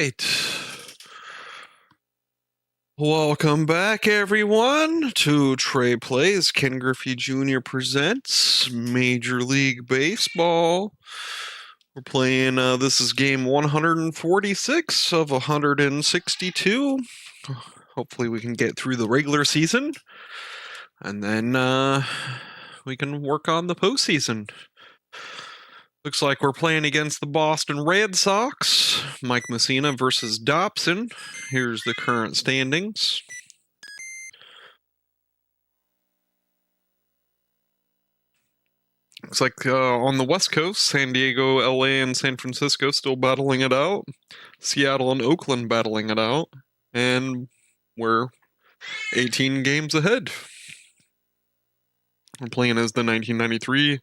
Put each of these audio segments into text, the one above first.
right. Welcome back, everyone, to Tre Plays. Ken Griffey Jr. presents Major League Baseball. We're playing, this is game 146 of 162. Hopefully we can get through the regular season, and then we can work on the postseason. Looks like we're playing against the Boston Red Sox. Mike Messina versus Dobson. Here's the current standings. Looks like on the West Coast, San Diego, LA, and San Francisco still battling it out. Seattle and Oakland battling it out. And we're 18 games ahead. We're playing as the 1993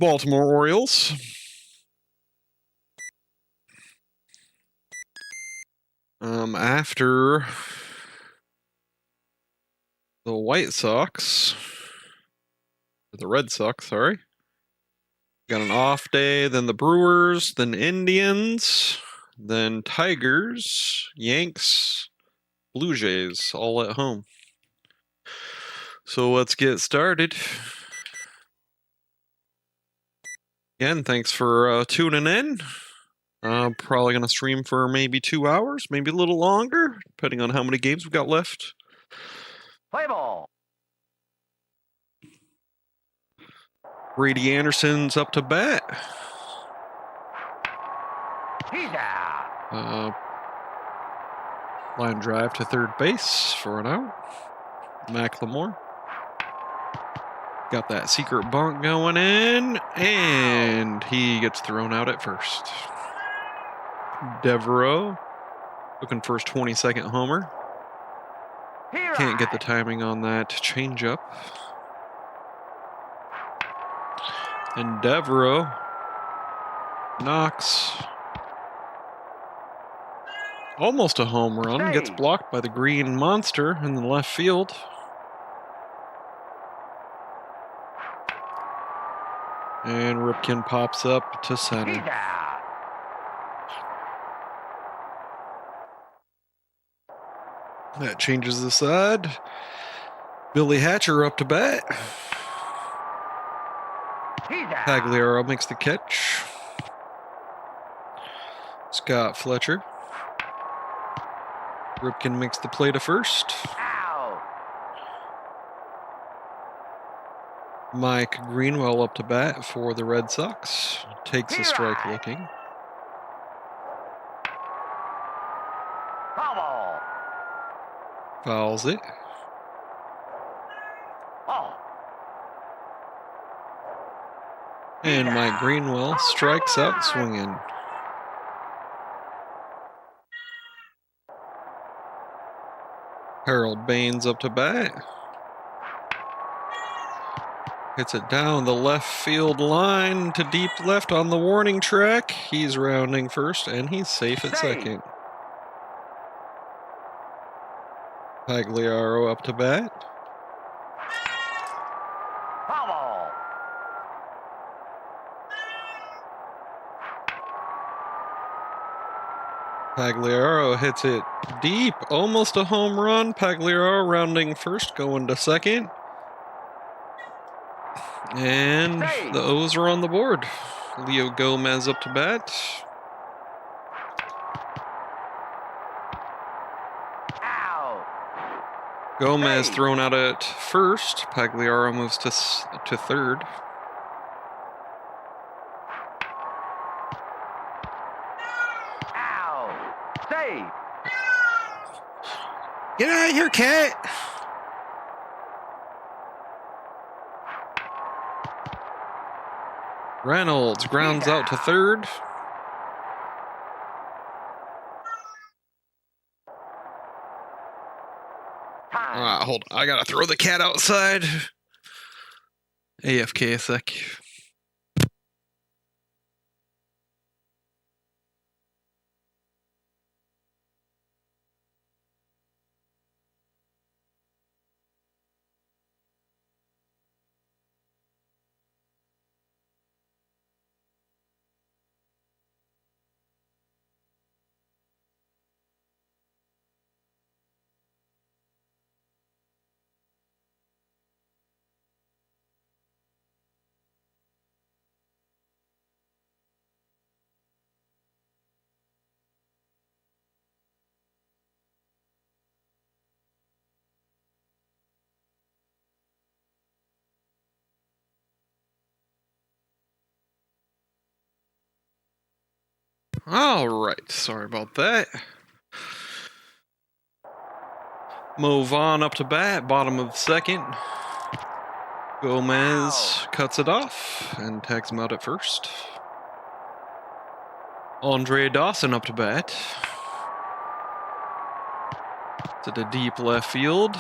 Baltimore Orioles. After the White Sox, the Red Sox, sorry. Got an off day, then the Brewers, then Indians, then Tigers, Yanks, Blue Jays, all at home. So let's get started. Again, thanks for tuning in. Probably going to stream for maybe 2 hours, maybe a little longer, depending on how many games we've got left. Play ball. Brady Anderson's up to bat. He's out. Line drive to third base for an out. Macklemore. Got that secret bunt going in, and he gets thrown out at first. Devereaux looking for his 22nd homer. Can't get the timing on that changeup. And Devereaux knocks. Almost a home run. Gets blocked by the green monster in the left field. And Ripken pops up to center. That changes the side. Billy Hatcher up to bat. Pagliaro makes the catch. Scott Fletcher. Ripken makes the play to first. Mike Greenwell up to bat for the Red Sox. Takes a strike looking. Fouls it. And Mike Greenwell strikes out swinging. Harold Baines up to bat. Hits it down the left field line to deep left on the warning track. He's rounding first, and he's safe at second. Pagliaro up to bat. Pagliaro hits it deep, almost a home run. Pagliaro rounding first, going to second. And the O's are on the board. Leo Gomez up to bat. Gomez thrown out at first. Pagliaro moves to third. Get out of here, cat! Reynolds grounds out to third. Hold on. I gotta throw the cat outside. AFK a sec. All right, sorry about that. Move on up to bat, bottom of the second. Gomez cuts it off and tags him out at first. Andre Dawson up to bat. To the deep left field.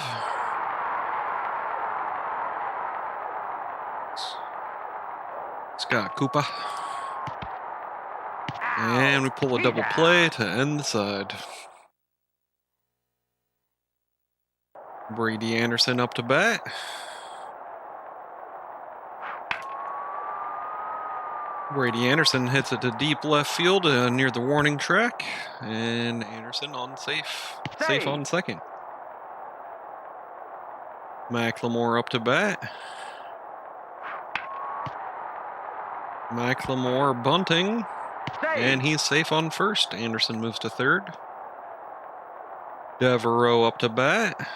Scott Koopa. And we pull a double play to end the side. Brady Anderson up to bat. Brady Anderson hits it to deep left field near the warning track. And Anderson on safe on second. McLemore up to bat. McLemore bunting. And he's safe on first. Anderson moves to third. Devereaux up to bat.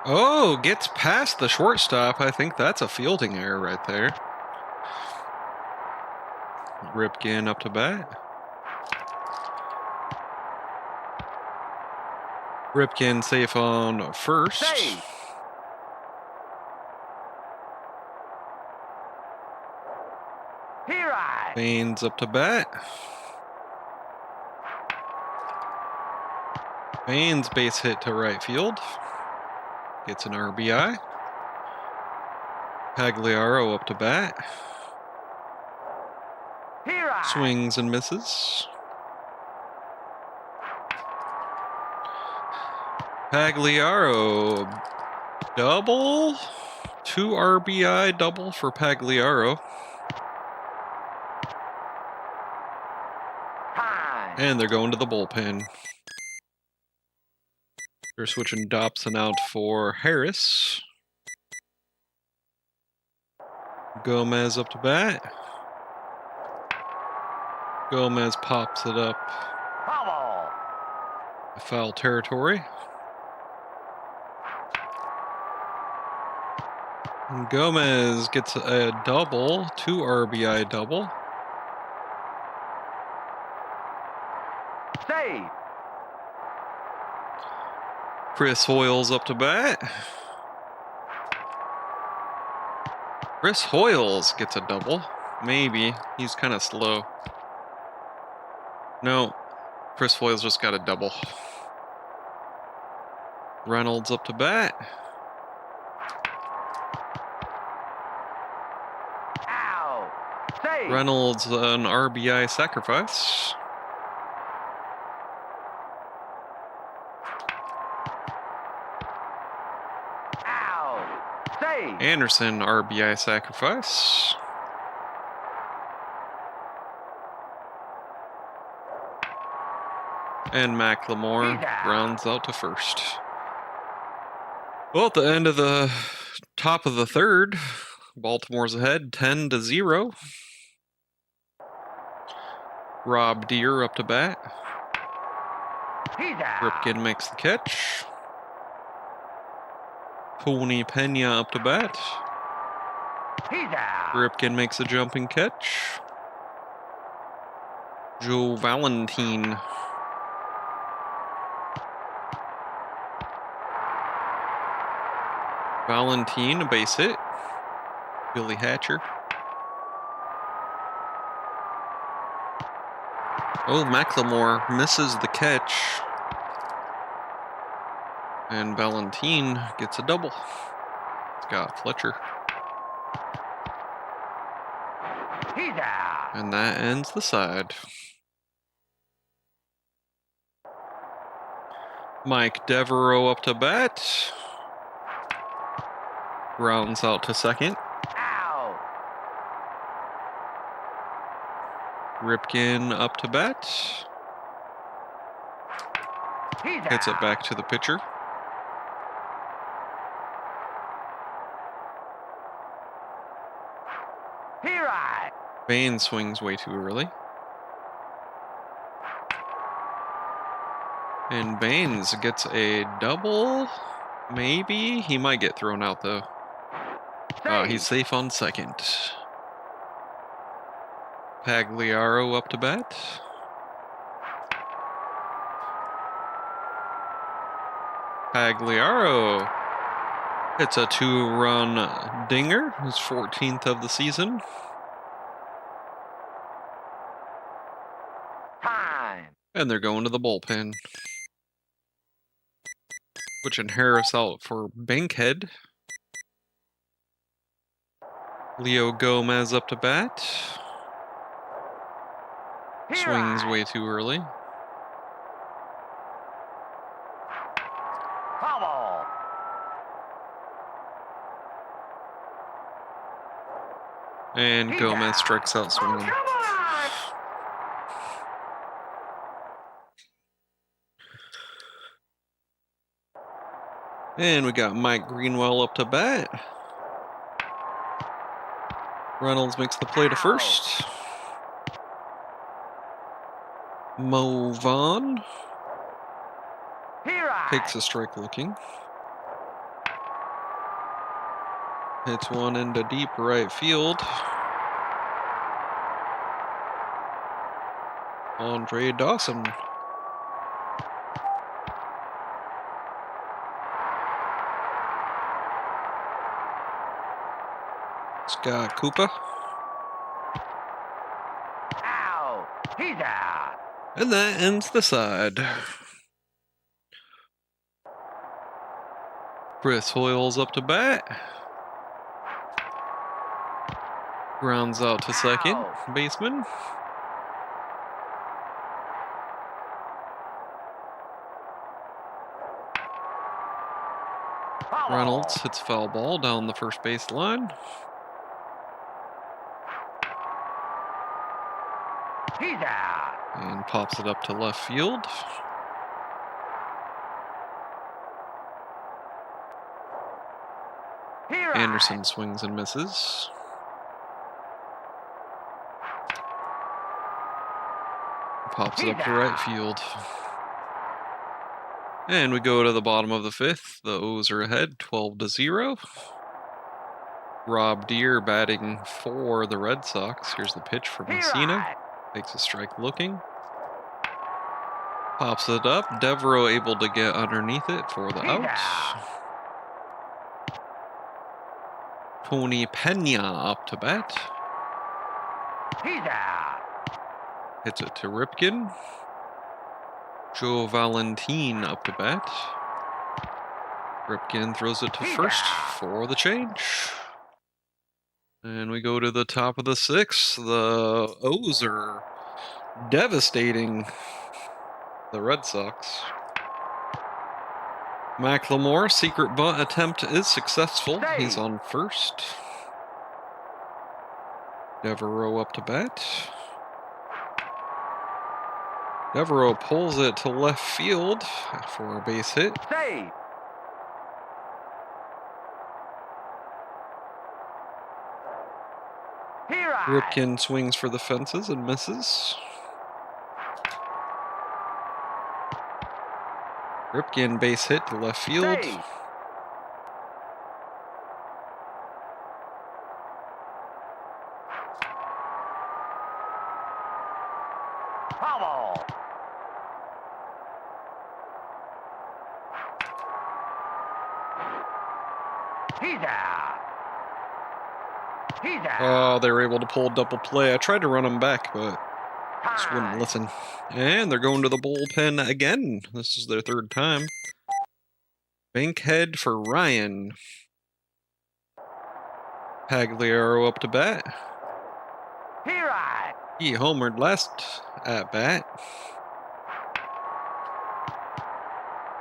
Oh, gets past the shortstop. I think that's a fielding error right there. Ripken up to bat. Ripken safe on first. Baines up to bat. Baines base hit to right field. Gets an RBI. Pagliaro up to bat. Swings and misses. Pagliaro double. 2 RBI double for Pagliaro. And they're going to the bullpen. They're switching Dobson out for Harris. Gomez up to bat. Gomez pops it up. Foul territory. And Gomez gets a double, 2 RBI double. Chris Hoyles up to bat. Chris Hoyles gets a double. Maybe. He's kind of slow. No. Chris Hoyles just got a double. Reynolds up to bat. Reynolds an RBI sacrifice. Anderson RBI sacrifice. And McLemore rounds out to first. Well, at the end of the top of the third, Baltimore's ahead 10-0. Rob Deere up to bat. Ripken makes the catch. Tony Pena up to bat. Ripken makes a jumping catch. Joe Valentine. Valentine, a base hit. Billy Hatcher. Oh, McLemore misses the catch. And Valentine gets a double. Scott Fletcher. And that ends the side. Mike Devereaux up to bat. Rounds out to second. Ripken up to bat. Hits it back to the pitcher. Baines swings way too early. And Baines gets a double. Maybe. He might get thrown out, though. He's safe on second. Pagliaro up to bat. Pagliaro. It's a 2-run dinger. His 14th of the season. Time. And they're going to the bullpen. Switching Harris out for Bankhead. Leo Gomez up to bat. Swings way too early. Foul ball. And Gomez strikes out swinging. And we got Mike Greenwell up to bat. Reynolds makes the play to first. Mo Vaughn takes a strike looking. Hits one into deep right field. Andre Dawson. Scott Koopa. Out. He's out. And that ends the side. Chris Hoyle's up to bat. Grounds out to second baseman. Reynolds hits foul ball down the first base line. He's out. And pops it up to left field. Anderson swings and misses. Pops it up to right field. And we go to the bottom of the fifth. The O's are ahead, 12-0. Rob Deere batting for the Red Sox. Here's the pitch from Messina. Takes a strike looking. Pops it up. Devereaux able to get underneath it for the out. Tony Pena up to bat. He's out. Hits it to Ripken. Joe Valentin up to bat. Ripken throws it to first for the change. And we go to the top of the sixth. The O's are devastating the Red Sox. McLemore, secret bunt attempt is successful. He's on first. Devereaux up to bat. Devereaux pulls it to left field for a base hit. Save. Ripken swings for the fences and misses. Ripken base hit to left field. Save. Foul ball. He's out. He's out. Oh, they were able to pull a double play. I tried to run them back, but just wouldn't listen. And they're going to the bullpen again. This is their third time. Bankhead for Ryan. Pagliaro up to bat. He homered last at bat.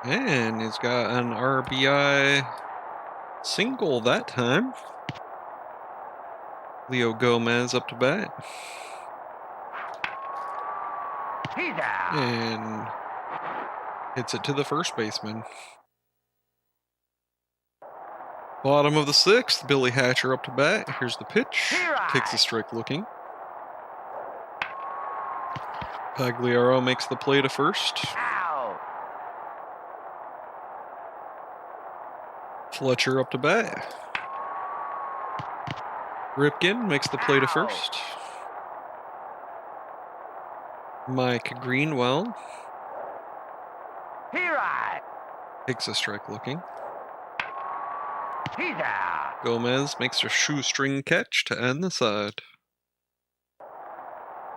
And he's got an RBI single that time. Leo Gomez up to bat. He's out. And hits it to the first baseman. Bottom of the sixth, Billy Hatcher up to bat. Here's the pitch. Takes a strike looking. Pagliaro makes the play to first. Out. Fletcher up to bat. Ripken makes the play to first. Mike Greenwell He right. takes a strike looking. He's out. Gomez makes a shoestring catch to end the side.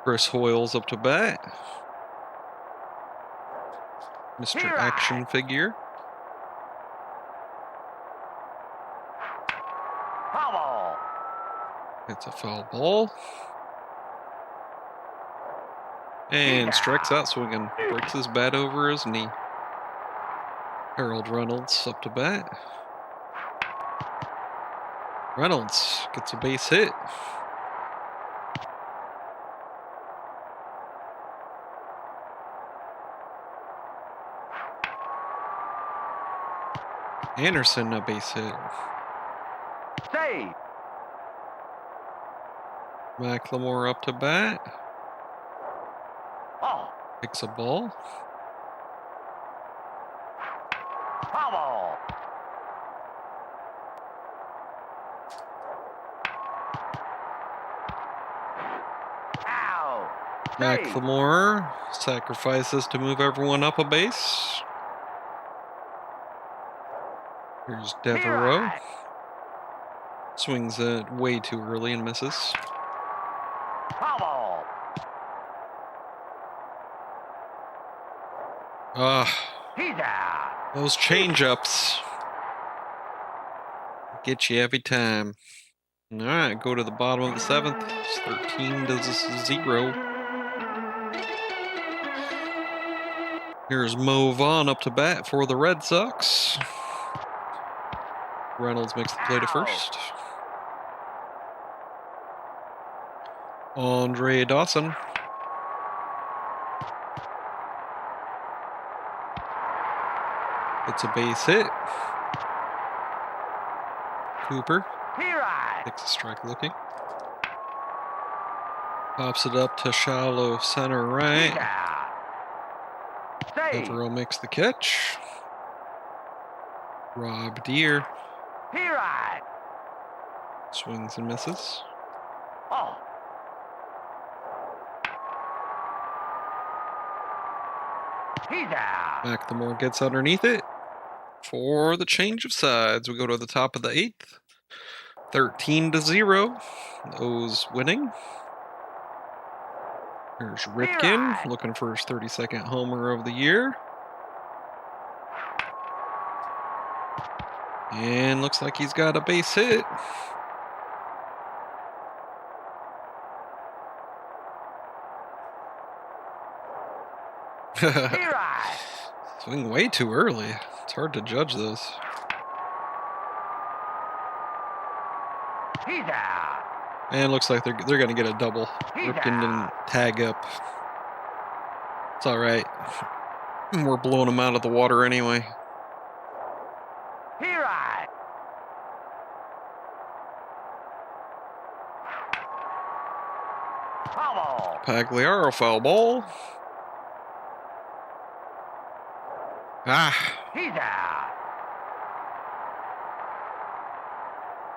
Chris Hoyle's up to bat. Mr. He right. Action Figure. Foul ball. It's a foul ball. And strikes out swinging. Breaks his bat over his knee. Harold Reynolds up to bat. Reynolds gets a base hit. Anderson a base hit. Save. McLemore up to bat. Oh. Takes a ball. Foul ball. Ow. Save. McLemore sacrifices to move everyone up a base. Here's He Devereaux. right. Swings it way too early and misses. Foul ball. He's out. Those change-ups get you every time. All right, go to the bottom of the seventh. It's 13-0. Here's Mo Vaughn up to bat for the Red Sox. Reynolds makes the play to first. Andre Dawson. It's a base hit. Cooper He right. takes a strike looking. Pops it up to shallow center He's right. out. Save. Devereaux makes the catch. Rob Deere He right. swings and misses. Oh. He's out. McLemore gets underneath it for the change of sides. We go to the top of the eighth. 13-0. O's winning. Here's Ripken right. looking for his 32nd homer of the year. And looks like he's got a base hit. He right. Swing way too early. It's hard to judge this. He's out. And looks like they're going to get a double. He's Ripken didn't out. tag up. It's all right. We're blowing him out of the water anyway. He right. Foul ball. Pagliaro foul ball. He's out.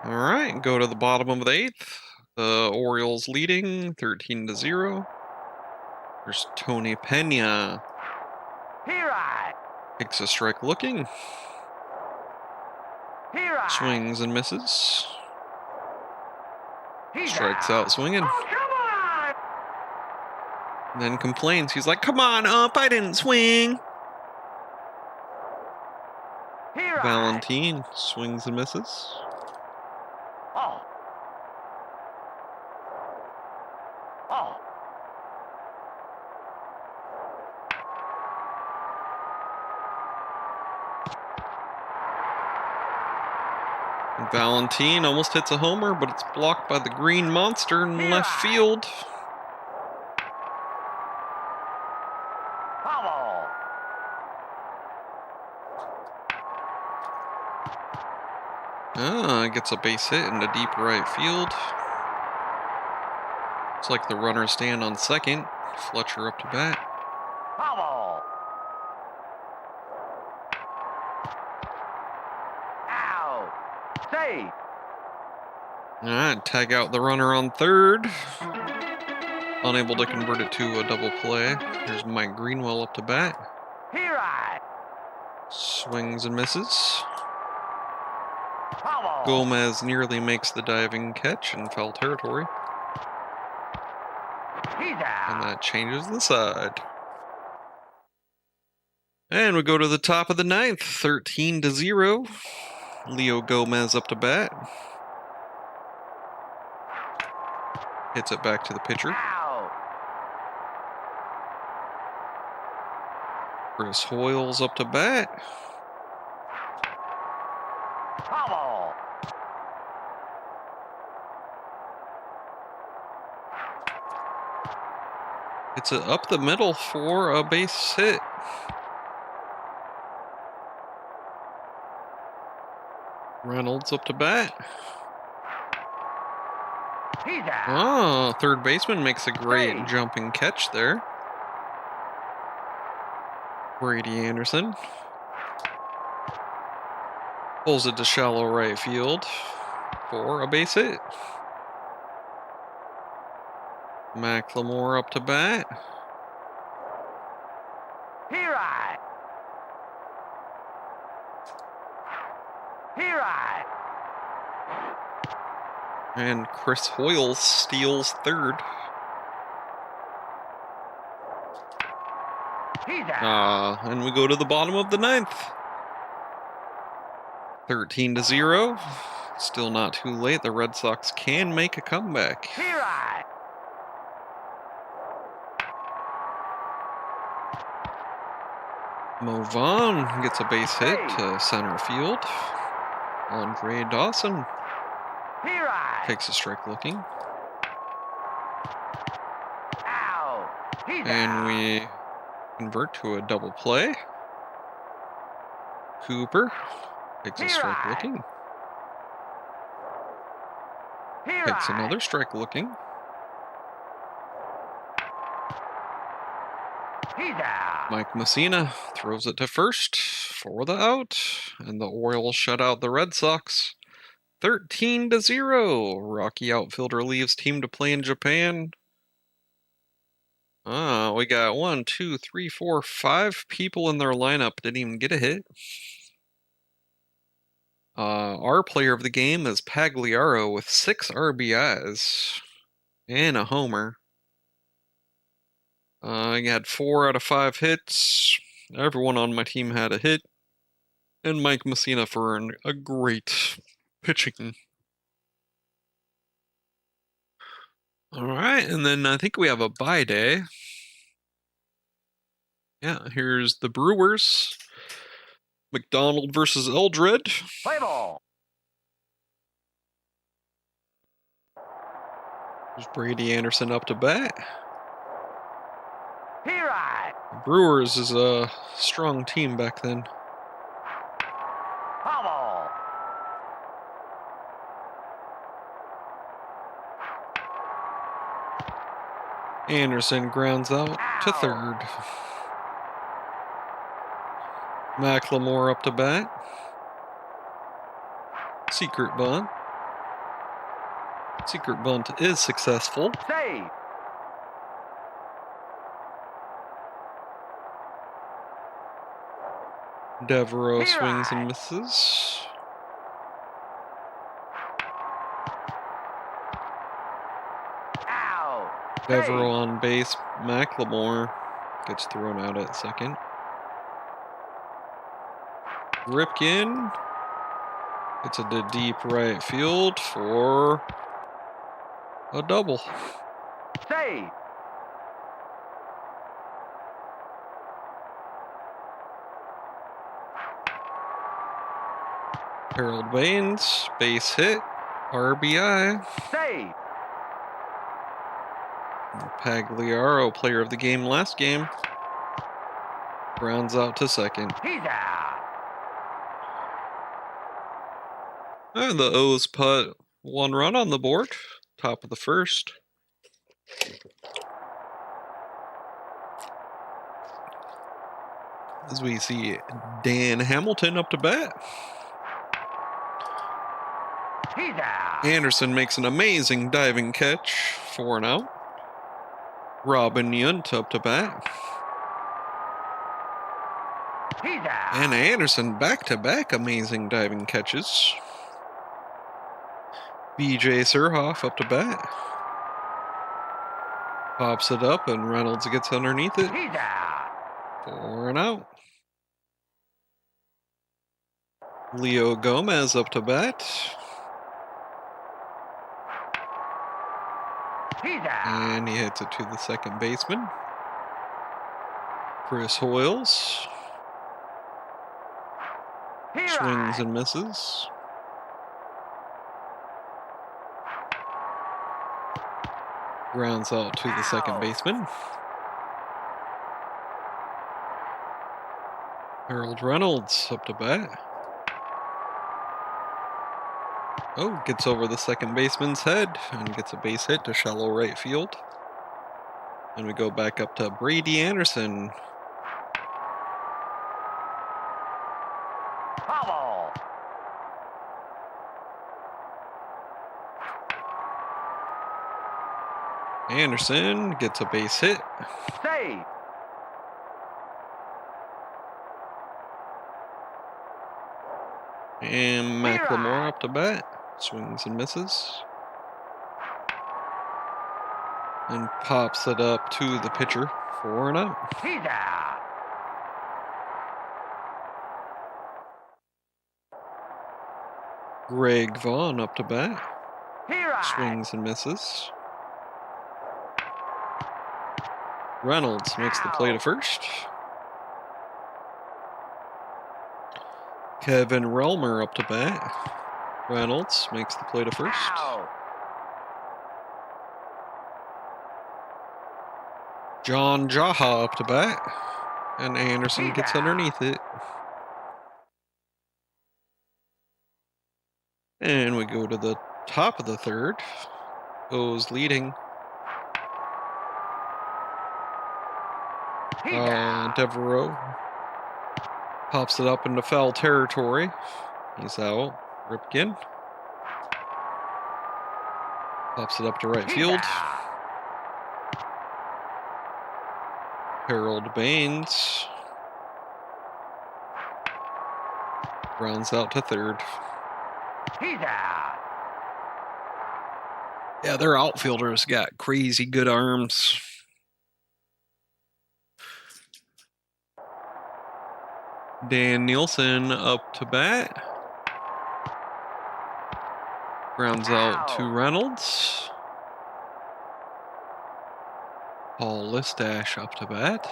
All right, go to the bottom of the eighth. The Orioles leading 13-0. There's Tony Pena. He right. Takes a strike looking. He right. Swings and misses. He's Strikes out swinging. Oh, come on. Then complains. He's like, come on up, I didn't swing. He right. Valentine swings and misses. Oh. Oh. Valentine almost hits a homer, but it's blocked by the green monster in left field. Foul ball. Gets a base hit into deep right field. Looks like the runners stand on second. Fletcher up to bat. Foul ball. Ow. Save. All right, tag out the runner on third. unable to convert it to a double play. Here's Mike Greenwell up to bat. Here I. Swings and misses. Foul ball. Gomez nearly makes the diving catch in foul territory. He's out. And that changes the side. And we go to the top of the ninth, 13-0. Leo Gomez up to bat. Hits it back to the pitcher. Out. Chris Hoyles up to bat. Foul ball. Hits it up the middle for a base hit. Reynolds up to bat. He's out. Oh, third baseman makes a great jumping catch there. Brady Anderson pulls it to shallow right field for a base hit. McLemore up to bat. Here I. Here I. And Chris Hoyles steals third. He's out. And we go to the bottom of the ninth. 13-0. Still not too late. The Red Sox can make a comeback. Here I. Mo Vaughn gets a base hit to center field. Andre Dawson Here I. takes a strike looking. Out. He's And out. we convert to a double play. Cooper takes a strike looking. Here Takes I. another strike looking. He's out. Mike Messina throws it to first for the out, and the Orioles shut out the Red Sox. 13-0. Rocky outfielder leaves team to play in Japan. We got 1, 2, 3, 4, 5 people in their lineup. Didn't even get a hit. Our player of the game is Pagliaro with 6 RBIs and a homer. He had 4 out of 5 hits. Everyone on my team had a hit. And Mike Messina for a great pitching. Alright, and then I think we have a bye day. Yeah, here's the Brewers. McDonald versus Eldred. Play ball. There's Brady Anderson up to bat. Here I. Brewers is a strong team back then. Foul ball. Anderson grounds out to third. McLemore up to bat. Secret bunt. Secret bunt is successful. Save. Devereaux Here swings I. and misses. Out. Devereaux on base. McLemore gets thrown out at second. Ripken gets it to deep right field for a double. Save. Harold Baines, base hit, RBI. Save. Pagliaro, player of the game last game, grounds out to second. He's out. And the O's put 1 run on the board, top of the first. As we see Dan Hamilton up to bat. He's out. Anderson makes an amazing diving catch for an out. Robin Yunt up to bat. He's out. And Anderson back-to-back amazing diving catches. BJ Surhoff up to bat. Pops it up and Reynolds gets underneath it. He's out. 4 and out. Leo Gomez up to bat. He's out. And he hits it to the second baseman. Chris Hoyles He swings rides. and misses. Grounds out to the second Out. baseman. Harold Reynolds up to bat. Oh, gets over the second baseman's head and gets a base hit to shallow right field. And we go back up to Brady Anderson. Bubble. Anderson gets a base hit. Save. And McLemore up to bat. Swings and misses. And pops it up to the pitcher. 4 and out. He's out. Greg Vaughn up to bat. He rides. Swings and misses. Reynolds makes the play to first. Kevin Relmer up to bat. Reynolds makes the play to first. Out. John Jaha up to bat. And Anderson gets underneath it. And we go to the top of the third. O's leading. He's out. Devereaux pops it up into foul territory. He's out. Ripken pops it up to right He's field. out. Harold Baines rounds out to third. He's out. Yeah, their outfielders got crazy good arms. Dan Nielsen up to bat. Grounds out to Reynolds. Paul Listash up to bat.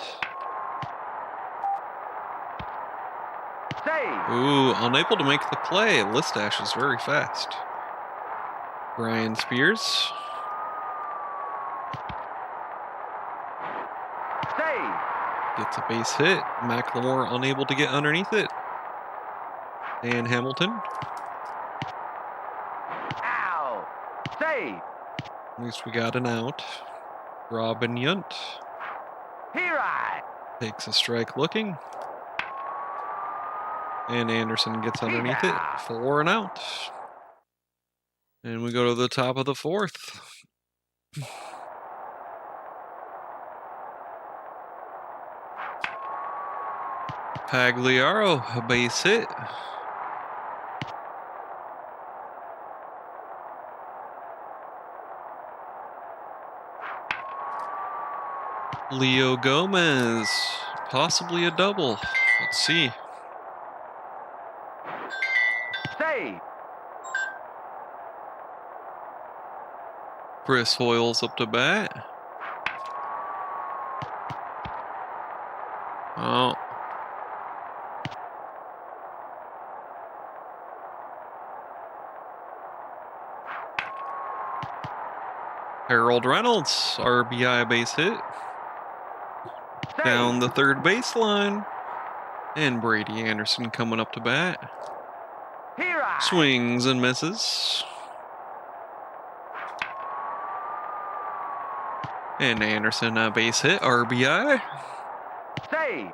Save. Ooh, unable to make the play. Listash is very fast. Brian Spears. Save. Gets a base hit. McLemore unable to get underneath it. Dan Hamilton. Out. Save. At least we got an out. Robin Yunt He rides. takes a strike looking. And Anderson gets underneath it. 4 and out. And we go to the top of the fourth. Pagliaro, a base hit. Leo Gomez, possibly a double. Let's see. Save. Chris Hoyles up to bat. Oh. Harold Reynolds, RBI base hit. Save. Down the third baseline. And Brady Anderson coming up to bat. He rides. Swings and misses. And Anderson, a base hit, RBI. Save.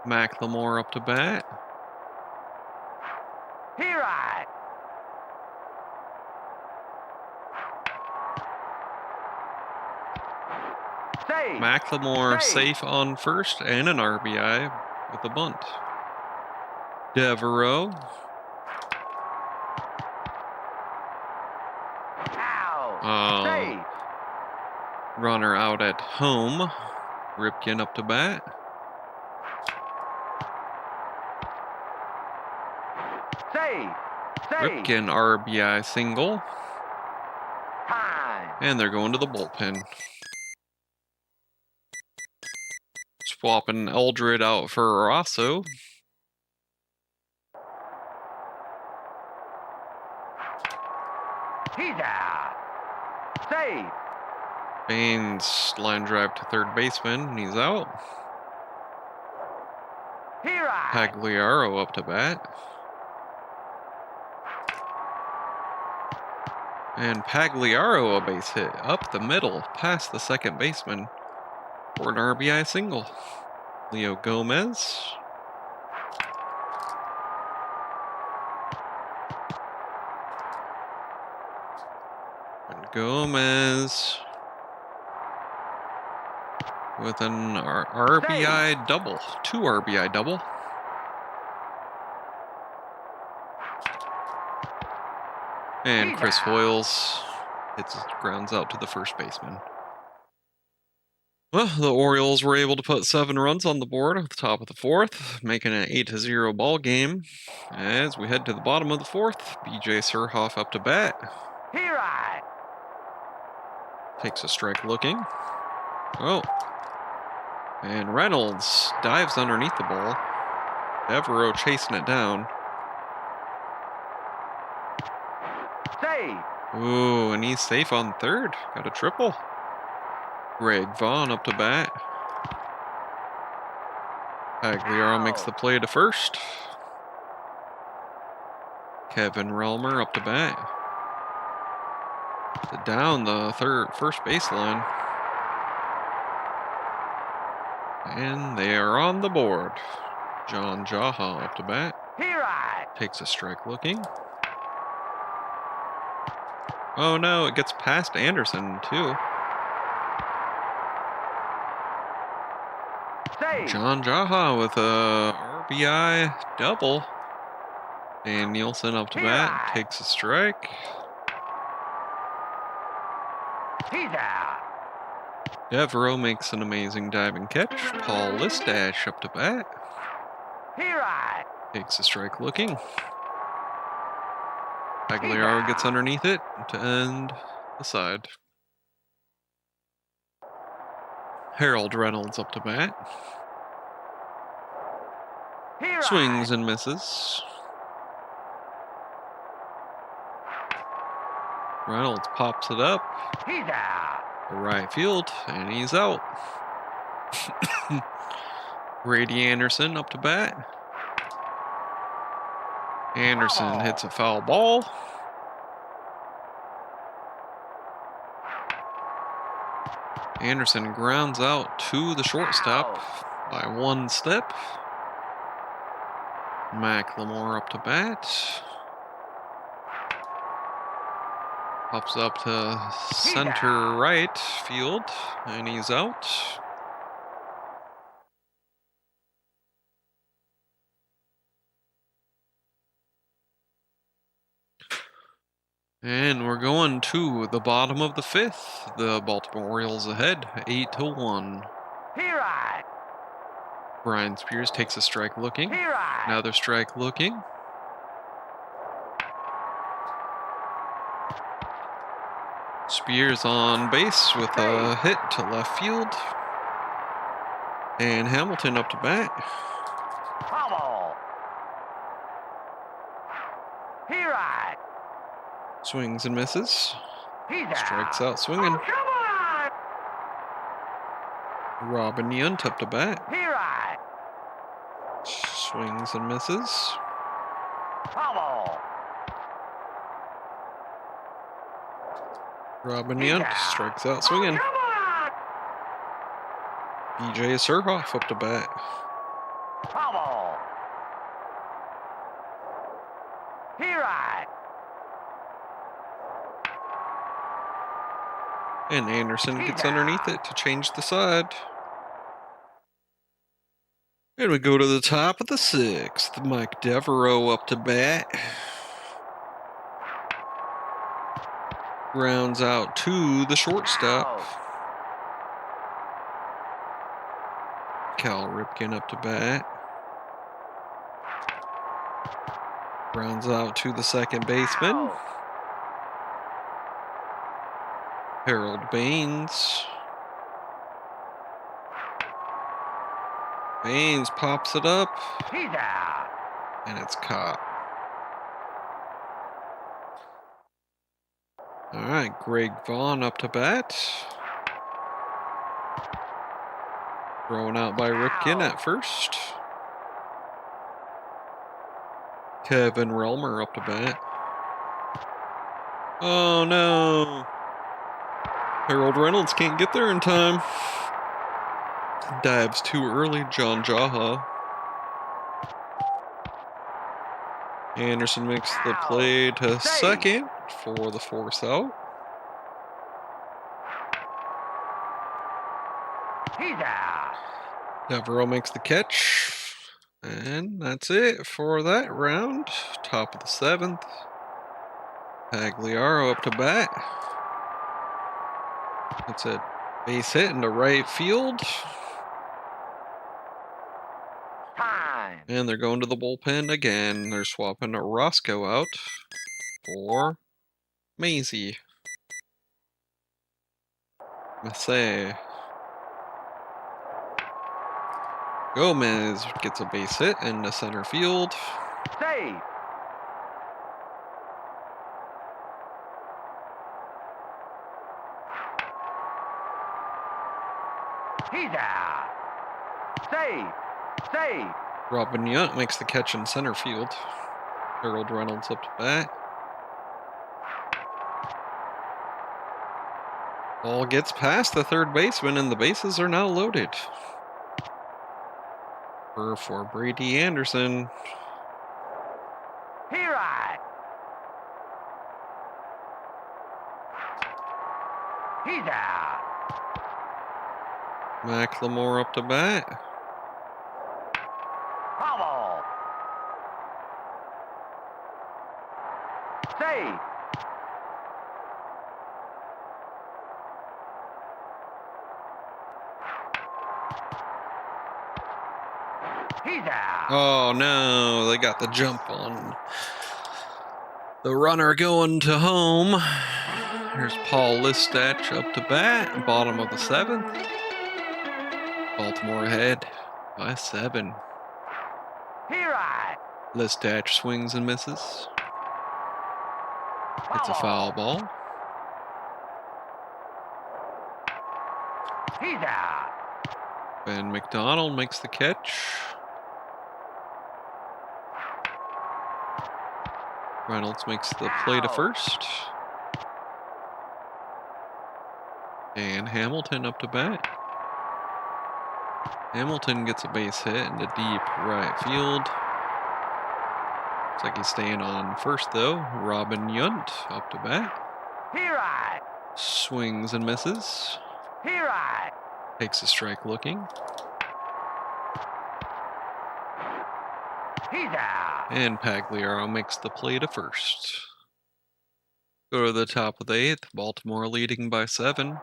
McLemore up to bat. He rides. Save. McLemore Save. safe on first and an RBI with a bunt. Devereaux, Out. Save. runner out at home. Ripken up to bat. Save. Save. Ripken RBI single. Time. And they're going to the bullpen. Swapping Eldred out for Rosso. He's out. Save. Baines line drive to third baseman. He's out. Here I. Pagliaro up to bat. And Pagliaro a base hit up the middle past the second baseman for an RBI single. Leo Gomez. And Gomez with an RBI double. 2 RBI double. And Chris Hoyles grounds out to the first baseman. Well, the Orioles were able to put 7 runs on the board at the top of the 4th, making it an 8-0 ball game. As we head to the bottom of the 4th, BJ Surhoff up to bat. Here I. Takes a strike looking. Oh. And Reynolds dives underneath the ball. Devereaux chasing it down. Save. Ooh, and he's safe on third. Got a triple. Greg Vaughn up to bat. Pagliaro makes the play to first. Kevin Relmer up to bat. Down the first baseline. And they are on the board. John Jaha up to bat. Here I. Takes a strike looking. Oh no, it gets past Anderson too. Save. John Jaha with a RBI double. And Nielsen up to bat, takes a strike. He's out. Devereaux makes an amazing diving catch. Paul Listash up to bat, Here I. takes a strike looking. Pagliaro gets underneath it to end the side. Harold Reynolds up to bat. Here Swings and misses. Reynolds pops it up. He's out. Right field, and he's out. Grady Anderson up to bat. Anderson hits a foul ball. Anderson grounds out to the shortstop by 1 step. McLemore up to bat. Pops up to center right field, and he's out. And we're going to the bottom of the 5th. The Baltimore Orioles ahead, 8-1. Here I. Brian Spears takes a strike looking. Here I. Another strike looking. Spears on base with a hit to left field. And Hamilton up to bat. Bubble. Here I. Swings and misses. He's Strikes out swinging. Oh, come on. Robin Yount up to bat. Here I. Swings and misses. Bubble. Robin Yount strikes out swinging. Come on. BJ Surhoff up to bat. Bubble. Here I. And Anderson gets underneath it to change the side. And we go to the top of the 6th. Mike Devereaux up to bat. Grounds out to the shortstop. Cal Ripken up to bat. Grounds out to the second baseman. Harold Baines. Baines pops it up. He's out. And it's caught. All right, Greg Vaughn up to bat. Thrown out by Ripken at first. Kevin Relmer up to bat. Oh no. Harold Reynolds can't get there in time. Dives too early, John Jaha. Anderson makes the play to second for the force out. He's out. Devereaux makes the catch. And that's it for that round. Top of the 7th. Pagliaro up to bat. It's a base hit into right field. Time. And they're going to the bullpen again. They're swapping Roscoe out for Maisie. Massey. Gomez gets a base hit into center field. Save. He's out. Save. Save. Robin Yount makes the catch in center field. Harold Reynolds up to bat. Ball gets past the third baseman, and the bases are now loaded. For Brady Anderson. Here I. He's out. McLemore up to bat. Foul. Save. He's out. Oh no, they got the jump on the runner going to home. Here's Paul Listach up to bat, bottom of the 7th. Baltimore ahead by 7. Here I. Listach swings and misses. It's a foul ball. He's out. Ben McDonald makes the catch. Reynolds makes the play to first. And Hamilton up to bat. Hamilton gets a base hit into deep right field. Looks like he's staying on first though. Robin Yount up to bat. Here I. Swings and misses. Here I. Takes a strike looking. He's out. And Pagliaro makes the play to first. Go to the top of the 8th. Baltimore leading by 7.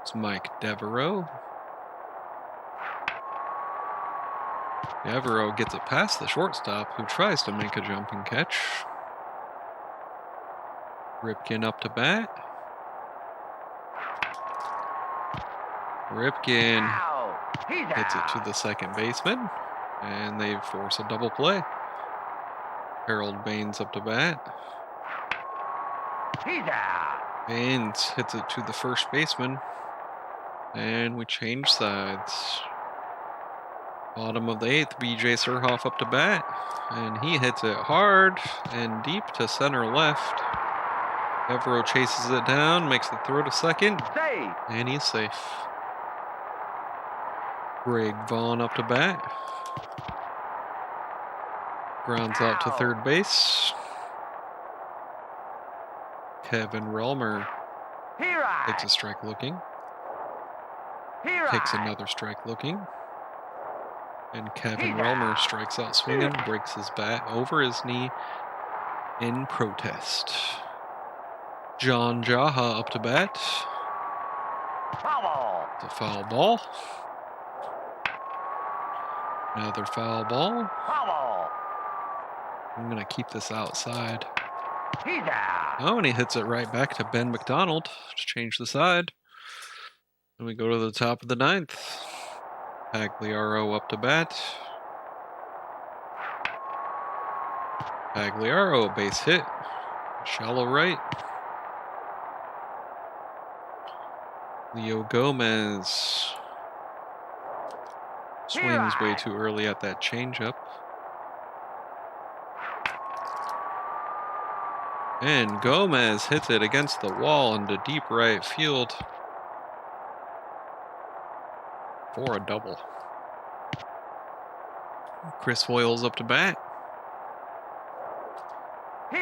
It's Mike Devereaux. Devereaux gets it past the shortstop, who tries to make a jumping catch. Ripken up to bat. Ripken Ow. He's hits it to out. the second baseman, and they force a double play. Harold Baines up to bat. He's out. Baines hits it to the first baseman, and we change sides. Bottom of the 8th, BJ Surhoff up to bat, and he hits it hard and deep to center left. Devereaux chases it down, makes the throw to second, Save. and he's safe. Greg Vaughn up to bat. Grounds out to third base. Kevin Relmer Here Takes a strike looking. Here Takes I. another strike looking. And Kevin Relmer strikes out swinging, breaks his bat over his knee in protest. John Jaha up to bat. Foul ball. It's a foul ball. Another foul ball. Foul ball. I'm going to keep this outside. He's out. Oh, and he hits it right back to Ben McDonald to change the side. And we go to the top of the ninth. Pagliaro up to bat. Pagliaro, base hit. Shallow right. Leo Gomez swings way too early at that changeup. And Gomez hits it against the wall into deep right field for a double. Chris Hoyles up to bat.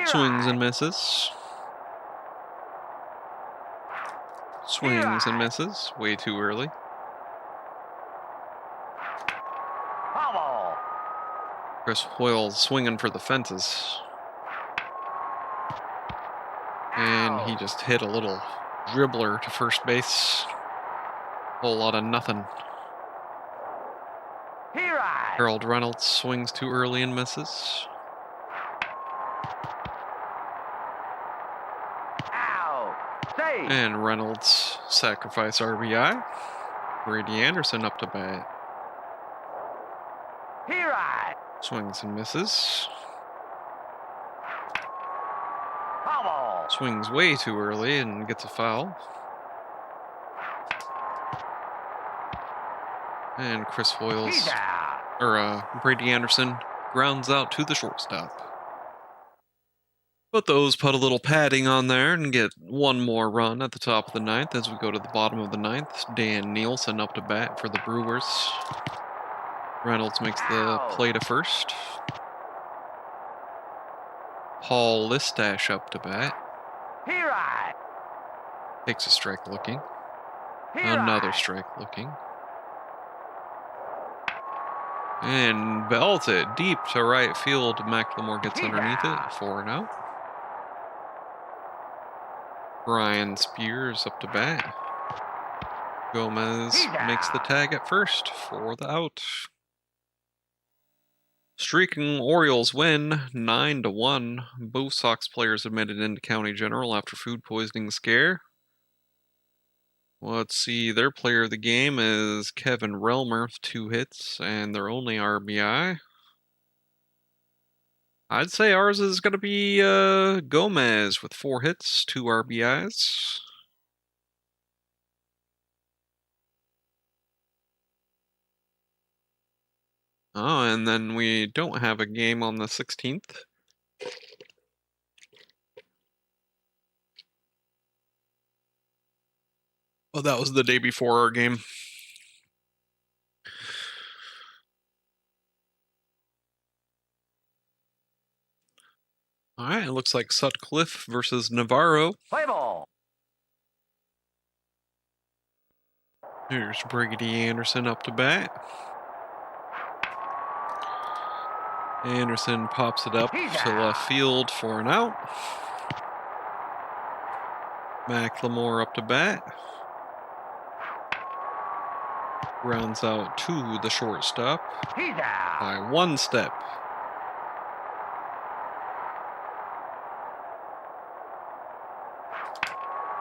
Swings and misses. Swings and misses. Way too early. Foul ball. Chris Hoyles swinging for the fences. And he just hit a little dribbler to first base. Whole lot of nothing. Here I. Harold Reynolds swings too early and misses. Out. Save. And Reynolds sacrifice RBI. Brady Anderson up to bat. Here I. Swings and misses. Foul ball. Swings way too early and gets a foul. And Chris Hoyles, He's out. Brady Anderson grounds out to the shortstop. But those put a little padding on there and get one more run at the top of the ninth as we go to the bottom of the ninth. Dan Nielsen up to bat for the Brewers. Reynolds makes the play to first. Paul Listash up to bat. Here I. Takes a strike looking. Here Another I. strike looking. And belts it deep to right field. McLemore gets underneath it for an out. Brian Spears up to bat. Gomez makes the tag at first for the out. Streaking Orioles win 9-1. Both Sox players admitted into County General after food poisoning scare. Let's see, their player of the game is Kevin Relmer with 2 hits and their only RBI. I'd say ours is going to be Gomez with 4 hits, 2 RBIs. Oh, and then we don't have a game on the 16th. Oh, that was the day before our game. All right, it looks like Sutcliffe versus Navarro. Play ball. Here's Brady Anderson up to bat. Anderson pops it up to left field for an out. McLemore up to bat. Rounds out to the shortstop He's out. by 1 step.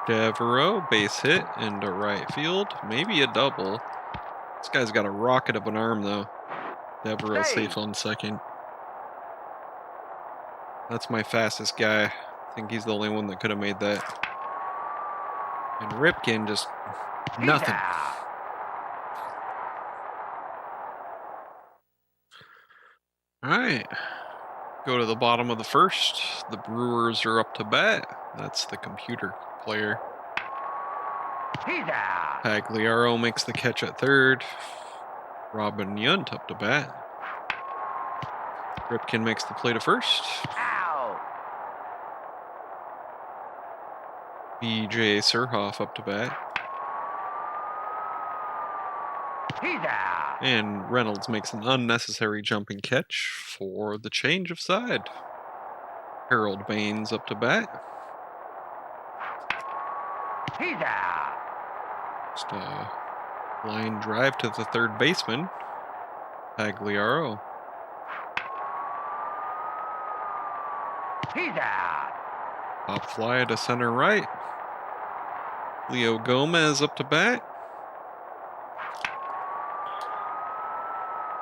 Devereaux, base hit into right field. Maybe a double. This guy's got a rocket of an arm, though. Devereaux safe on second. That's my fastest guy. I think he's the only one that could have made that. And Ripken just nothing. All right. Go to the bottom of the first. The Brewers are up to bat. That's the computer player. He's out. Pagliaro makes the catch at third. Robin Yount up to bat. Ripken makes the play to first. Out. B.J. Surhoff up to bat. He's out. And Reynolds makes an unnecessary jumping catch for the change of side. Harold Baines up to bat. He's out. Just a line drive to the third baseman, Pagliaro. He's out. Pop fly to center right. Leo Gomez up to bat.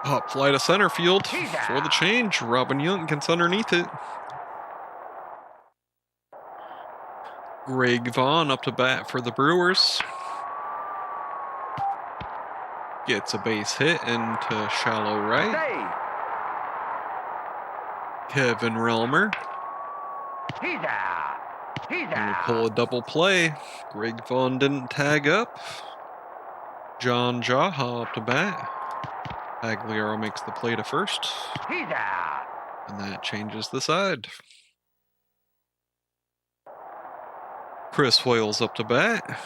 Pop fly to center field for the change. Robin Young gets underneath it. Greg Vaughn up to bat for the Brewers. Gets a base hit into shallow right. Save. Kevin Relmer. He's out. He's And out. we'll pull a double play. Greg Vaughn didn't tag up. John Jaha up to bat. Pagliaro makes the play to first. He's out. And that changes the side. Chris Hoyles up to bat.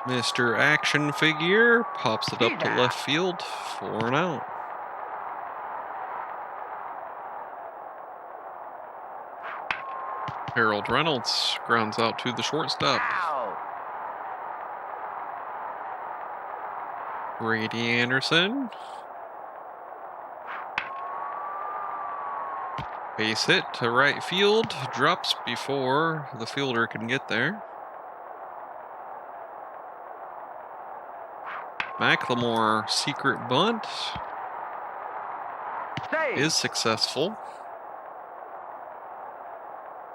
Mr. Action Figure pops it up to left field for an out. Harold Reynolds grounds out to the shortstop. Out. Brady Anderson. Base hit to right field. Drops before the fielder can get there. McLemore secret bunt Save. is successful.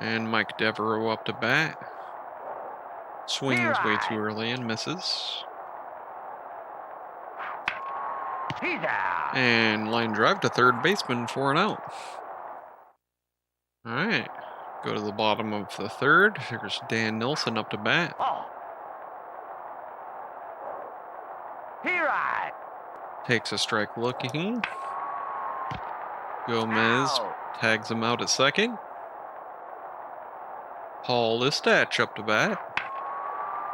And Mike Devereaux up to bat. Swings way too early and misses. He's out. And line drive to third baseman for an out. All right, go to the bottom of the third. Here's Dan Nilsson up to bat. Oh. Here I. Takes a strike looking. Gomez Out. tags him out at second. Paul Listach up to bat.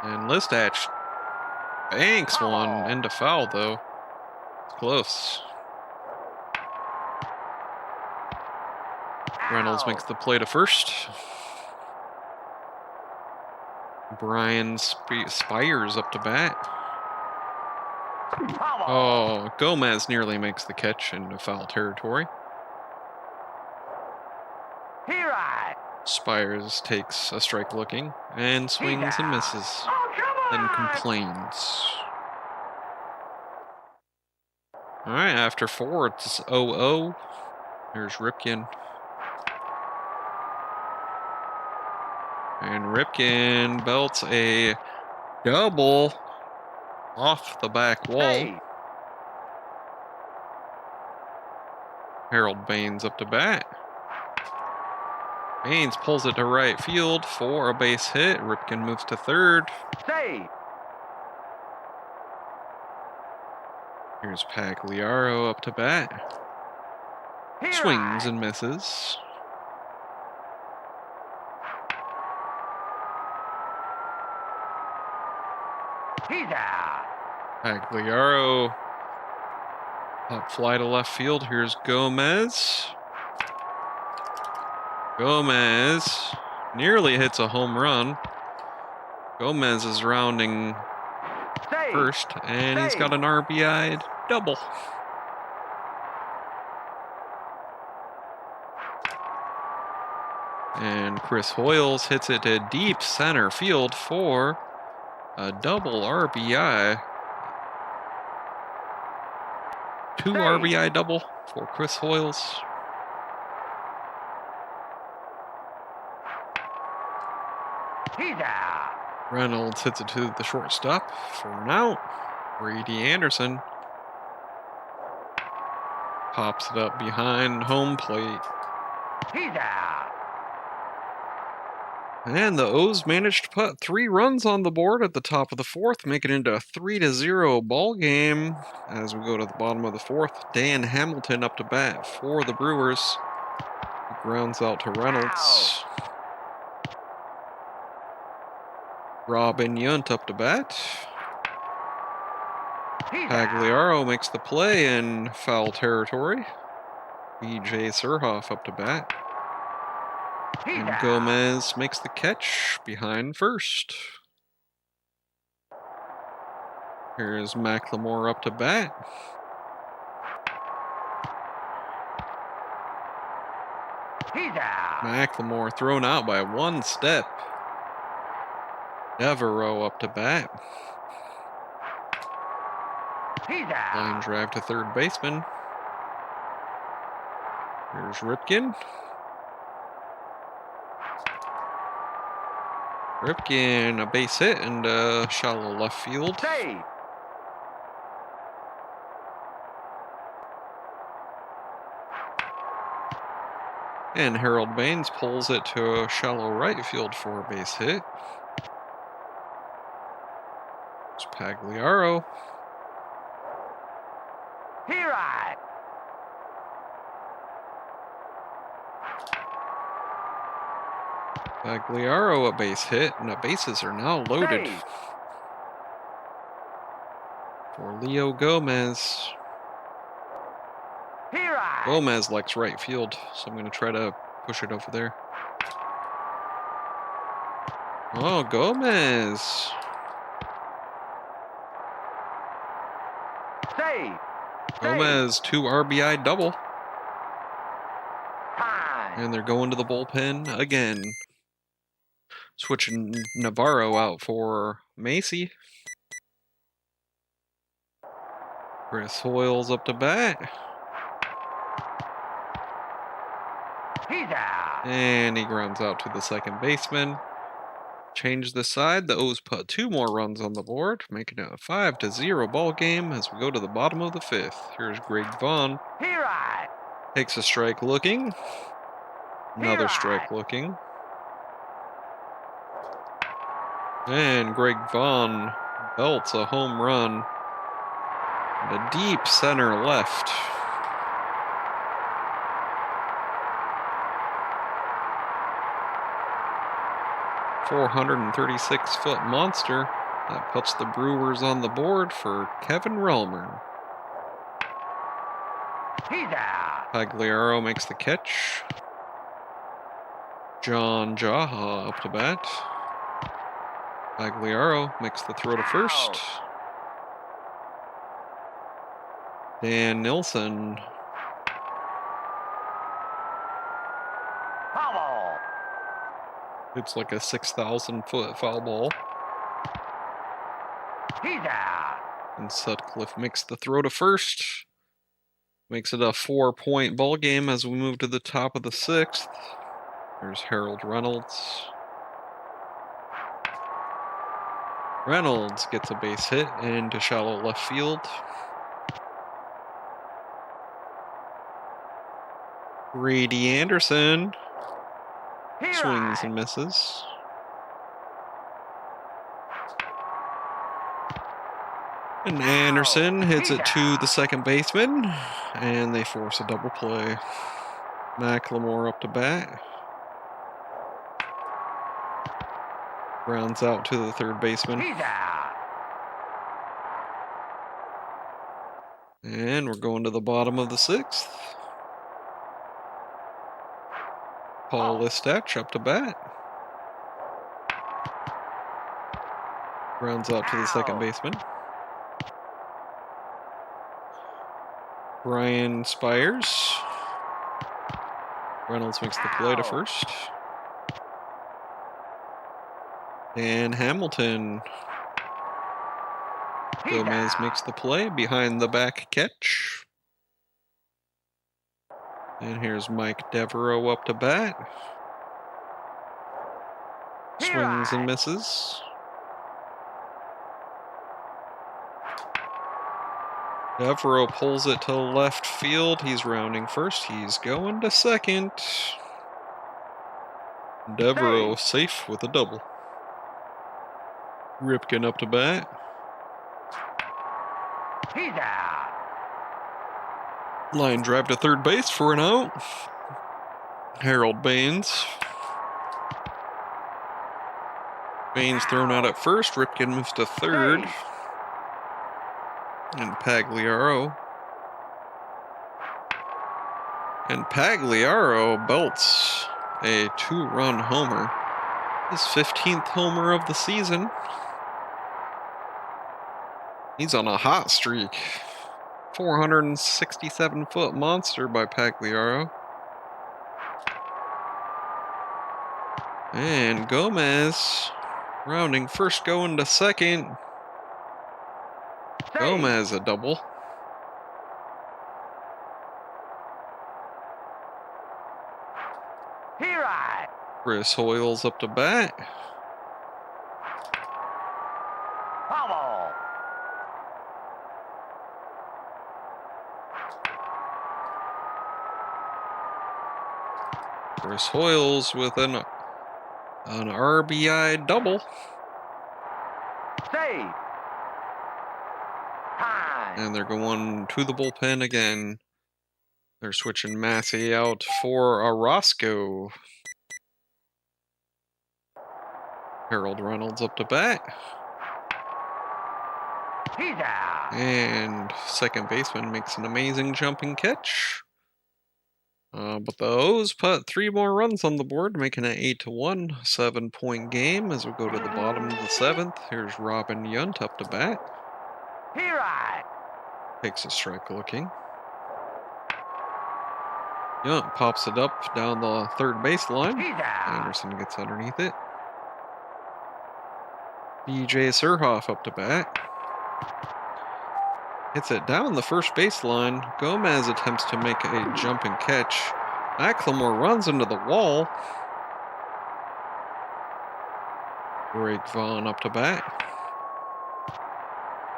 And Listach banks one into foul, though. It's close. Reynolds makes the play to first. Brian Spires up to bat. Oh, Gomez nearly makes the catch into foul territory. Here I. Spires takes a strike looking and swings and misses. Oh, come Then on. complains. Alright, after 4, it's 0-0. Here's Ripken. And Ripken belts a double off the back wall. Save. Harold Baines up to bat. Baines pulls it to right field for a base hit. Ripken moves to third. Save. Here's Pagliaro up to bat. Here Swings I. and misses. He's out. Pagliaro. Pop fly to left field. Here's Gomez. Gomez nearly hits a home run. Gomez is rounding Save. first, and he's got an RBI double. And Chris Hoyles hits it to deep center field for a double RBI. Two Save. RBI double for Chris Hoyles. He's out. Reynolds hits it to the shortstop for an out. Brady Anderson pops it up behind home plate. He's out. And the O's managed to put 3 runs on the board at the top of the 4th, make it into a 3-0 ball game. As we go to the bottom of the 4th, Dan Hamilton up to bat for the Brewers. Grounds out to Reynolds. Robin Yount up to bat. He's out. Pagliaro makes the play in foul territory. BJ Surhoff up to bat. He's And out. Gomez makes the catch behind first. Here's McLemore up to bat. He's out. McLemore thrown out by one step. Devereaux up to bat. He's out. Line drive to third baseman. Here's Ripken. Ripken, a base hit and shallow left field. Save. And Harold Baines pulls it to a shallow right field for a base hit. It's Pagliaro. Here I. Pagliaro, a base hit, and the bases are now loaded Save. for Leo Gomez. Here I. Gomez likes right field, so I'm going to try to push it over there. Oh, Gomez. Save. Gomez, 2 RBI double. Time. And they're going to the bullpen again. Switching Navarro out for Macy. Chris Hoyles up to bat. He's out. And he grounds out to the second baseman. Change the side. The O's put 2 more runs on the board, making it a 5-0 ball game as we go to the bottom of the 5th. Here's Greg Vaughn. Here I. Takes a strike looking. Another Here strike I. looking. And Greg Vaughn belts a home run. The deep center left. .436-foot monster that puts the Brewers on the board for Kevin Relmer. He's out. Pagliaro makes the catch. John Jaha up to bat. Pagliaro makes the throw to first. Out. Dan Nilsson. Foul. It's like a 6,000-foot foul ball. He's out. And Sutcliffe makes the throw to first. Makes it a 4-point ball game as we move to the top of the 6th. There's Harold Reynolds. Reynolds gets a base hit into shallow left field. Grady Anderson Here swings I. and misses. And Anderson hits it to the second baseman, and they force a double play. McLemore up to bat. Grounds out to the third baseman. He's out. And we're going to the bottom of the 6th. Paul Listach up to bat. Grounds out to the second Ow. baseman. Brian Spires. Reynolds makes the play to Ow. first. And Hamilton. He's Gomez out. makes the play behind the back catch. And here's Mike Devereaux up to bat. Here Swings and I. misses. Devereaux pulls it to left field. He's rounding first. He's going to second. Devereaux safe with a double. Ripken up to bat. He's out. Line drive to third base for an out. Harold Baines. Baines thrown out at first. Ripken moves to third. Save. And Pagliaro. And Pagliaro belts a 2-run homer. His 15th homer of the season. He's on a hot streak. 467-foot monster by Pagliaro. And Gomez rounding first, going to second. Save. Gomez a double. Here I. Chris Hoyles up to bat. Hobble. Chris Hoyles with an RBI double. Save. Time. And they're going to the bullpen again. They're switching Massey out for Orozco. Harold Reynolds up to bat. He's out. And second baseman makes an amazing jumping catch. But the O's put 3 more runs on the board, making it 8-1, 7-point game as we go to the bottom of the 7th. Here's Robin Yount up to bat. Here I. Takes a strike looking. Yount pops it up down the third baseline. He's out. Anderson gets underneath it. DJ Surhoff up to bat. Hits it down the first baseline. Gomez attempts to make a jumping catch. McLemore runs into the wall. Greg Vaughn up to bat.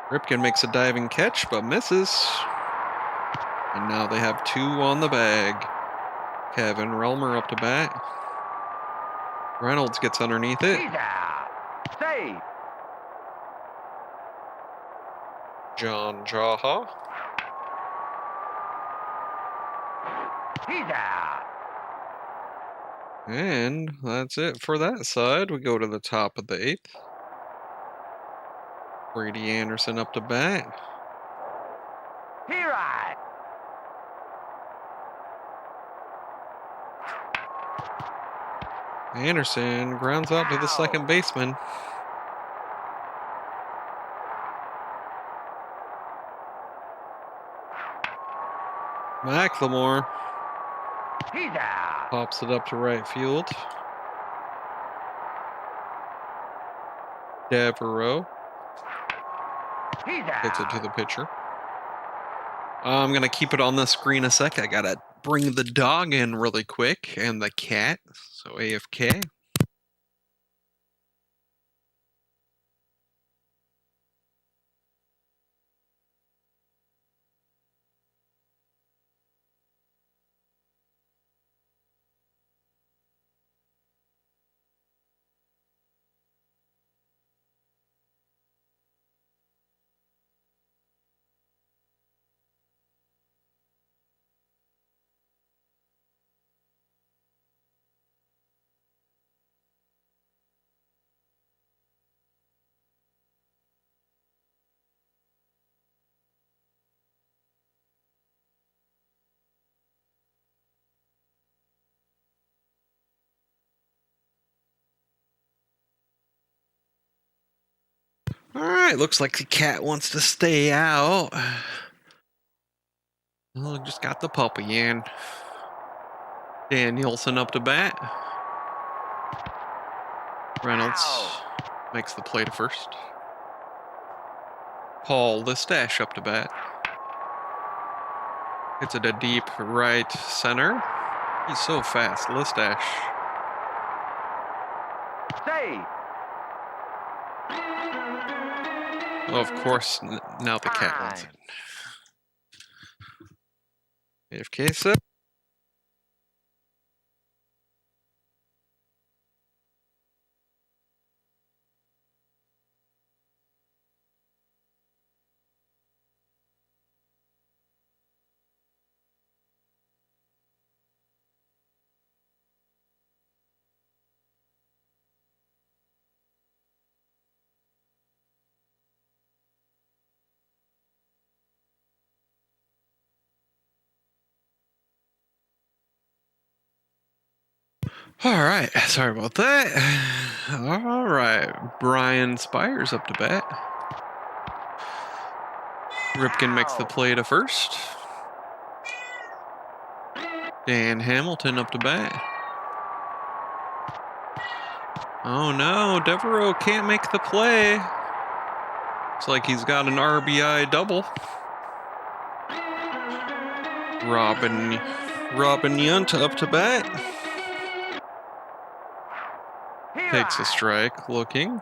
Ripken makes a diving catch, but misses. And now they have 2 on the bag. Kevin Relmer up to bat. Reynolds gets underneath it. He's out. Save. John Jaha. He's out. And that's it for that side. We go to the top of the 8th. Brady Anderson up to bat. Here I. Anderson grounds out to the second baseman. McLemore He's out. pops it up to right field. Devereaux He's out. hits it to the pitcher. I'm going to keep it on the screen a sec. I got to bring the dog in really quick and the cat. So AFK. All right, looks like the cat wants to stay out. Well, just got the puppy in. Danielson up to bat. Reynolds makes the play to first. Paul Listash up to bat. Hits it a deep right center. He's so fast, Listash. Save. Of course, now the cat wants it. AFK set. All right, sorry about that. All right, Brian Spires up to bat. Ripken makes the play to first. Dan Hamilton up to bat. Oh no, Devereaux can't make the play. It's like he's got an RBI double. Robin Yunt up to bat. Takes a strike, looking.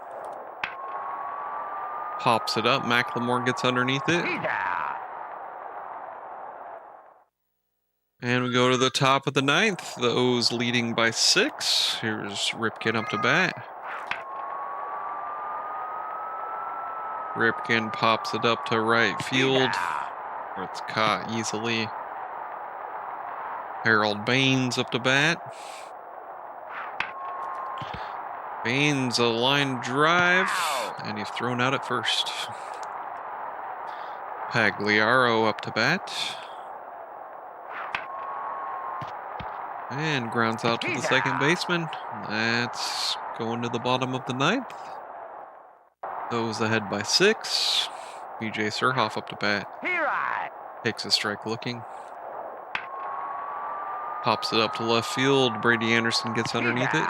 Pops it up. Macklemore gets underneath it. He's out. And we go to the top of the ninth. The O's leading by 6. Here's Ripken up to bat. Ripken pops it up to right field, where it's caught easily. Harold Baines up to bat. Baines a line drive, and he's thrown out at first. Pagliaro up to bat. And grounds out to the second baseman. That's going to the bottom of the ninth. Those ahead by 6. BJ Surhoff up to bat. Takes a strike looking. Pops it up to left field. Brady Anderson gets underneath it.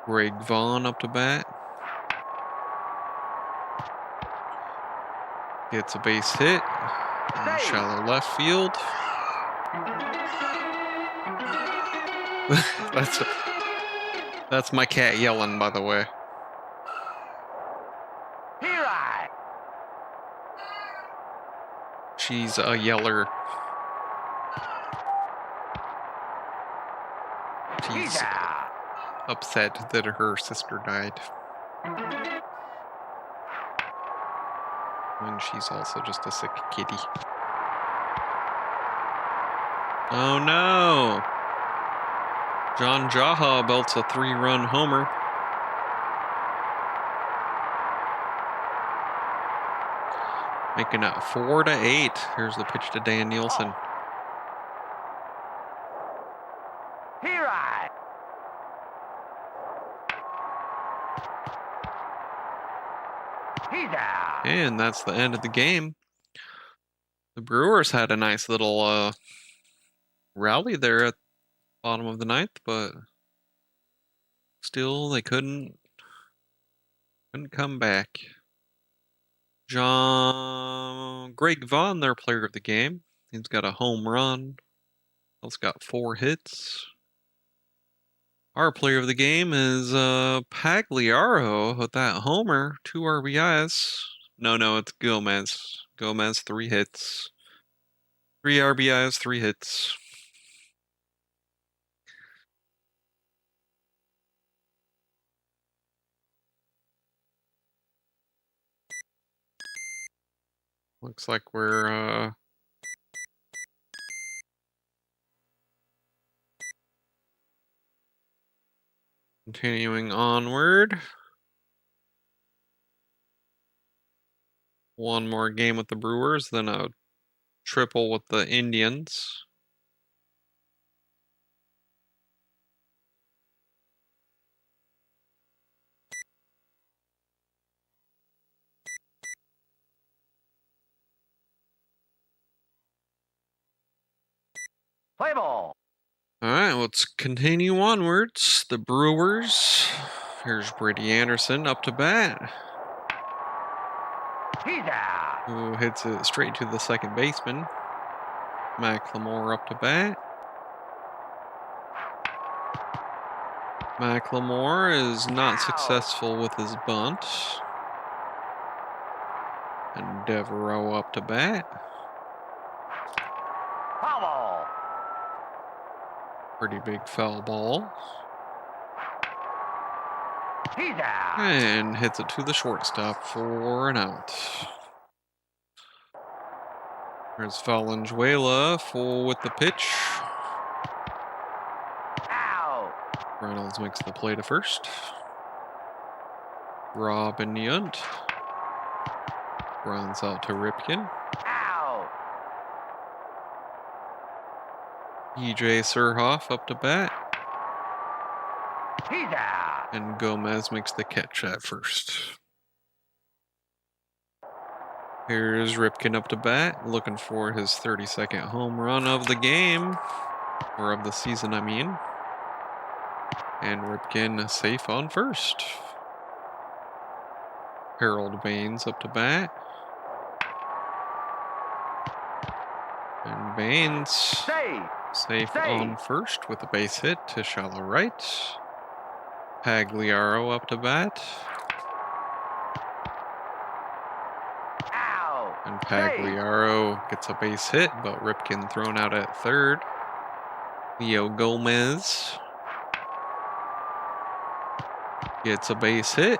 Greg Vaughn up to bat. Gets a base hit. In shallow left field. That's my cat yelling, by the way. She's a yeller. She's upset that her sister died. And she's also just a sick kitty. Oh no! John Jaha belts a 3-run homer. Making it 4-8. Here's the pitch to Dan Nielsen. And that's the end of the game. The Brewers had a nice little rally there at the bottom of the ninth, but still they couldn't come back. Greg Vaughn, their player of the game. He's got a home run. He's got 4 hits. Our player of the game is Pagliaro with that homer, 2 RBIs. No, it's Gomez. Gomez, 3 hits. 3 RBIs, 3 hits. Looks like we're continuing onward. One more game with the Brewers, then a triple with the Indians. Play ball. All right, let's continue onwards. The Brewers. Here's Brady Anderson up to bat. He's out. Who hits it straight to the second baseman. Macklemore up to bat. Macklemore is not successful with his bunt. And Devereaux up to bat. Foul ball. Pretty big foul ball. He's out. And hits it to the shortstop for an out. There's Valenzuela with the pitch. Out. Reynolds makes the play to first. Robin Yunt runs out to Ripken. Out. EJ Surhoff up to bat. He's out. And Gomez makes the catch at first. Here's Ripken up to bat, looking for his 32nd home run of the game. Or of the season, I mean. And Ripken safe on first. Harold Baines up to bat. And Baines safe on first with a base hit to shallow right. Pagliaro up to bat. Out. And Pagliaro gets a base hit, but Ripken thrown out at third. Leo Gomez gets a base hit.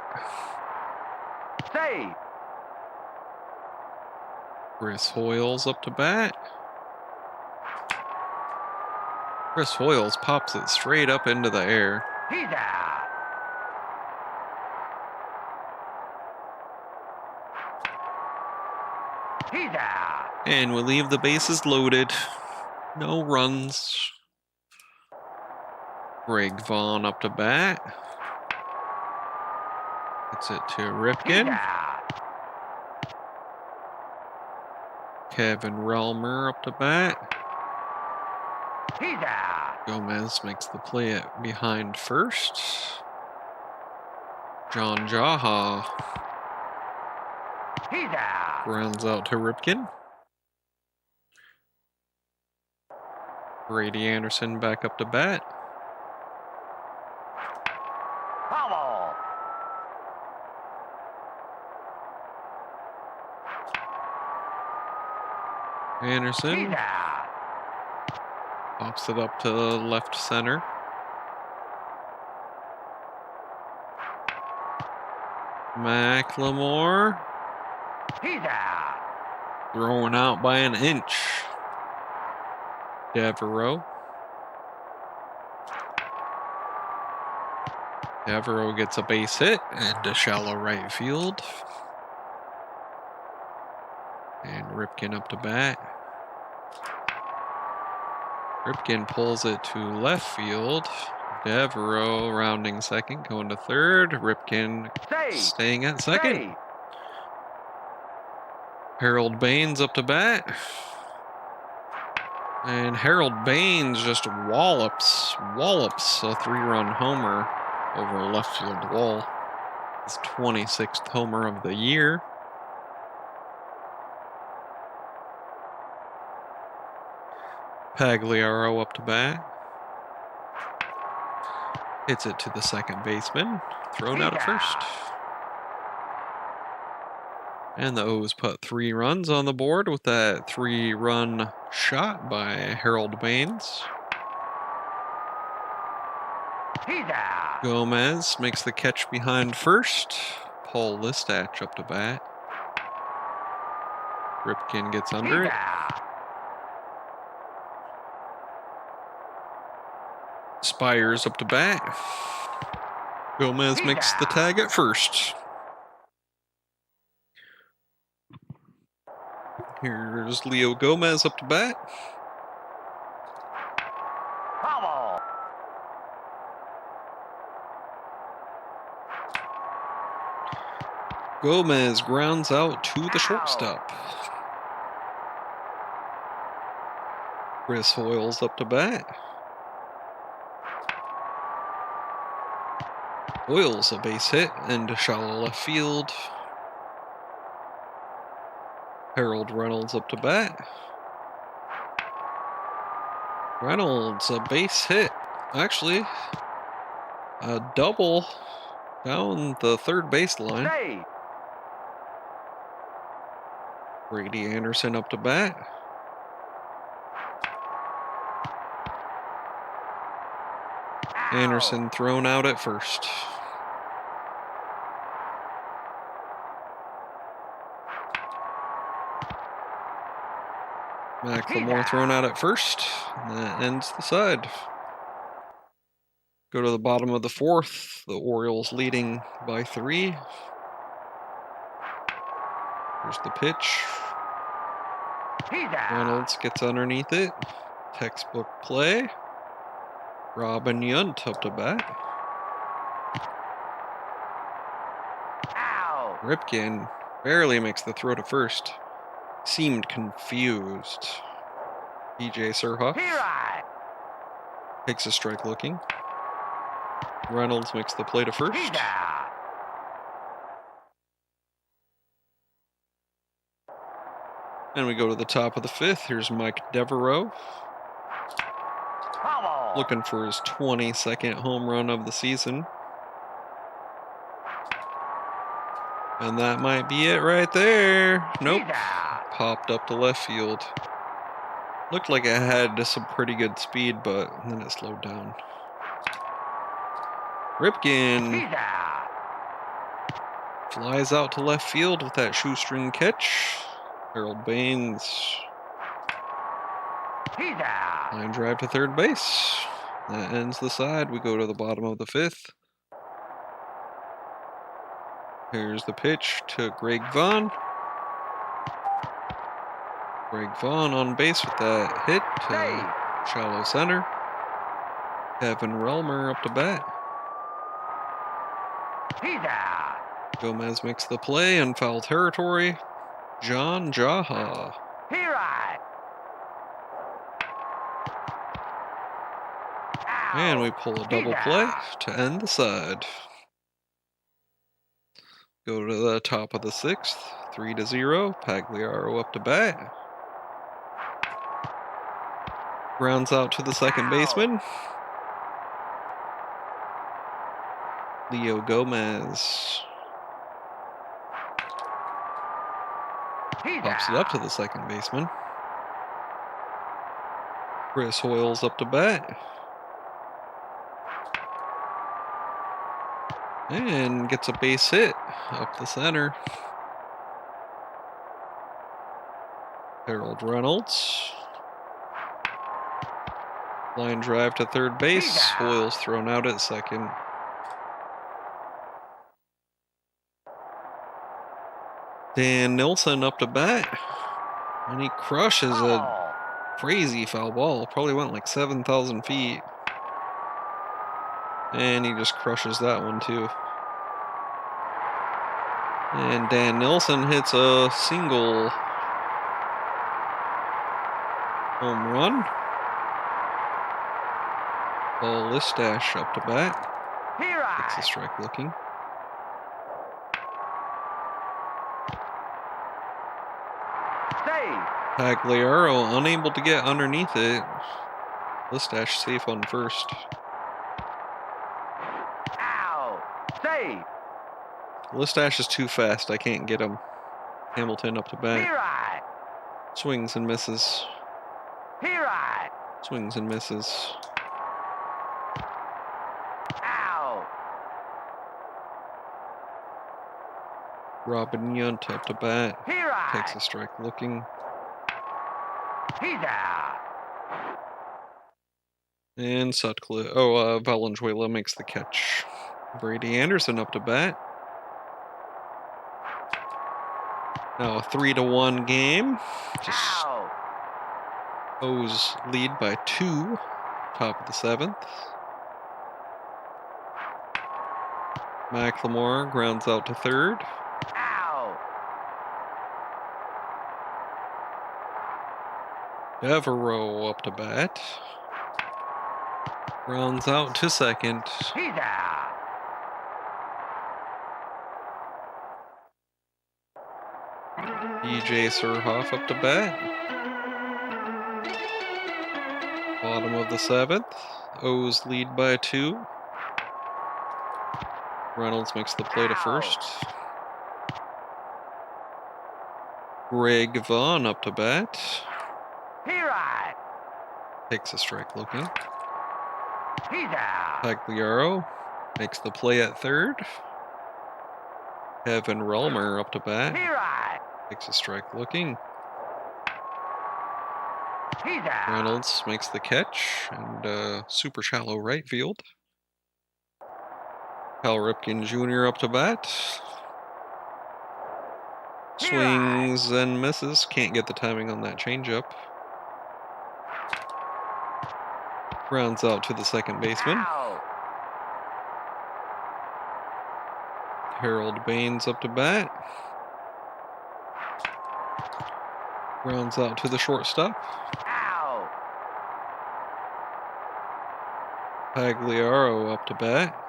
Save. Chris Hoyles up to bat. Chris Hoyles pops it straight up into the air. He's out. He's out. And we leave the bases loaded. No runs. Greg Vaughn up to bat. Gets it to He's Ripken. out. Kevin Relmer up to bat. He's out. Gomez makes the play at behind first. John Jaha He's out. grounds out to Ripken. Brady Anderson back up to bat. Foul. Anderson He's out. pops it up to left center. McLemore He's out. thrown out by an inch. Devereaux. Devereaux gets a base hit into shallow right field. And Ripken up to bat. Ripken pulls it to left field. Devereaux rounding second, going to third. Ripken Save. staying at second. Save. Harold Baines up to bat. And Harold Baines just wallops a 3-run homer over a left field wall. His 26th homer of the year. Pagliaro up to bat. Hits it to the second baseman. Thrown out at first. And the O's put 3 runs on the board with that 3-run shot by Harold Baines. He's out. Gomez makes the catch behind first. Paul Listach up to bat. Ripken gets under He's it. out. Spires up to bat. Gomez makes the tag at first. Here's Leo Gomez up to bat. Foul. Gomez grounds out to the shortstop. Chris Hoyles up to bat. Hoyles a base hit into shallow left field. Harold Reynolds up to bat. Reynolds a base hit. Actually, a double down the third baseline. Save. Brady Anderson up to bat. Anderson thrown out at first. McLemore thrown out at first. And that ends the side. Go to the bottom of the fourth. The Orioles leading by 3. Here's the pitch. He's out. Reynolds gets underneath it. Textbook play. Robin Yount up to bat. Out. Ripken barely makes the throw to first. Seemed confused. DJ Surhoff Here I. takes a strike looking. Reynolds makes the play to He's first. out. And we go to the top of the fifth. Here's Mike Devereaux Foul. looking for his 22nd home run of the season. And that might be it right there. Nope. He's out. Popped up to left field. Looked like it had some pretty good speed, but then it slowed down. Ripken He's out. flies out to left field with that shoestring catch. Harold Baines He's out. line drive to third base. That ends the side. We go to the bottom of the fifth. Here's the pitch to Greg Vaughn. Greg Vaughn on base with that hit to Save. shallow center. Kevin Relmer up to bat. He's out. Gomez makes the play in foul territory. John Jaha. Here I. Out. And we pull a double play to end the side. Go to the top of the sixth. 3-0. Pagliaro up to bat. Grounds out to the second baseman. Leo Gomez He's pops it up to the second baseman. Chris Hoyles up to bat. And gets a base hit up the center. Harold Reynolds. Line drive to third base. Hoyles thrown out at second. Dan Nilsson up to bat. And he crushes a crazy foul ball. Probably went like 7,000 feet. And he just crushes that one too. And Dan Nilsson hits a single home run. Paul Listash up to bat. Here Takes I. a strike looking. Save. Pagliaro unable to get underneath it. Listash safe on first. Out. Save. Listash is too fast. I can't get him. Hamilton up to bat. Here I. Swings and misses. Here I. Swings and misses. Out. Robin Yount up to bat. Here I. Takes a strike looking. He's out. And Sutcliffe. Valenzuela makes the catch. Brady Anderson up to bat. Now a 3-1 game. Just Out. O's lead by 2. Top of the 7th. McLemore grounds out to third. Out. Devereaux up to bat. Grounds out to second. He's out. DJ Surhoff up to bat. Bottom of the 7th. O's lead by 2. Reynolds makes the play to first. Greg Vaughn up to bat. Here I. Takes a strike looking. He's out. Pagliaro makes the play at third. Kevin Relmer up to bat. Here I. Takes a strike looking. He's out. Reynolds makes the catch and super shallow right field. Cal Ripken Jr. up to bat. Swings and misses. Can't get the timing on that changeup. Grounds out to the second baseman. Out. Harold Baines up to bat. Grounds out to the shortstop. Out. Pagliaro up to bat.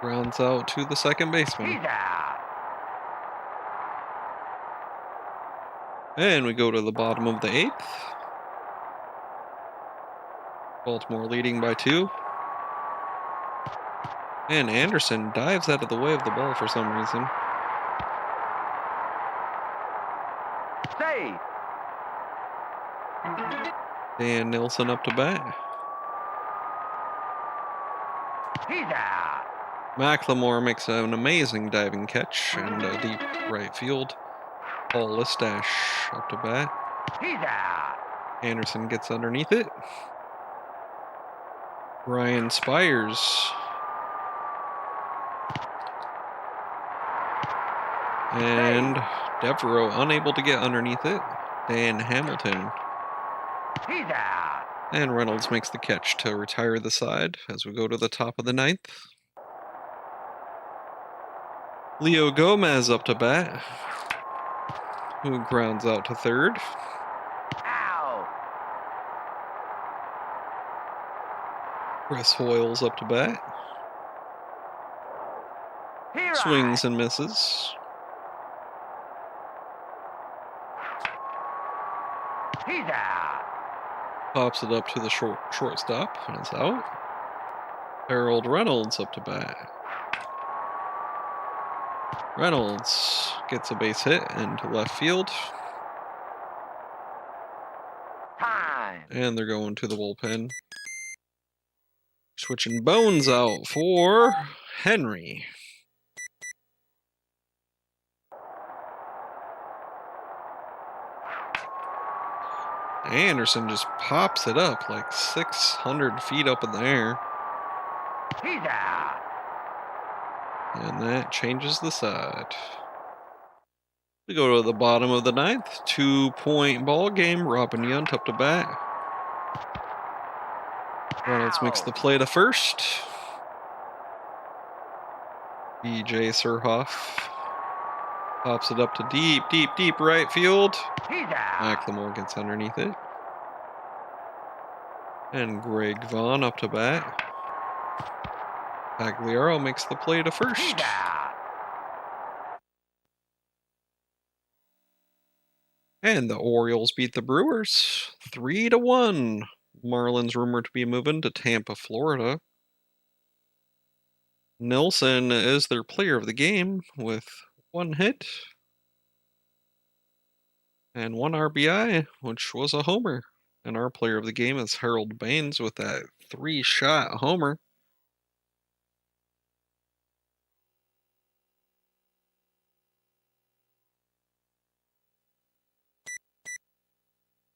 Grounds out to the second baseman. He's out. And we go to the bottom of the 8th. Baltimore leading by 2. And Anderson dives out of the way of the ball for some reason. Save. Dan Nilsson up to bat. He's out. McLemore makes an amazing diving catch and a deep right field. Paul Listash up to bat. He's out. Anderson gets underneath it. Ryan Spires. And Devereaux unable to get underneath it. Dan Hamilton. He's out. And Reynolds makes the catch to retire the side as we go to the top of the 9th. Leo Gomez up to bat, who grounds out to third. Out. Chris Hoyles up to bat. Here Swings and misses. He's out. Pops it up to the shortstop and it's out. Harold Reynolds up to bat. Reynolds gets a base hit into left field. Time. And they're going to the bullpen. Switching Bones out for Henry. Anderson just pops it up like 600 feet up in the air. He's out. And that changes the side. We go to the bottom of the 9th. 2-point ball game. Robin Yount up to bat. Reynolds makes the play to first. BJ Surhoff pops it up to deep right field. He's out. McLemore gets underneath it. And Greg Vaughn up to bat. Pagliaro makes the play to first. He's out. And the Orioles beat the Brewers 3-1. Marlins rumored to be moving to Tampa, Florida. Nilsson is their player of the game with 1 hit and 1 RBI, which was a homer. And our player of the game is Harold Baines with that 3-shot homer.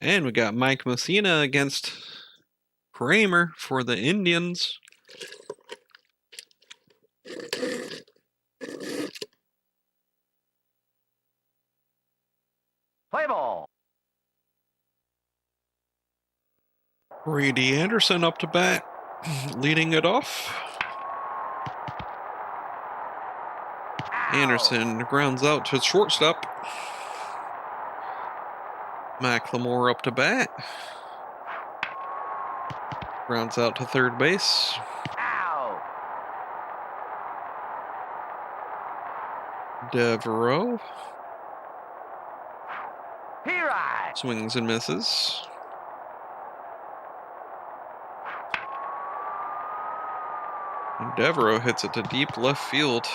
And we got Mike Mussina against Kramer for the Indians. Play ball. Brady Anderson up to bat, leading it off. Out. Anderson grounds out to shortstop. McLemore up to bat. Grounds out to third base. Out. Devereaux Here I. swings and misses. And Devereaux hits it to deep left field.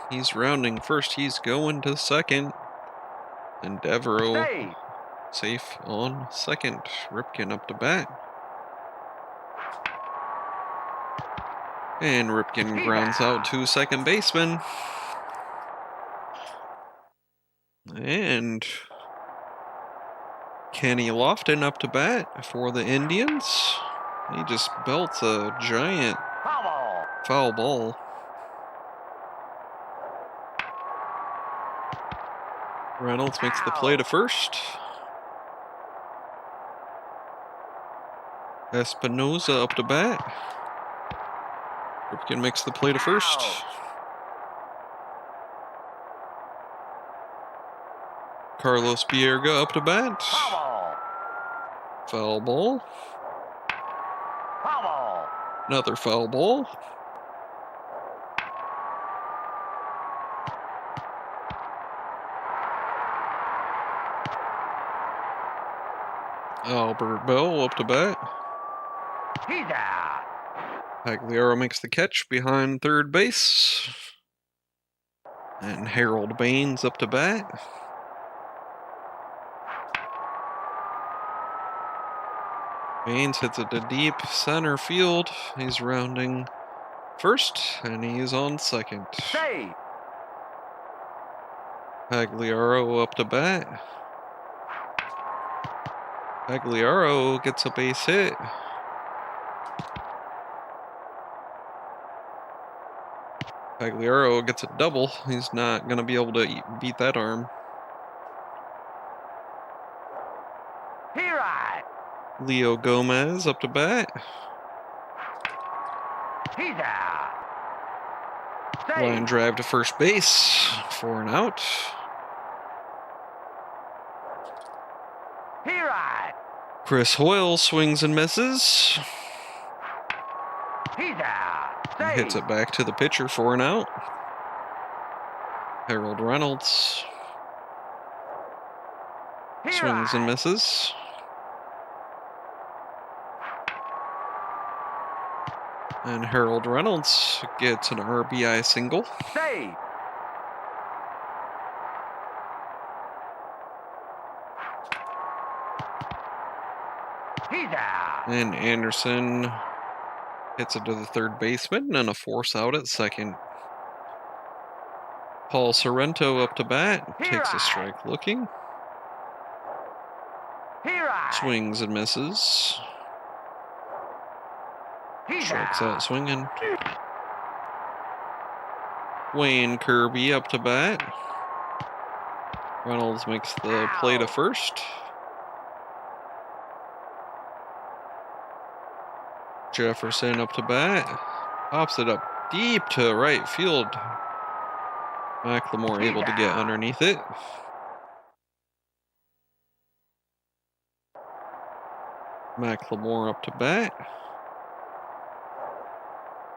He's rounding first. He's going to second. And Devereaux Save. safe on second. Ripken up to bat. And Ripken grounds out to second baseman. And Kenny Lofton up to bat for the Indians. He just belts a giant Foul ball. foul ball. Reynolds makes the play to first. Espinoza up to bat. Ripken makes the play to first. Out. Carlos Bierga up to bat. Foul ball. Foul ball. Foul ball. Another foul ball. Albert Bell up to bat. He's out. Pagliaro makes the catch behind third base. And Harold Baines up to bat. Baines hits it to deep center field. He's rounding first, and he's on second. Save. Pagliaro up to bat. Pagliaro gets a base hit. Pagliaro gets a double. He's not going to be able to beat that arm. Here I. Leo Gomez up to bat. He's out. Line Save. drive to first base for an out. Here I. Chris Hoyle swings and misses. He's out. And Save. hits it back to the pitcher for an out. Harold Reynolds Here swings I. and misses. And Harold Reynolds gets an RBI single. Save. He's out. And Anderson hits it to the third baseman and a force out at second. Paul Sorrento up to bat, takes a strike looking, Here I. swings and misses, He's strikes out. out swinging. Wayne Kirby up to bat. Reynolds makes the play to first. Jefferson up to bat. Pops it up deep to right field. McLemore able to get underneath it. McLemore up to bat.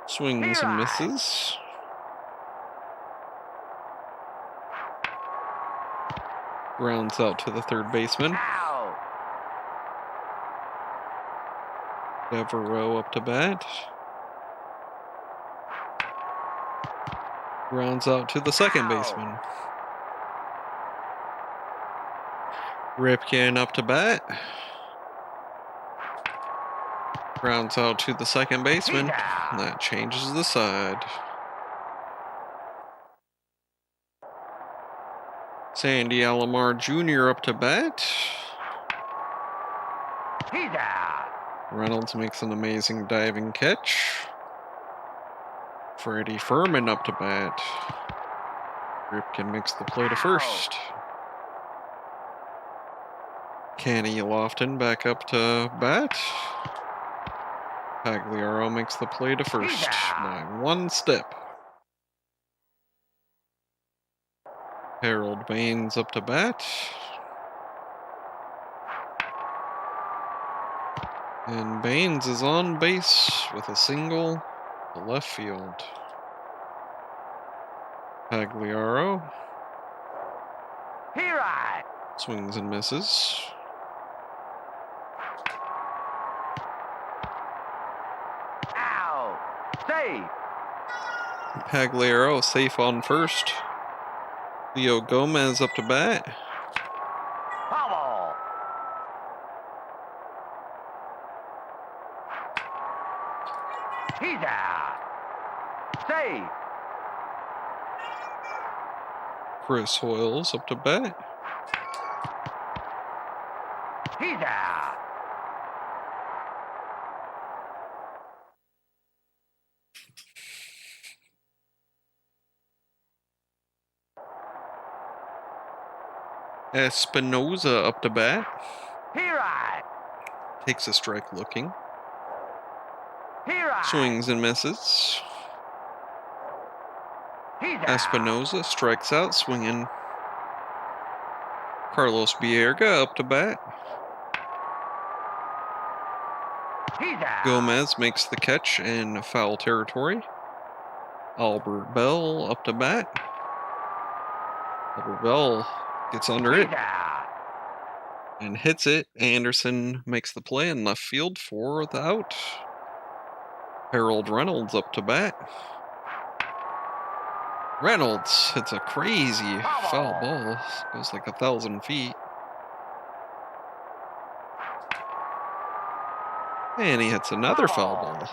Swings and misses. Grounds out to the third baseman. Out. Devereaux up to bat. Grounds out to the second baseman. Ripken up to bat. Grounds out to the second baseman. That changes the side. Sandy Alomar Jr. up to bat. He's out. Reynolds makes an amazing diving catch. Freddie Furman up to bat. Ripken makes the play to first. Kenny Lofton back up to bat. Pagliaro makes the play to first by one step. Harold Baines up to bat. And Baines is on base with a single to left field. Pagliaro Here I. swings and misses. Out. Save. Pagliaro safe on first. Leo Gomez up to bat. Foul ball. He's out. Save. Chris Hoyles up to bat. He's out. Espinoza up to bat. Here I. Takes a strike looking. Here I. Swings and misses. He's out. Espinosa strikes out, swinging. Carlos Bierga up to bat. He's out. Gomez makes the catch in foul territory. Albert Bell up to bat. Albert Bell gets under it He's out. and hits it. Anderson makes the play in left field for the out. Harold Reynolds up to bat. Reynolds hits a crazy foul ball. Goes like 1,000 feet. And he hits another foul ball.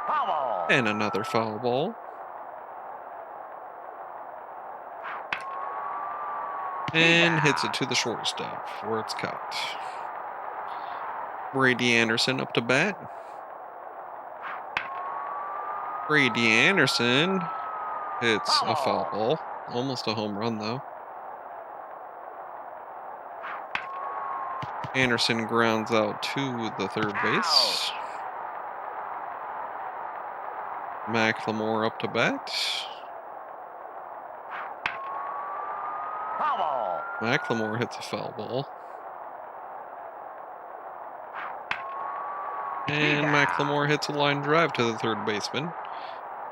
Foul ball. And another foul ball. And hits it to the shortstop where it's caught. Brady Anderson up to bat. Brady Anderson hits a foul ball. Almost a home run, though. Anderson grounds out to the third base. McLemore up to bat. Foul ball. McLemore hits a foul ball. And McLemore hits a line drive to the third baseman.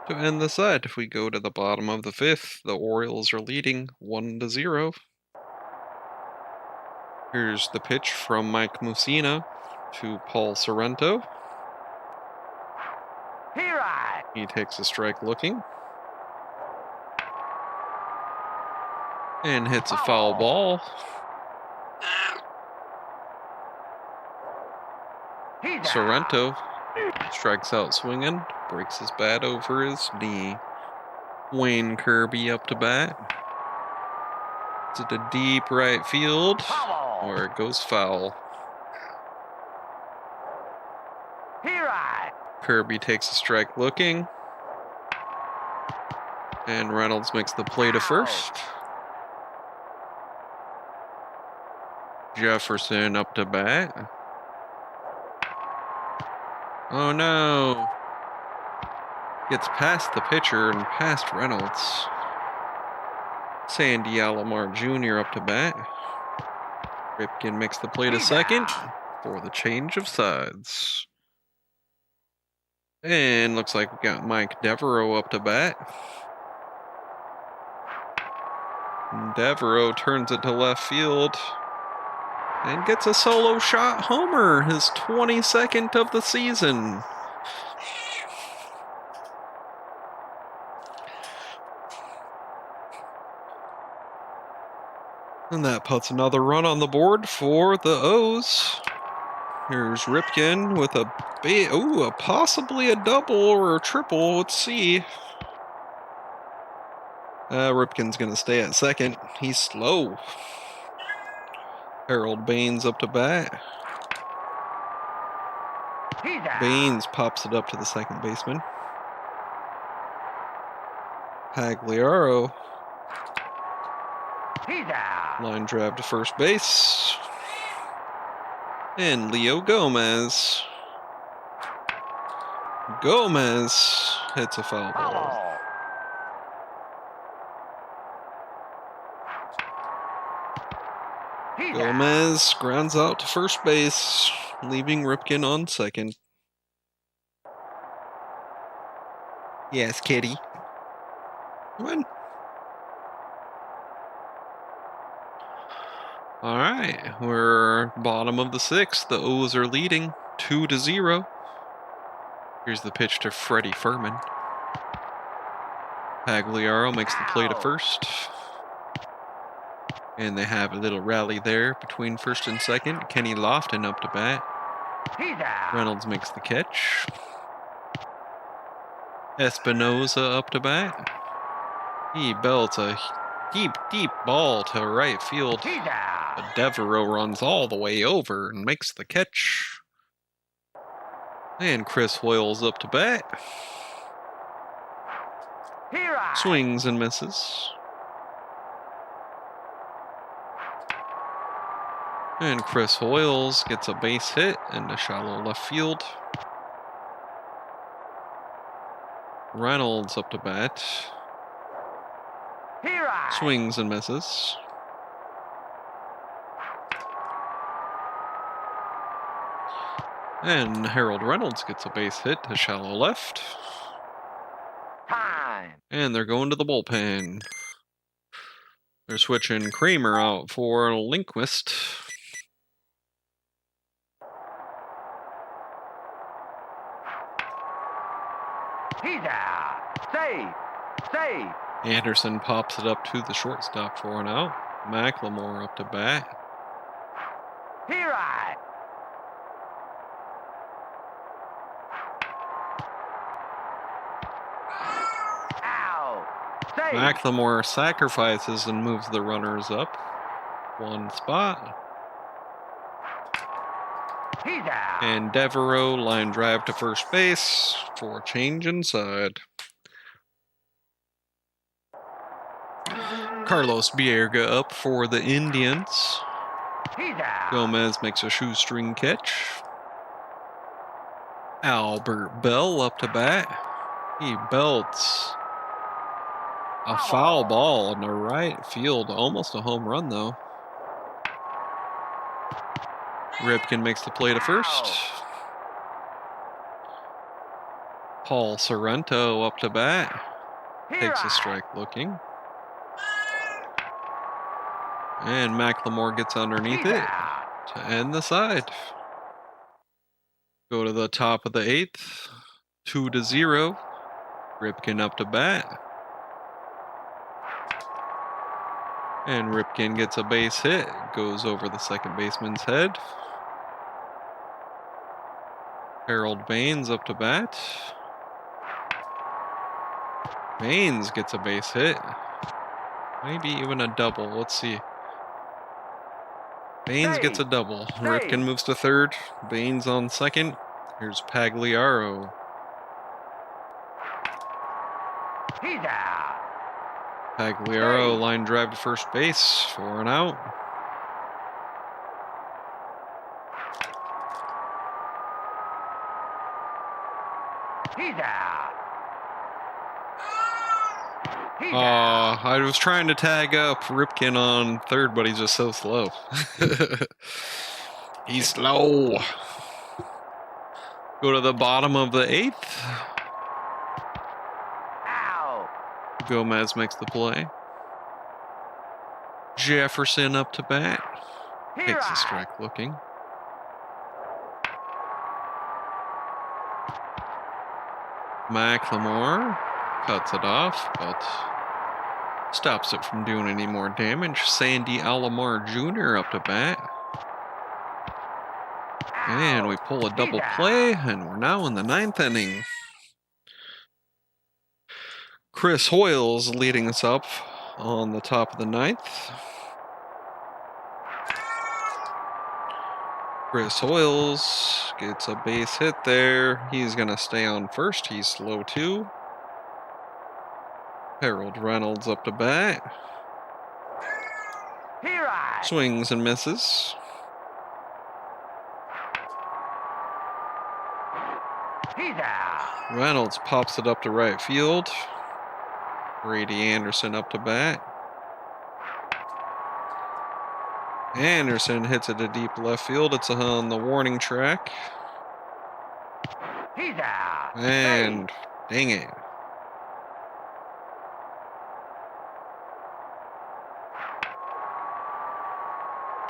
To end the set, we go to the bottom of the fifth. The Orioles are leading 1-0. Here's the pitch from Mike Mussina to Paul Sorrento. Here I. He takes a strike looking. And hits a foul ball. He's out. Sorrento strikes out swinging, breaks his bat over his knee. Wayne Kirby up to bat. It's at a deep right field, Foul ball. where it goes foul. Here I. Kirby takes a strike looking. And Reynolds makes the play to first. Jefferson up to bat. Oh no. Gets past the pitcher and past Reynolds. Sandy Alomar Jr. up to bat. Ripken makes the play to second for the change of sides. And looks like we got Mike Devereaux up to bat. Devereaux turns it to left field and gets a solo shot homer, his 22nd of the season. And that puts another run on the board for the O's. Here's Ripken with a possibly a double or a triple. Let's see. Ripken's going to stay at second. He's slow. Harold Baines up to bat. He's out. Baines pops it up to the second baseman. Pagliaro. He's out. Line drive to first base. And Leo Gomez. Gomez hits a foul Foul ball. ball. He's out. Gomez grounds out to first base, leaving Ripken on second. Yes, kitty. Come on. All right, we're bottom of the sixth. The O's are leading 2-0. Here's the pitch to Freddie Furman. Pagliaro makes the play to first. And they have a little rally there between first and second. Kenny Lofton up to bat. He's out. Reynolds makes the catch. Espinosa up to bat. He belts a deep ball to right field. He's out. But Devereaux runs all the way over and makes the catch. And Chris Hoyle's up to bat. Here I. Swings and misses. And Chris Hoyles gets a base hit into shallow left field. Reynolds up to bat. Swings and misses. And Harold Reynolds gets a base hit to shallow left. Time. And they're going to the bullpen. They're switching Kramer out for Lindquist. He's out. Save. Save. Anderson pops it up to the shortstop for an out. McLemore up to bat. Here I. Out. Save. McLemore sacrifices and moves the runners up one spot. He's out. And Devereaux line drive to first base for a change inside. Carlos Bierga up for the Indians. He's out. Gomez makes a shoestring catch. Albert Bell up to bat. He belts a foul ball in the right field. Almost a home run, though. Ripken makes the play to first. Paul Sorrento up to bat. Takes a strike looking. And McLemore gets underneath it to end the side. Go to the top of the 8th. 2-0. Ripken up to bat. And Ripken gets a base hit. Goes over the second baseman's head. Harold Baines up to bat. Baines gets a base hit. Maybe even a double. Let's see. Baines gets a double. Ripken moves to third. Baines on second. Here's Pagliaro. He's out. Pagliaro line drive to first base for an out. He's out. He's out. I was trying to tag up Ripken on third, but he's just so slow. He's slow. Go to the bottom of the 8th. Ow. Gomez makes the play. Jefferson up to bat. Takes a strike looking. McLemore cuts it off, but stops it from doing any more damage. Sandy Alomar Jr. up to bat. And we pull a double play, and we're now in the 9th inning. Chris Hoyles leading us up on the top of the 9th. Chris Hoyles gets a base hit there. He's going to stay on first. He's slow too. Harold Reynolds up to bat. Swings and misses. He's out. Reynolds pops it up to right field. Brady Anderson up to bat. Anderson hits it to deep left field. It's on the warning track. He's out. And dang it.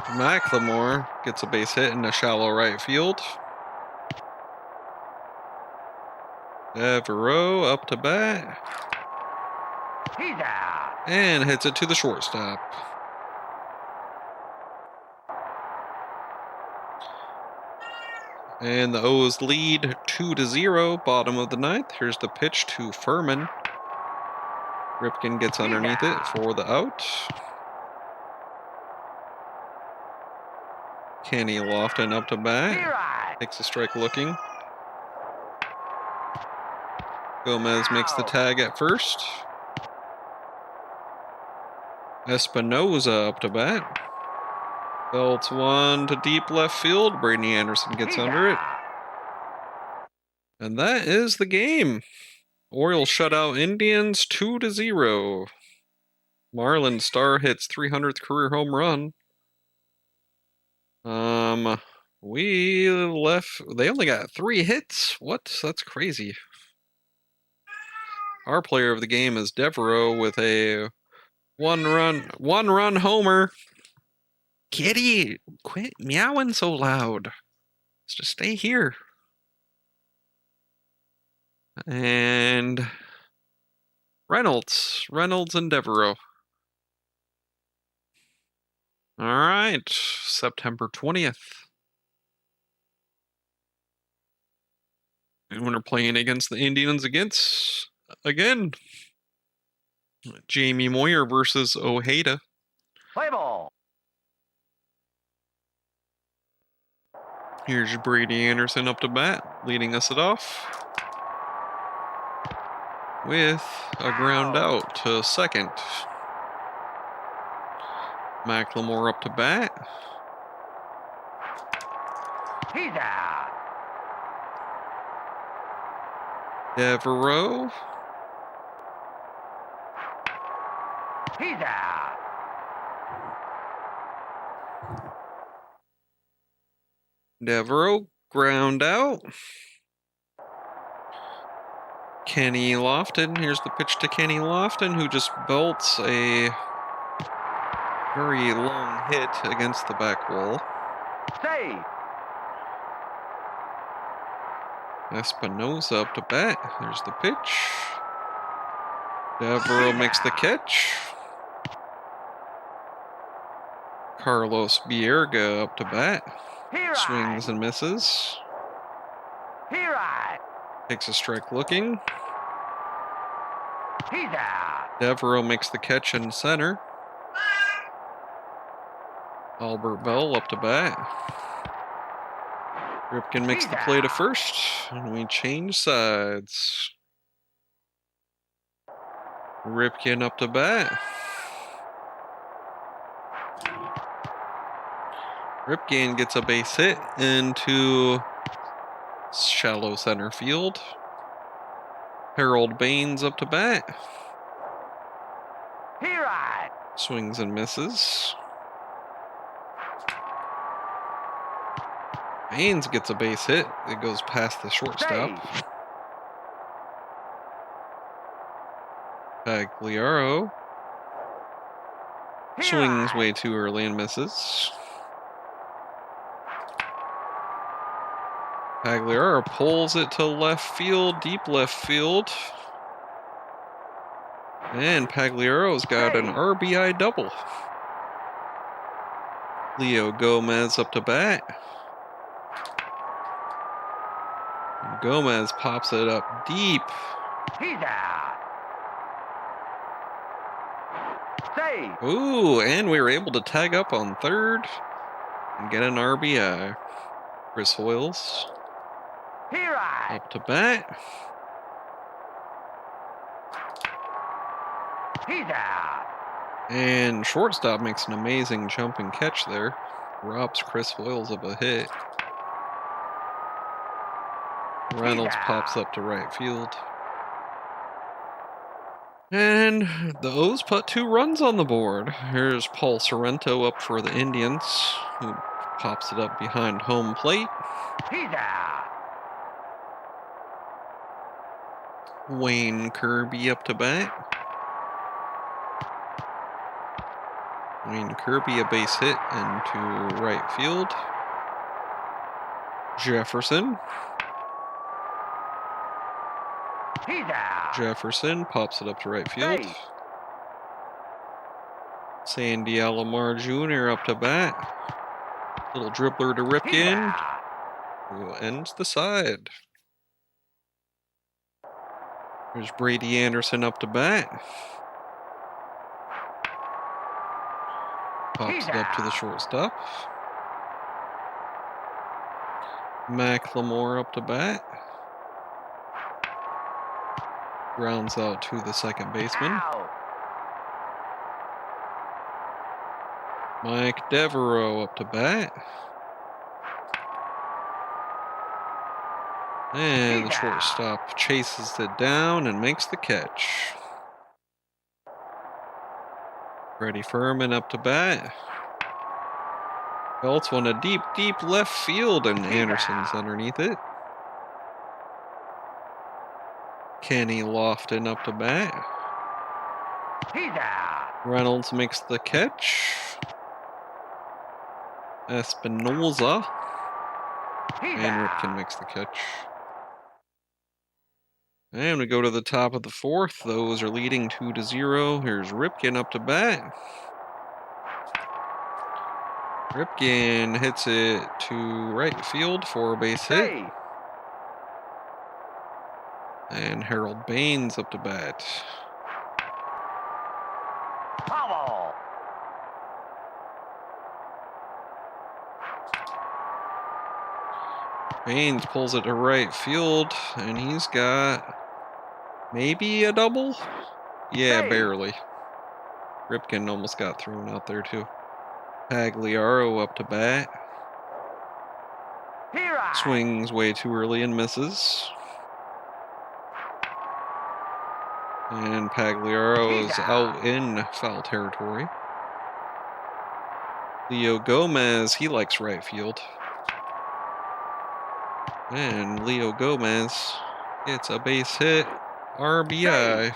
McLemore gets a base hit in a shallow right field. Devereaux up to bat. He's out. And hits it to the shortstop. And the O's lead 2-0, bottom of the 9th. Here's the pitch to Furman. Ripken gets underneath it for the out. Kenny Lofton up to bat. Takes a strike looking. Gomez makes the tag at first. Espinoza up to bat. Belts one to deep left field. Brady Anderson gets He's under it. out. And that is the game. Orioles shut out Indians 2-0. Marlon Starr hits 300th career home run. We left. They only got 3 hits. What? That's crazy. Our player of the game is Devereaux with a one run homer. Kitty, quit meowing so loud. Let's just stay here. And Reynolds and Devereaux. All right, September 20th. And we're playing against the Indians again. Jamie Moyer versus Ojeda. Play ball. Here's Brady Anderson up to bat, leading us it off with a ground out to second. McLemore up to bat. He's out. Devereaux. He's out. Devereaux, ground out. Kenny Lofton. Here's the pitch to Kenny Lofton, who just belts a very long hit against the back wall. Save. Espinosa up to bat. There's the pitch. Devereaux makes the catch. Carlos Bierga up to bat. Here Swings and misses. Here I. Takes a strike looking. He's out. Devereaux makes the catch in center. Albert Bell up to bat. Ripken makes the play to first, and we change sides. Ripken up to bat. Ripken gets a base hit into shallow center field. Harold Baines up to bat. Here I. Swings and misses. Baines gets a base hit. It goes past the shortstop. Save. Pagliaro Here swings I. way too early and misses. Pagliaro pulls it to left field, deep left field. And Pagliaro's got an RBI double. Leo Gomez up to bat. And Gomez pops it up deep. He's out. Save. Ooh, and we were able to tag up on third and get an RBI. Chris Hoyles Here I. up to bat. He's out. And shortstop makes an amazing jumping catch there. Robs Chris Hoyles of a hit. Reynolds pops up to right field. And the O's put 2 runs on the board. Here's Paul Sorrento up for the Indians, who pops it up behind home plate. He's out. Wayne Kirby up to bat. Wayne Kirby a base hit into right field. Jefferson. He's out. Jefferson pops it up to right field. Save. Sandy Alomar Jr. up to bat. Little dribbler to He's Ripken, out. who ends the side. There's Brady Anderson up to bat. Pops it up to the shortstop. McLemore up to bat. Grounds out to the second baseman. Out. Mike Devereaux up to bat. And the shortstop chases it down and makes the catch. Freddie Furman up to bat. Belts one a deep, deep left field, and Anderson's underneath it. Kenny Lofton up to bat. He's out. Reynolds makes the catch. Espinoza. He's And out. Ripken makes the catch. And we go to the top of the fourth. Those are leading 2-0. Here's Ripken up to bat. Ripken hits it to right field for a base hit. Safe. And Harold Baines up to bat. Foul. Baines pulls it to right field, and he's got maybe a double? Yeah, Hey. barely. Ripken almost got thrown out there, too. Pagliaro up to bat. Here I. Swings way too early and misses. And Pagliaro is out in foul territory. Leo Gomez, he likes right field. And Leo Gomez gets a base hit. RBI.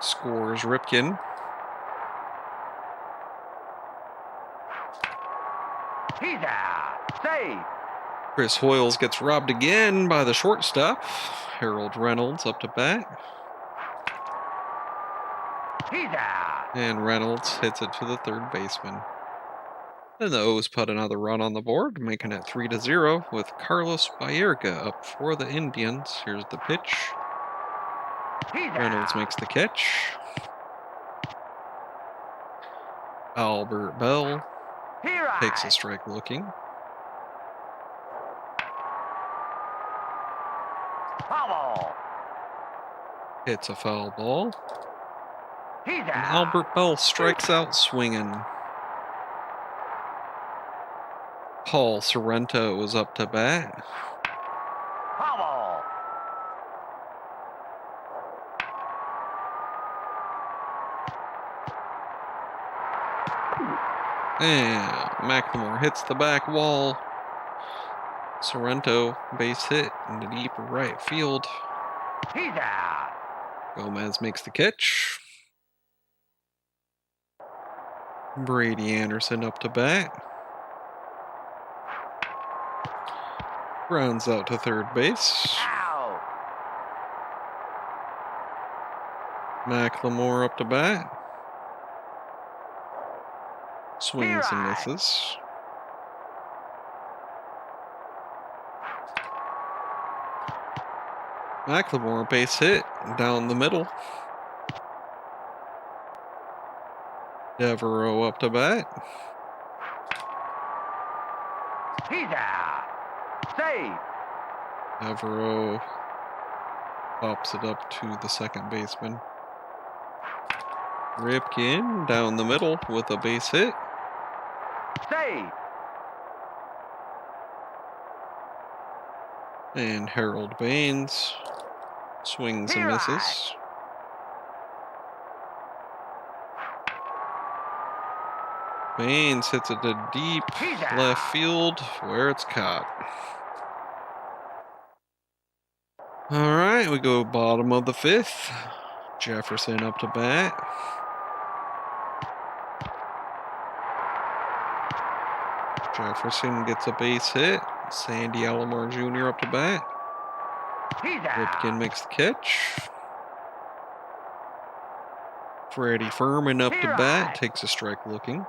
Scores Ripken. He's out. Safe. Chris Hoyles gets robbed again by the shortstop. Harold Reynolds up to bat. He's out. And Reynolds hits it to the third baseman. And the O's put another run on the board, making it 3-0 with Carlos Baerga up for the Indians. Here's the pitch. He's Reynolds out. makes the catch. Albert Bell Here I. takes a strike looking. Foul. Hits a foul ball. He's out. And Albert Bell strikes out swinging. Paul Sorrento is up to bat. Foul. And McLemore hits the back wall. Sorrento base hit into deep right field. He's out. Gomez makes the catch. Brady Anderson up to bat. Grounds out to third base. Out. McLemore up to bat. Swings and misses. McLemore base hit down the middle. Devereaux up to bat. He's out. Safe. Devereaux pops it up to the second baseman. Ripken down the middle with a base hit. Safe. And Harold Baines swings and misses. Baines hits it to deep left field where it's caught. All right, we go bottom of the fifth. Jefferson up to bat. Jefferson gets a base hit. Sandy Alomar Jr. up to bat. Ripken makes the catch. Freddie Furman up to bat. Takes a strike looking.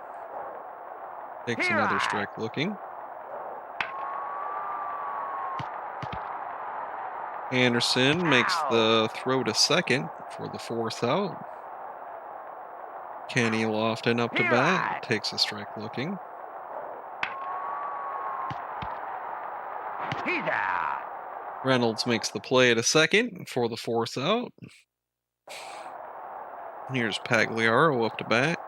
Takes another strike looking. Anderson makes the throw to second for the fourth out. Kenny Lofton up to bat. Takes a strike looking. He's out. Reynolds makes the play to second for the fourth out. Here's Pagliaro up to bat.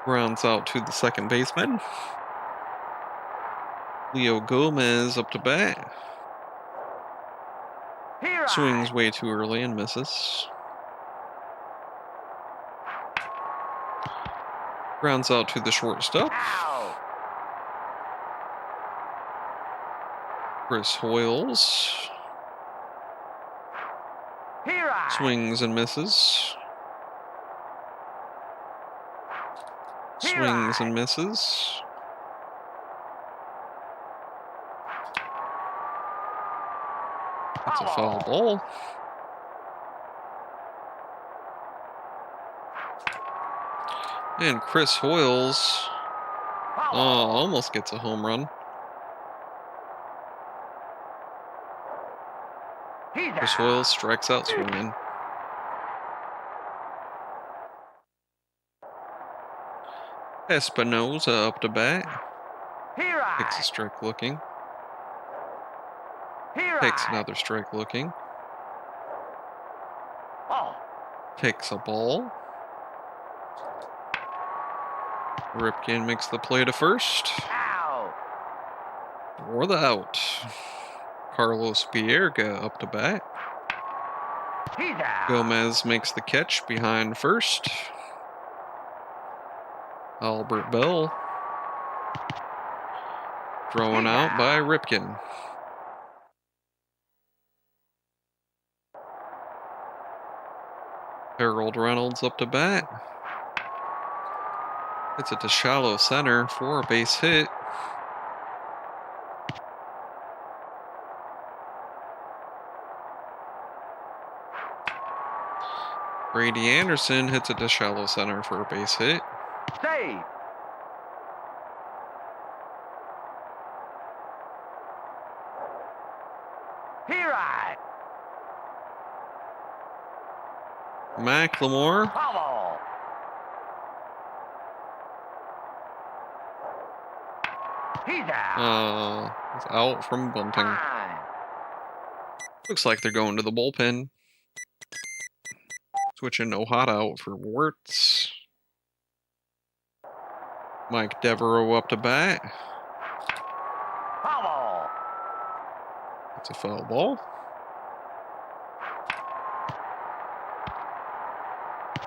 Grounds out to the second baseman. Leo Gomez up to bat. Here Swings way too early and misses. Grounds out to the shortstop. Out. Chris Hoyles. Here Swings and misses. Swings and misses. That's a foul ball. And Chris Hoyles almost gets a home run. Chris Hoyles strikes out swinging. Espinoza up to bat. Takes a strike looking. Takes another strike looking. Takes a ball. Ripken makes the play to first. For the out. Carlos Pierga up to bat. Gomez makes the catch behind first. Albert Bell. Thrown out by Ripken. Harold Reynolds up to bat. Hits it to shallow center for a base hit. Brady Anderson hits it to shallow center for a base hit. Save. Here McLemore. Bubble. He's out. Is out from bunting. Fine. Looks like they're going to the bullpen. Switching Ohata out for Wirtz. Mike Devereaux up to bat. Bubble. It's a foul ball.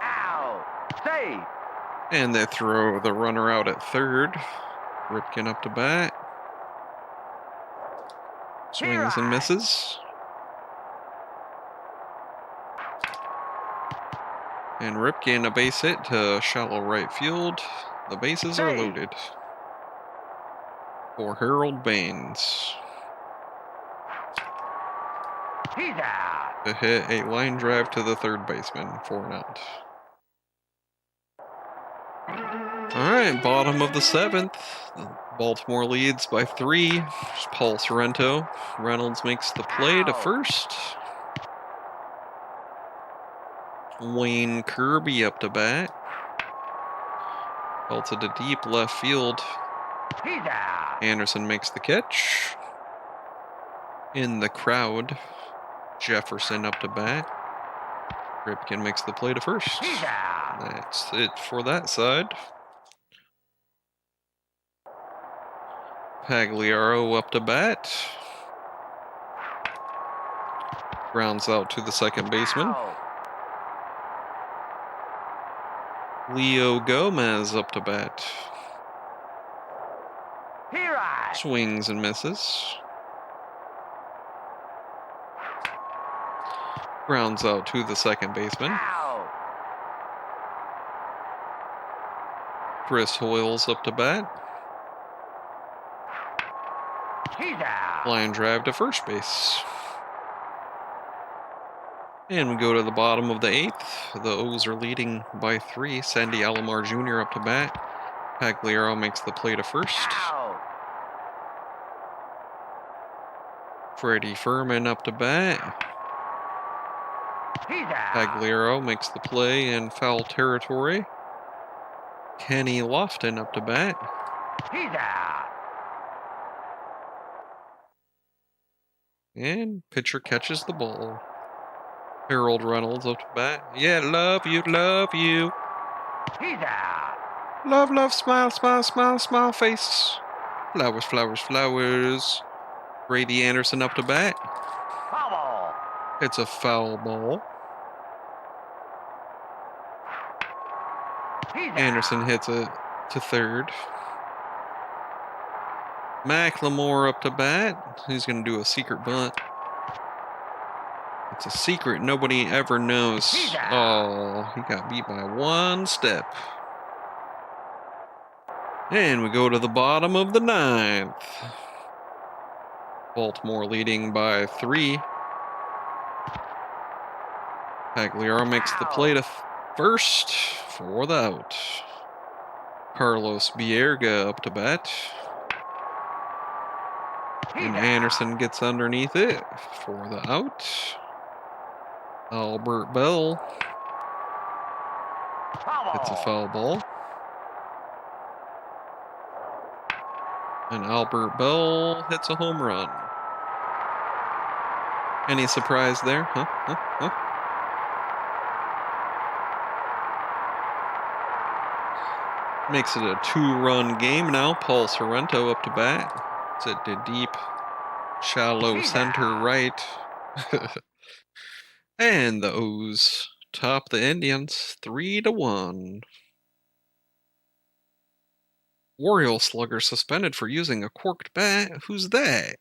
Out. Save. And they throw the runner out at third. Ripken up to bat. Swings and misses. And Ripken a base hit to shallow right field. The bases are loaded. For Harold Baines. He's out. To hit a line drive to the third baseman for an out. Alright, bottom of the seventh. Baltimore leads by 3. There's Paul Sorrento. Reynolds makes the play to first. Wayne Kirby up to bat. Belted to deep left field. He's out. Anderson makes the catch. In the crowd, Jefferson up to bat. Ripken makes the play to first. He's out. That's it for that side. Pagliaro up to bat. Grounds out to the second baseman. Out. Leo Gomez up to bat. Here Swings and misses. Grounds out to the second baseman. Out. Chris Hoyles up to bat. He's out. Line drive to first base. And we go to the bottom of the 8th. The O's are leading by 3. Sandy Alomar Jr. up to bat. Pagliaro makes the play to first. Out. Freddie Furman up to bat. He's out. Pagliaro makes the play in foul territory. Kenny Lofton up to bat. He's out. And pitcher catches the ball. Harold Reynolds up to bat. Yeah, love you, love you. He's out. Love, love, smile, smile, smile, smile face. Flowers, flowers, flowers. Brady Anderson up to bat. Foul ball. It's a foul ball. He's Anderson out. hits it to third. McLemore up to bat. He's going to do a secret bunt. It's a secret nobody ever knows. Oh, he got beat by one step. And we go to the bottom of the ninth. Baltimore leading by 3. Pagliaro makes the play to first for the out. Carlos Bierga up to bat. And Anderson gets underneath it for the out. Albert Bell hits a foul ball. And Albert Bell hits a home run. Any surprise there? Huh? Makes it a 2-run game now. Paul Sorrento up to bat. It's it to deep, shallow center right. And the O's top the Indians 3-1. Oriole slugger suspended for using a corked bat. Who's that?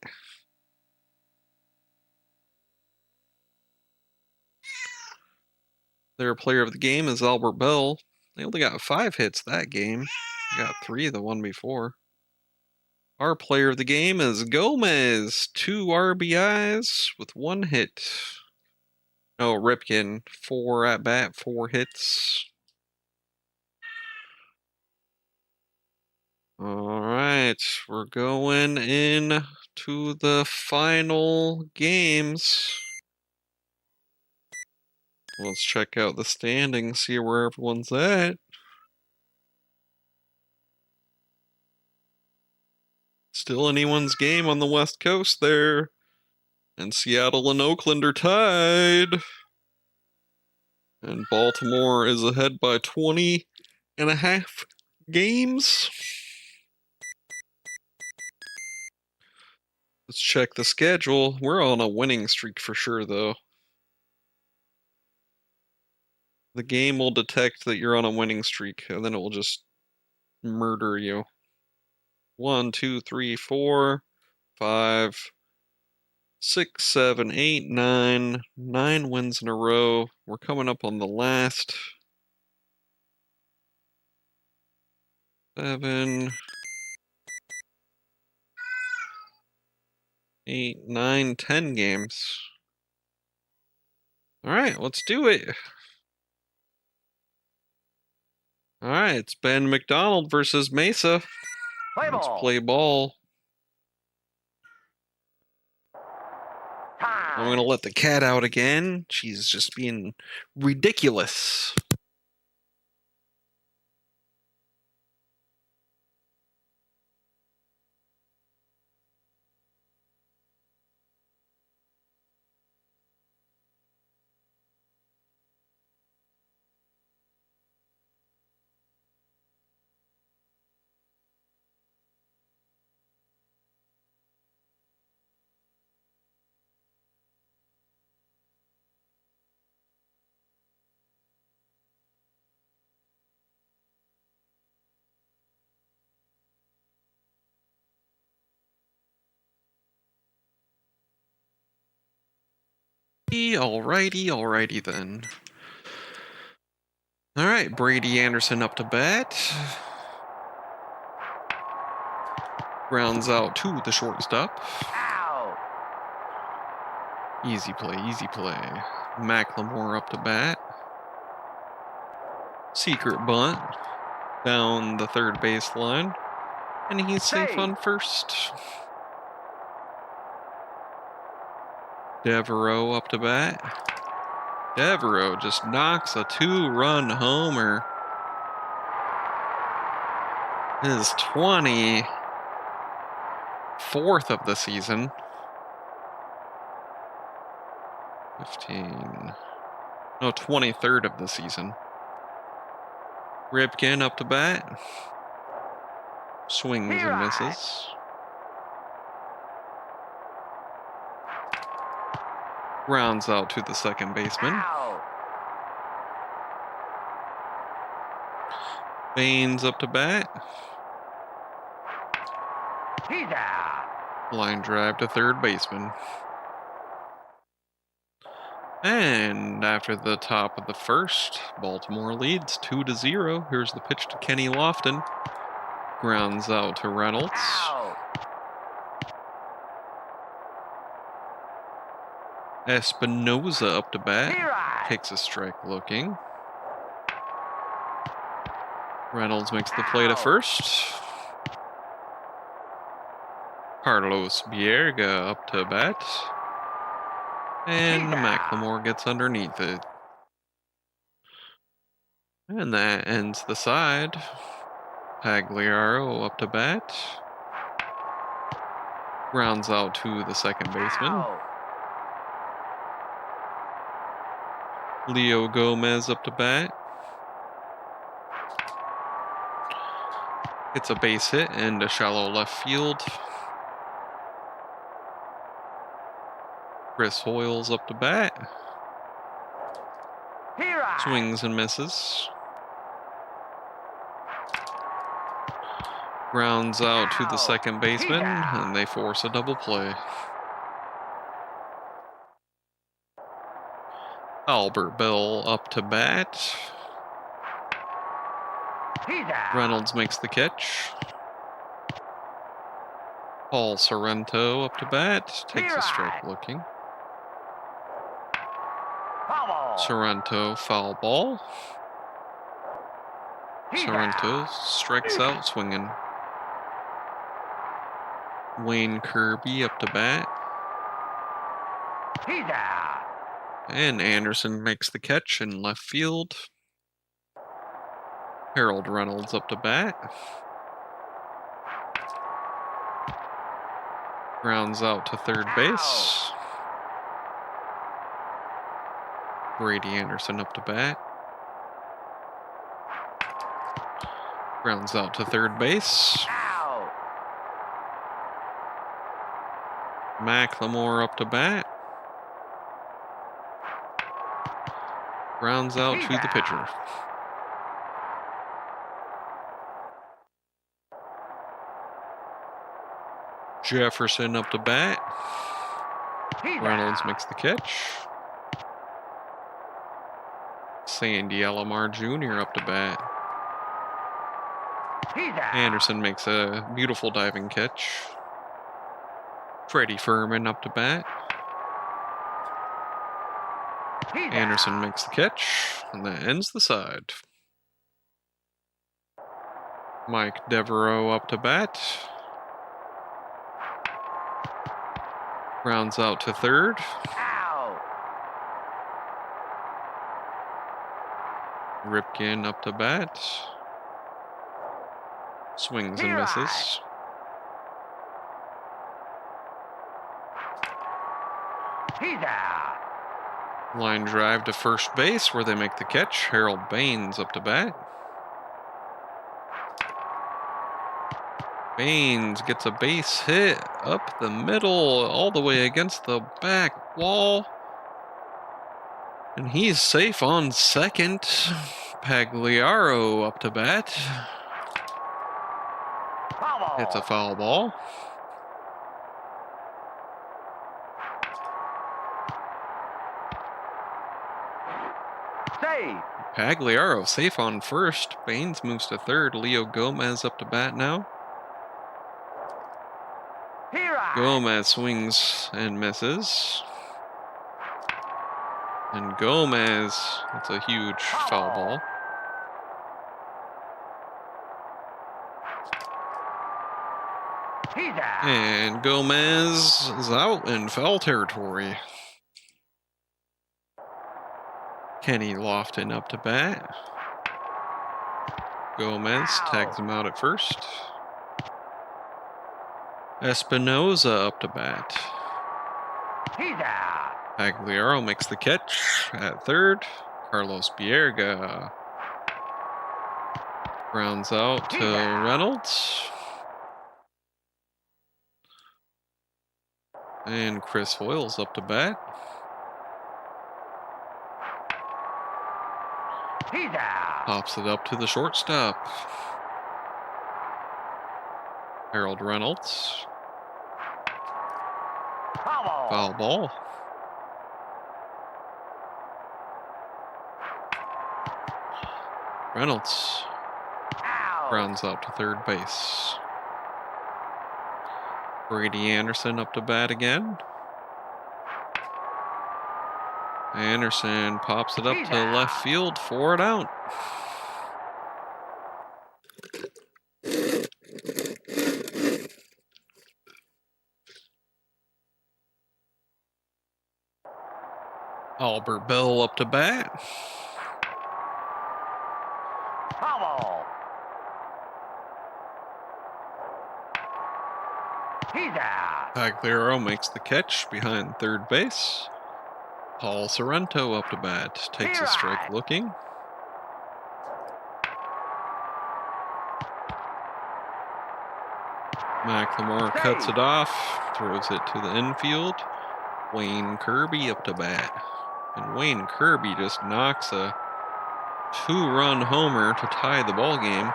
Their player of the game is Albert Bell. They only got 5 hits that game. They got 3 the one before. Our player of the game is Gomez. 2 RBIs with 1 hit. No, Ripken. 4 at bat, 4 hits. All right, we're going in to the final games. Let's check out the standings, see where everyone's at. Still anyone's game on the West Coast there. And Seattle and Oakland are tied. And Baltimore is ahead by 20.5 games. Let's check the schedule. We're on a winning streak for sure, though. The game will detect that you're on a winning streak, and then it will just murder you. 1, 2, 3, 4, 5, 6, 7, 8, 9. 9 wins in a row. We're coming up on the last 7, 8, 9, 10 games. All right, let's do it. All right, it's Ben McDonald versus Mesa. Let's play ball. I'm going to let the cat out again. She's just being ridiculous. Alrighty then. All right, Brady Anderson up to bat. Grounds out to the shortstop. Easy play. McLemore up to bat. Secret bunt down the third baseline. And he's safe on first. Devereaux up to bat. Devereaux just knocks a 2-run homer. His 24th of the season. 23rd of the season. Ripken up to bat. Swings and misses. Rounds out to the second baseman. Out. Baines up to bat. He's out. Line drive to third baseman. And after the top of the first, Baltimore leads 2-0. Here's the pitch to Kenny Lofton. Grounds out to Reynolds. Out. Espinoza up to bat. Right. Takes a strike looking. Reynolds makes the play to first. Carlos Bierga up to bat. And McLemore gets underneath it. And that ends the side. Pagliaro up to bat. Rounds out to the second baseman. Out. Leo Gomez up to bat. It's a base hit and a shallow left field. Chris Hoyles up to bat. Right. Swings and misses. Grounds out to the second baseman, and they force a double play. Albert Bell up to bat. He's out. Reynolds makes the catch. Paul Sorrento up to bat. Takes a strike looking. Foul ball. Sorrento foul ball. He's Sorrento out. strikes out swinging. Wayne Kirby up to bat. He's out. And Anderson makes the catch in left field. Harold Reynolds up to bat. Grounds out to third base. Brady Anderson up to bat. Grounds out to third base. Out. McLemore up to bat. Grounds out to the pitcher. Jefferson up to bat. He's Reynolds out. makes the catch. Sandy Alomar Jr. up to bat. He's out. Anderson makes a beautiful diving catch. Freddie Furman up to bat. He's Anderson out. makes the catch, and that ends the side. Mike Devereaux up to bat. Rounds out to third. Out. Ripken up to bat. Swings and misses. He's out. Line drive to first base where they make the catch. Harold Baines up to bat. Baines gets a base hit up the middle, all the way against the back wall. And he's safe on second. Pagliaro up to bat. Foul ball. It's a foul ball. Save. Pagliaro safe on first. Baines moves to third. Leo Gomez up to bat now. Gomez swings and misses. And Gomez, that's a huge foul ball. He's out. And Gomez is out in foul territory. Kenny Lofton up to bat. Gomez tags him out at first. Espinoza up to bat. He's out. Pagliaro makes the catch at third. Carlos Bierga Grounds out to Reynolds. And Chris Hoyle's up to bat. He's out. Pops it up to the shortstop. Harold Reynolds. Foul ball. Reynolds grounds out to third base. Brady Anderson up to bat again. Anderson pops it up to left field for an out. Albert Bell up to bat. Foul. He's out. Pagliaro makes the catch behind third base. Paul Sorrento up to bat. Takes a strike looking. McLemore cuts it off. Throws it to the infield. Wayne Kirby up to bat. And Wayne Kirby just knocks a 2-run homer to tie the ball game.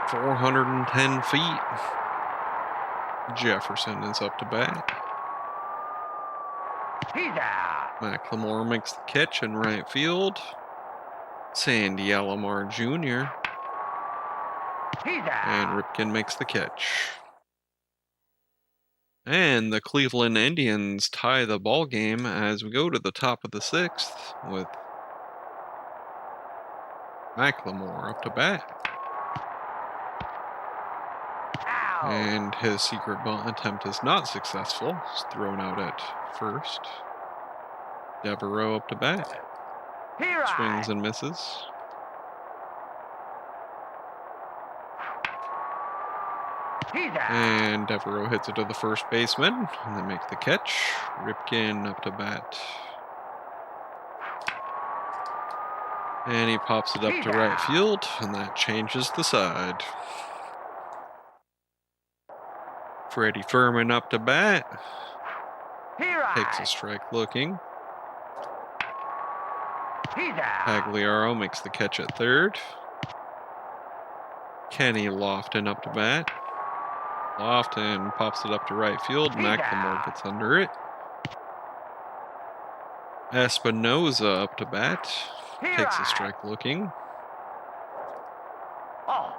.410 feet. Jefferson is up to bat. He's out. McLemore makes the catch in right field. Sandy Alomar Jr. He's out. And Ripken makes the catch. And the Cleveland Indians tie the ball game as we go to the top of the 6th with McLemore up to bat. Out. And his secret bunt attempt is not successful. It's thrown out at first. Devereaux up to bat. Swings and misses. He's out. And Devereaux hits it to the first baseman, and they make the catch. Ripken up to bat. And he pops it up to right field, and that changes the side. Freddie Furman up to bat. Takes a strike looking. He's out. Pagliaro makes the catch at third. Kenny Lofton up to bat. Lofton pops it up to right field. McLemore gets under it. Espinoza up to bat. Takes a strike looking. Oh.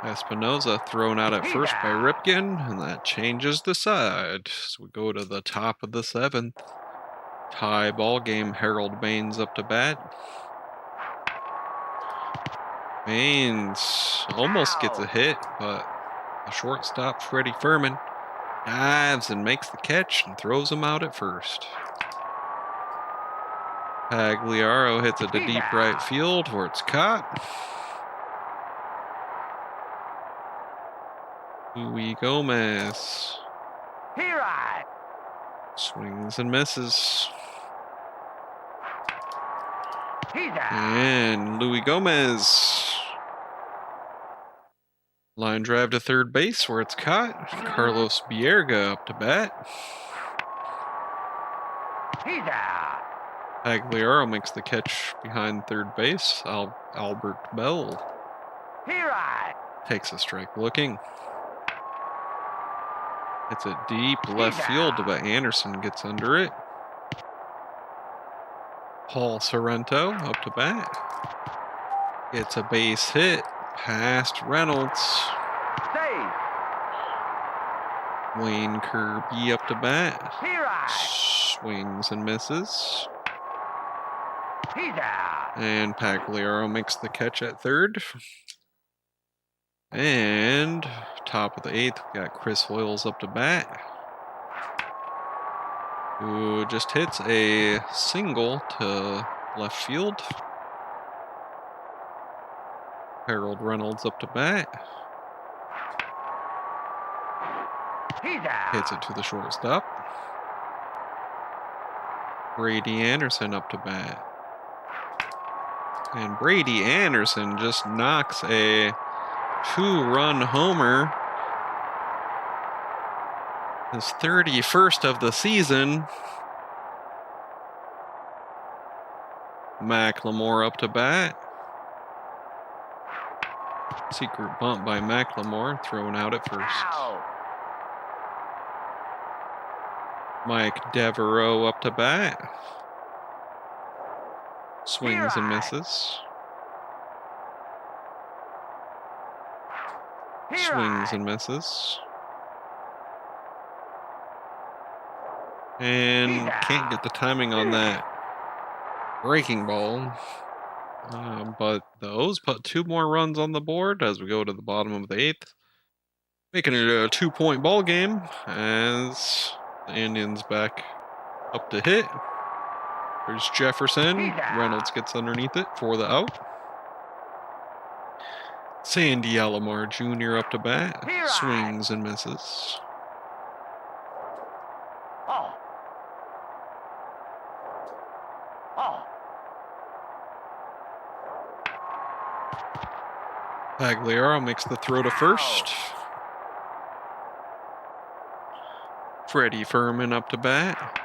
Espinoza thrown out at first by Ripken, and that changes the side. So we go to the top of the 7th. Tie ball game. Harold Baines up to bat. Baines almost gets a hit, but the shortstop, Freddie Furman, dives and makes the catch and throws him out at first. Pagliaro hits it to deep right field where it's caught. Louis Gomez swings and misses. And Louis Gomez. Line drive to third base where it's caught. Carlos Bierga up to bat. He's out. Pagliaro makes the catch behind third base. Albert Bell takes a strike looking. It's a deep left field, but Anderson gets under it. Paul Sorrento up to bat. It's a base hit past Reynolds. Save. Wayne Kirby up to bat. Swings and misses. He's out. And Pagliaro makes the catch at third. And top of the 8th, we got Chris Hoyles up to bat, who just hits a single to left field. Harold Reynolds up to bat. He's out. Hits it to the shortstop. Brady Anderson up to bat. And Brady Anderson just knocks a 2-run homer. His 31st of the season. McLemore up to bat. Secret bunt by McLemore, thrown out at first. Out. Mike Devereaux up to bat. Swings and misses. Swings and misses. And can't get the timing on that breaking ball. But the O's put 2 more runs on the board as we go to the bottom of the 8th. Making it a 2-point ball game as the Indians back up to hit. There's Jefferson. Reynolds gets underneath it for the out. Sandy Alomar Jr. up to bat. Swings and misses. Oh. Oh. Pagliaro makes the throw to first. Freddie Furman up to bat.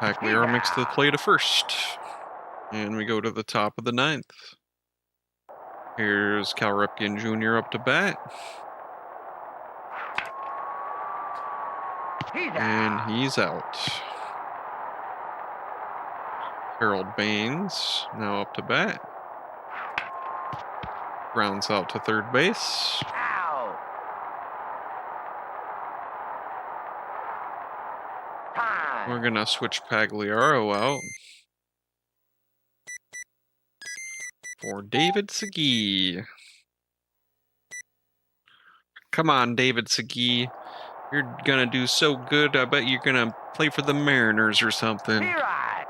Pagliaro makes the play to first. And we go to the top of the 9th. Here's Cal Ripken Jr. up to bat. And he's out. Harold Baines now up to bat. Grounds out to third base. Out. Time. We're going to switch Pagliaro out for David Segui. Come on, David Segui. You're going to do so good. I bet you're going to play for the Mariners or something. Be right.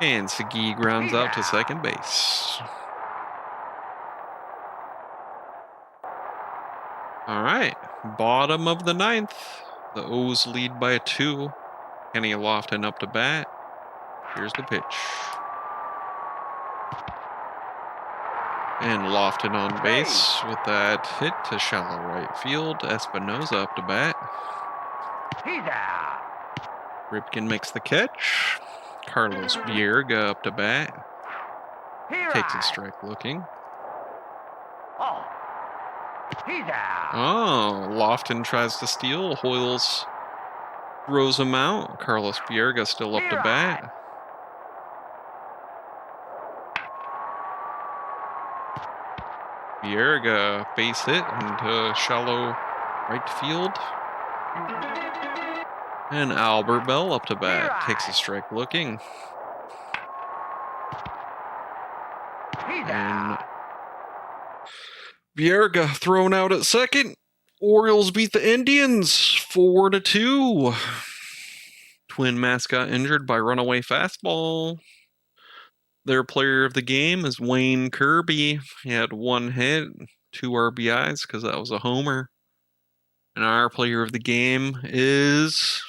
And Segui grounds out to second base. All right, bottom of the 9th. The O's lead by 2. Kenny Lofton up to bat. Here's the pitch. And Lofton on base with that hit to shallow right field. Espinoza up to bat. He's out. Ripken makes the catch. Carlos Bierga up to bat. Takes a strike looking. Oh. He's out. Oh, Lofton tries to steal. Hoyles throws him out. Carlos Bierga still up to bat. Bierga base hit into shallow right field. And Albert Bell up to bat. Takes a strike looking. And Bierga thrown out at second. Orioles beat the Indians 4-2. Twin mascot injured by runaway fastball. Their player of the game is Wayne Kirby. He had 1 hit, 2 RBIs because that was a homer. And our player of the game is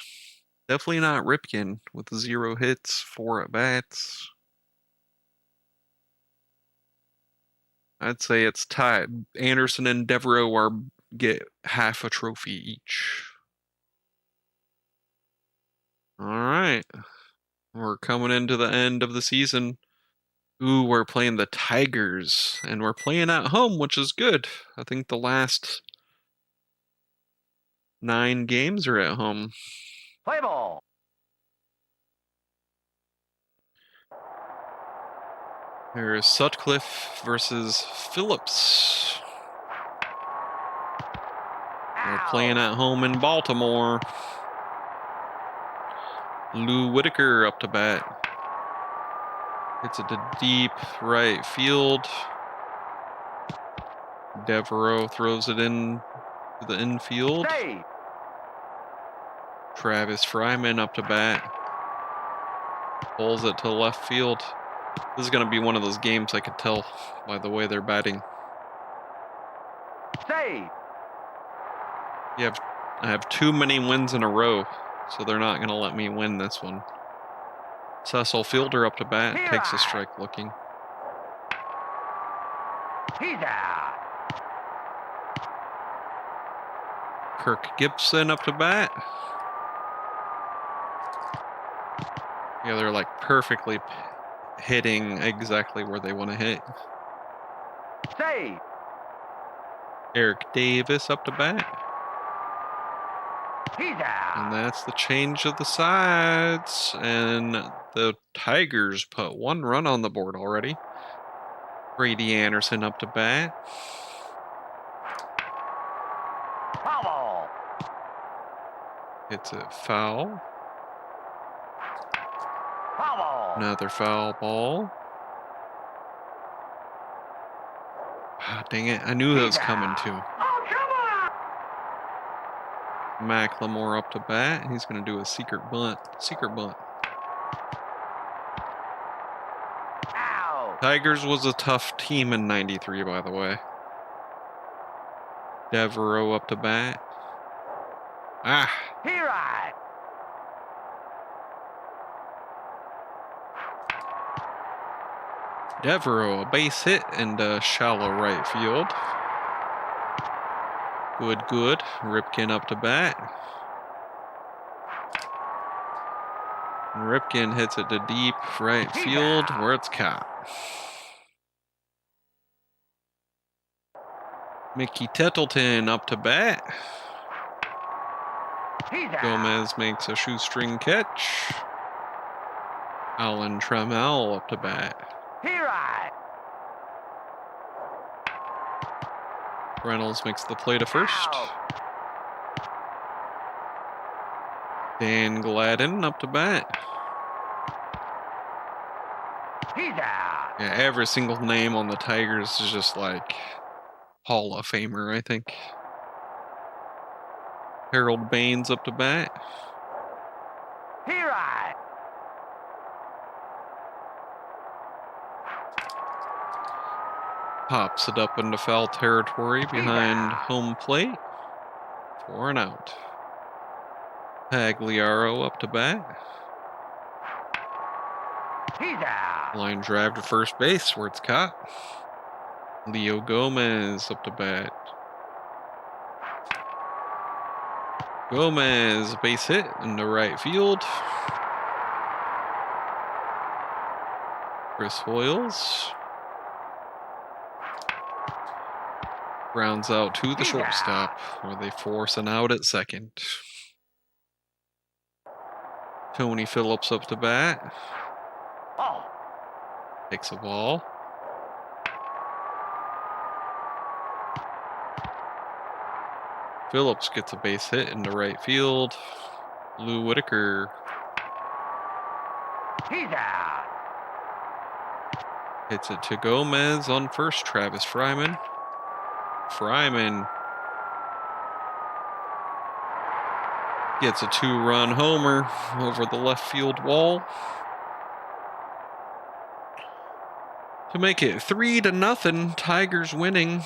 definitely not Ripken with 0 hits, 4 at-bats. I'd say it's tied. Anderson and Devereaux get half a trophy each. All right. We're coming into the end of the season. Ooh, we're playing the Tigers, and we're playing at home, which is good. I think the last 9 games are at home. Play ball. There's Sutcliffe versus Phillips. We're playing at home in Baltimore. Lou Whitaker up to bat. Hits it to deep right field. Devereaux throws it in to the infield. Save. Travis Fryman up to bat. Pulls it to left field. This is going to be one of those games I could tell by the way they're batting. Save. I have too many wins in a row, so they're not going to let me win this one. Cecil Fielder up to bat, takes a strike looking. He's out. Kirk Gibson up to bat. Yeah, they're like perfectly hitting exactly where they want to hit. Save. Eric Davis up to bat. He's out. And that's the change of the sides. And the Tigers put 1 run on the board already. Brady Anderson up to bat. Foul ball. Hits it foul. Foul ball. Another foul ball. Ah, dang it. I knew that was coming too. Oh, come on. McLemore up to bat. He's going to do a secret bunt. Secret bunt. Out. Tigers was a tough team in '93, by the way. Devereaux up to bat. Ah, He right. Devereaux, a base hit into shallow right field. Good. Ripken up to bat. Ripken hits it to deep right field where it's caught. Mickey Tettleton up to bat. He's out. Gomez makes a shoestring catch. Alan Trammell up to bat. He right. Reynolds makes the play to first. Out. Dan Gladden up to bat. He's out. Yeah, every single name on the Tigers is just like Hall of Famer, I think. Harold Baines up to bat. He right. Pops it up into foul territory behind home plate. 4 and out. Pagliaro up to bat. He's out. Line drive to first base where it's caught. Leo Gomez up to bat. Gomez, base hit into right field. Chris Hoyles grounds out to the shortstop where they force an out at second. Tony Phillips up to bat. Oh. Takes a ball. Phillips gets a base hit into right field. Lou Whitaker He's out. hits it to Gomez on first. Travis Fryman. Fryman gets a 2-run homer over the left field wall to make it 3-0. Tigers winning.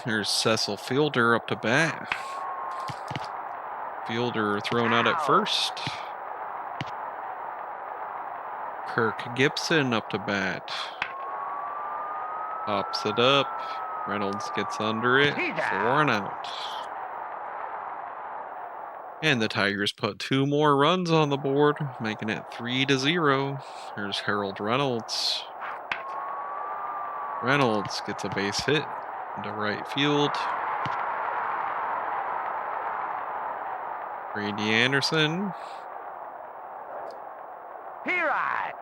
Here's Cecil Fielder up to bat. Fielder thrown out at first. Kirk Gibson up to bat. Pops it up. Reynolds gets under it. 4 and out. And the Tigers put 2 more runs on the board, making it 3-0. Here's Harold Reynolds. Reynolds gets a base hit into right field. Brady Anderson. He right.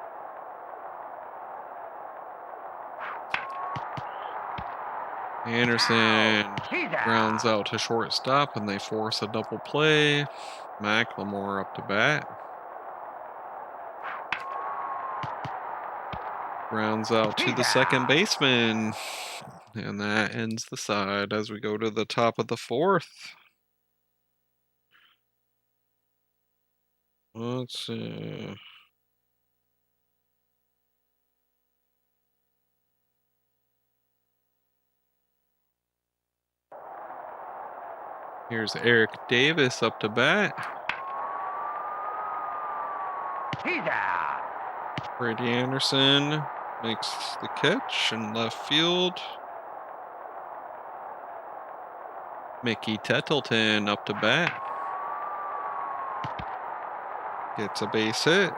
Anderson He's out. grounds out to shortstop and they force a double play. McLemore up to bat. Grounds out to the second baseman. And that ends the side as we go to the top of the 4th. Let's see. Here's Eric Davis up to bat. He's out. Brady Anderson makes the catch in left field. Mickey Tettleton up to bat. Gets a base hit.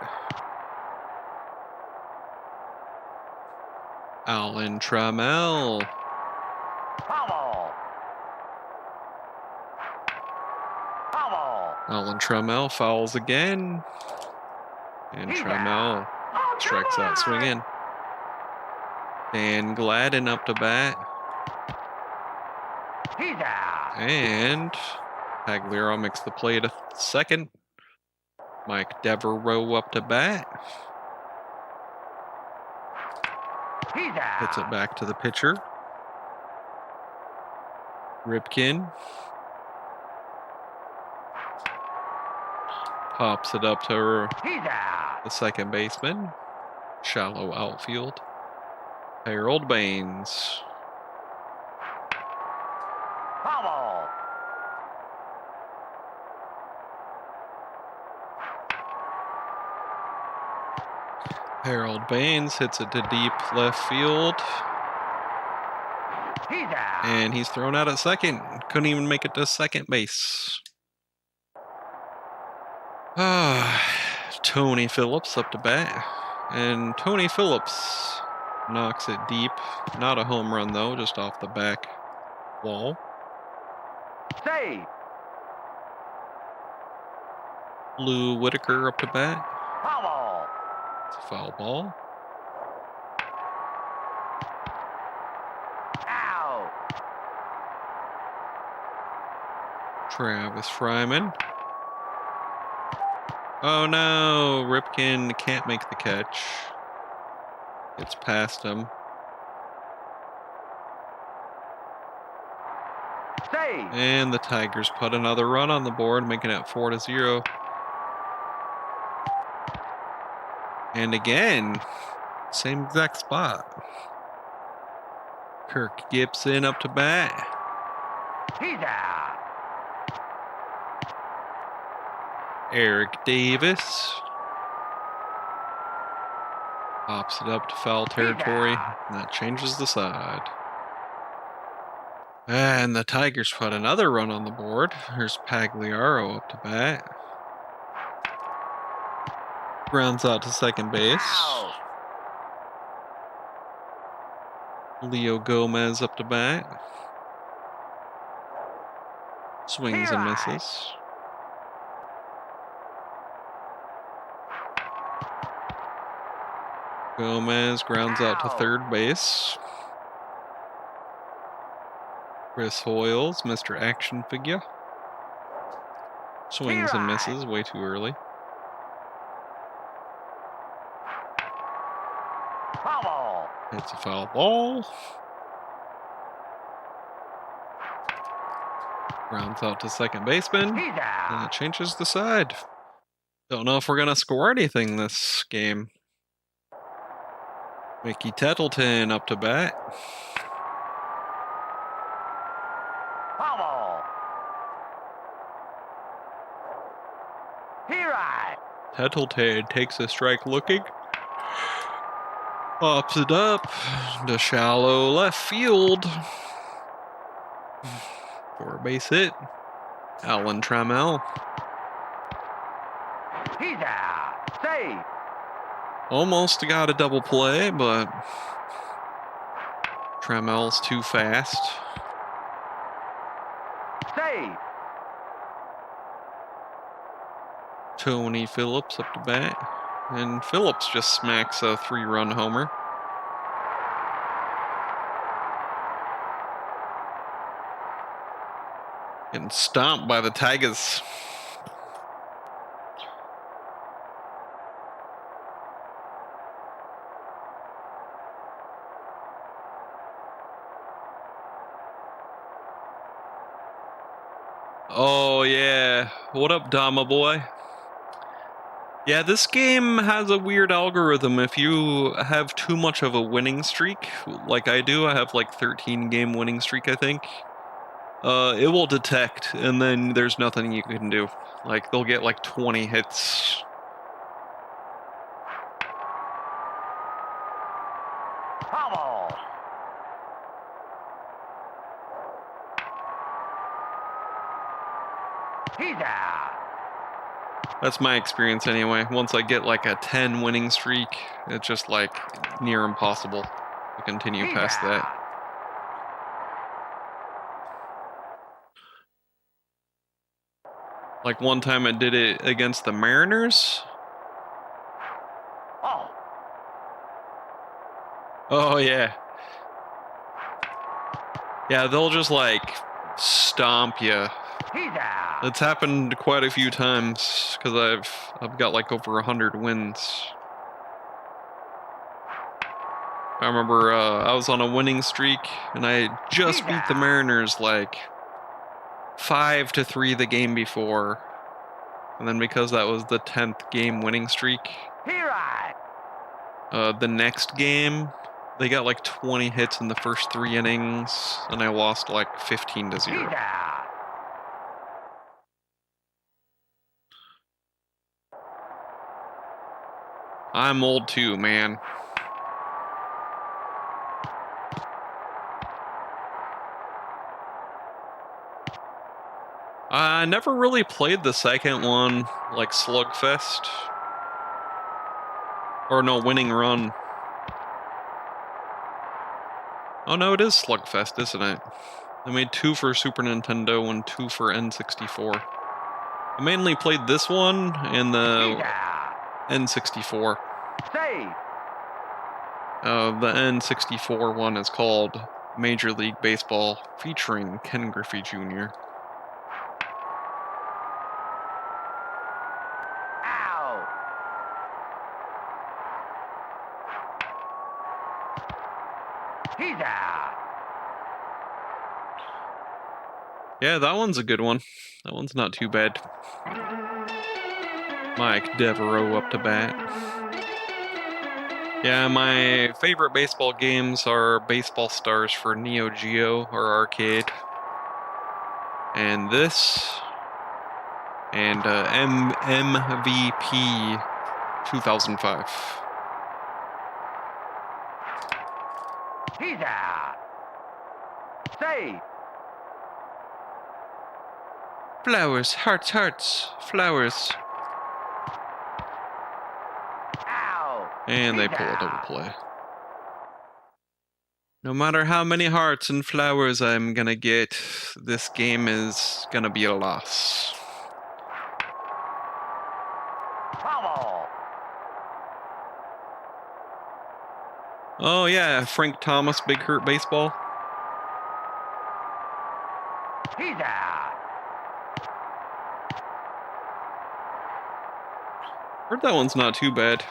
Alan Trammell. Foul. Foul. Alan Trammell fouls again. And He's Trammell out. Oh, strikes come out on. swinging. Dan Gladden up to bat. He's out. And Pagliaro makes the play to second. Mike Devereaux up to bat. He's out. Hits it back to the pitcher. Ripken. Pops it up to He's out. the second baseman. Shallow outfield. Harold Baines. Foul. Harold Baines hits it to deep left field. He's out. And he's thrown out at second. Couldn't even make it to second base. Tony Phillips up to bat. And Tony Phillips knocks it deep. Not a home run, though, just off the back wall. Save. Lou Whitaker up to bat. Foul. It's a foul ball. Out. Travis Fryman. Oh no, Ripken can't make the catch. It's past him. Save. And the Tigers put another run on the board, making it 4-0. And again, same exact spot. Kirk Gibson up to bat. He's out. Eric Davis pops it up to foul territory, and that changes the side. And the Tigers put another run on the board. Here's Pagliaro up to bat. Grounds out to second base. Out. Leo Gomez up to bat. Swings and misses. Gomez grounds out to third base. Chris Hoyles, Mr. Action Figure. Swings and misses way too early. Foul. It's a foul ball. Grounds out to second baseman. He's And out. it changes the side. Don't know if we're going to score anything this game. Mickey Tettleton up to bat. Foul. Here I. Tettleton takes a strike looking. Pops it up to shallow left field. For a base hit. Alan Trammell. He's out. Save. Almost got a double play, but Trammell's too fast. Save. Tony Phillips up to bat. And Phillips just smacks a 3-run homer. Getting stomped by the Tigers. Oh yeah, what up, Dama boy? Yeah, this game has a weird algorithm. If you have too much of a winning streak, like I do, I have like 13 game winning streak, I think. It will detect, and then there's nothing you can do. Like, they'll get like 20 hits. Foul. He's out. That's my experience anyway. Once I get like a 10 winning streak, it's just like near impossible to continue past that. Like one time I did it against the Mariners. Oh. Oh yeah. Yeah, they'll just like stomp you. He's out. It's happened quite a few times because I've got like over 100 wins. I remember I was on a winning streak and I just beat the Mariners like 5-3 the game before. And then because that was the 10th game winning streak, the next game they got like 20 hits in the first 3 innings and I lost like 15-0. I'm old too, man. I never really played the second one, like Slugfest. Or no, Winning Run. Oh no, it is Slugfest, isn't it? I made 2 for Super Nintendo and 2 for N64. I mainly played this one and the N64. The N64 one is called Major League Baseball, featuring Ken Griffey Jr. He's out. Yeah, that one's a good one. That one's not too bad. Mike Devereaux up to bat. Yeah, my favorite baseball games are Baseball Stars for Neo Geo or arcade. And this. And MVP 2005. He's out. Save. Flowers, hearts, hearts, flowers. Ow. And they pull a double play. No matter how many hearts and flowers I'm gonna get, this game is gonna be a loss. Foul. Oh yeah, Frank Thomas, Big Hurt Baseball. He's out. Heard that one's not too bad.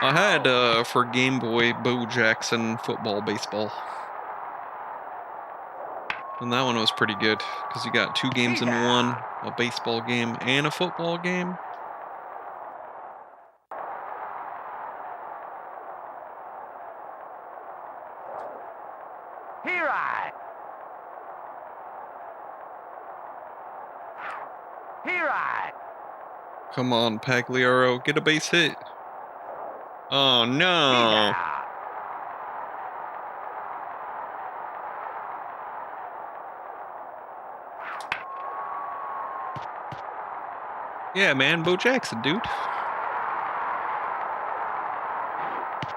I had for Game Boy Bo Jackson Football Baseball. And that one was pretty good because you got 2 games in one, a baseball game and a football game. Here I. Here I. Come on, Pagliaro, get a base hit. Oh no. Yeah, man, Bo Jackson, dude.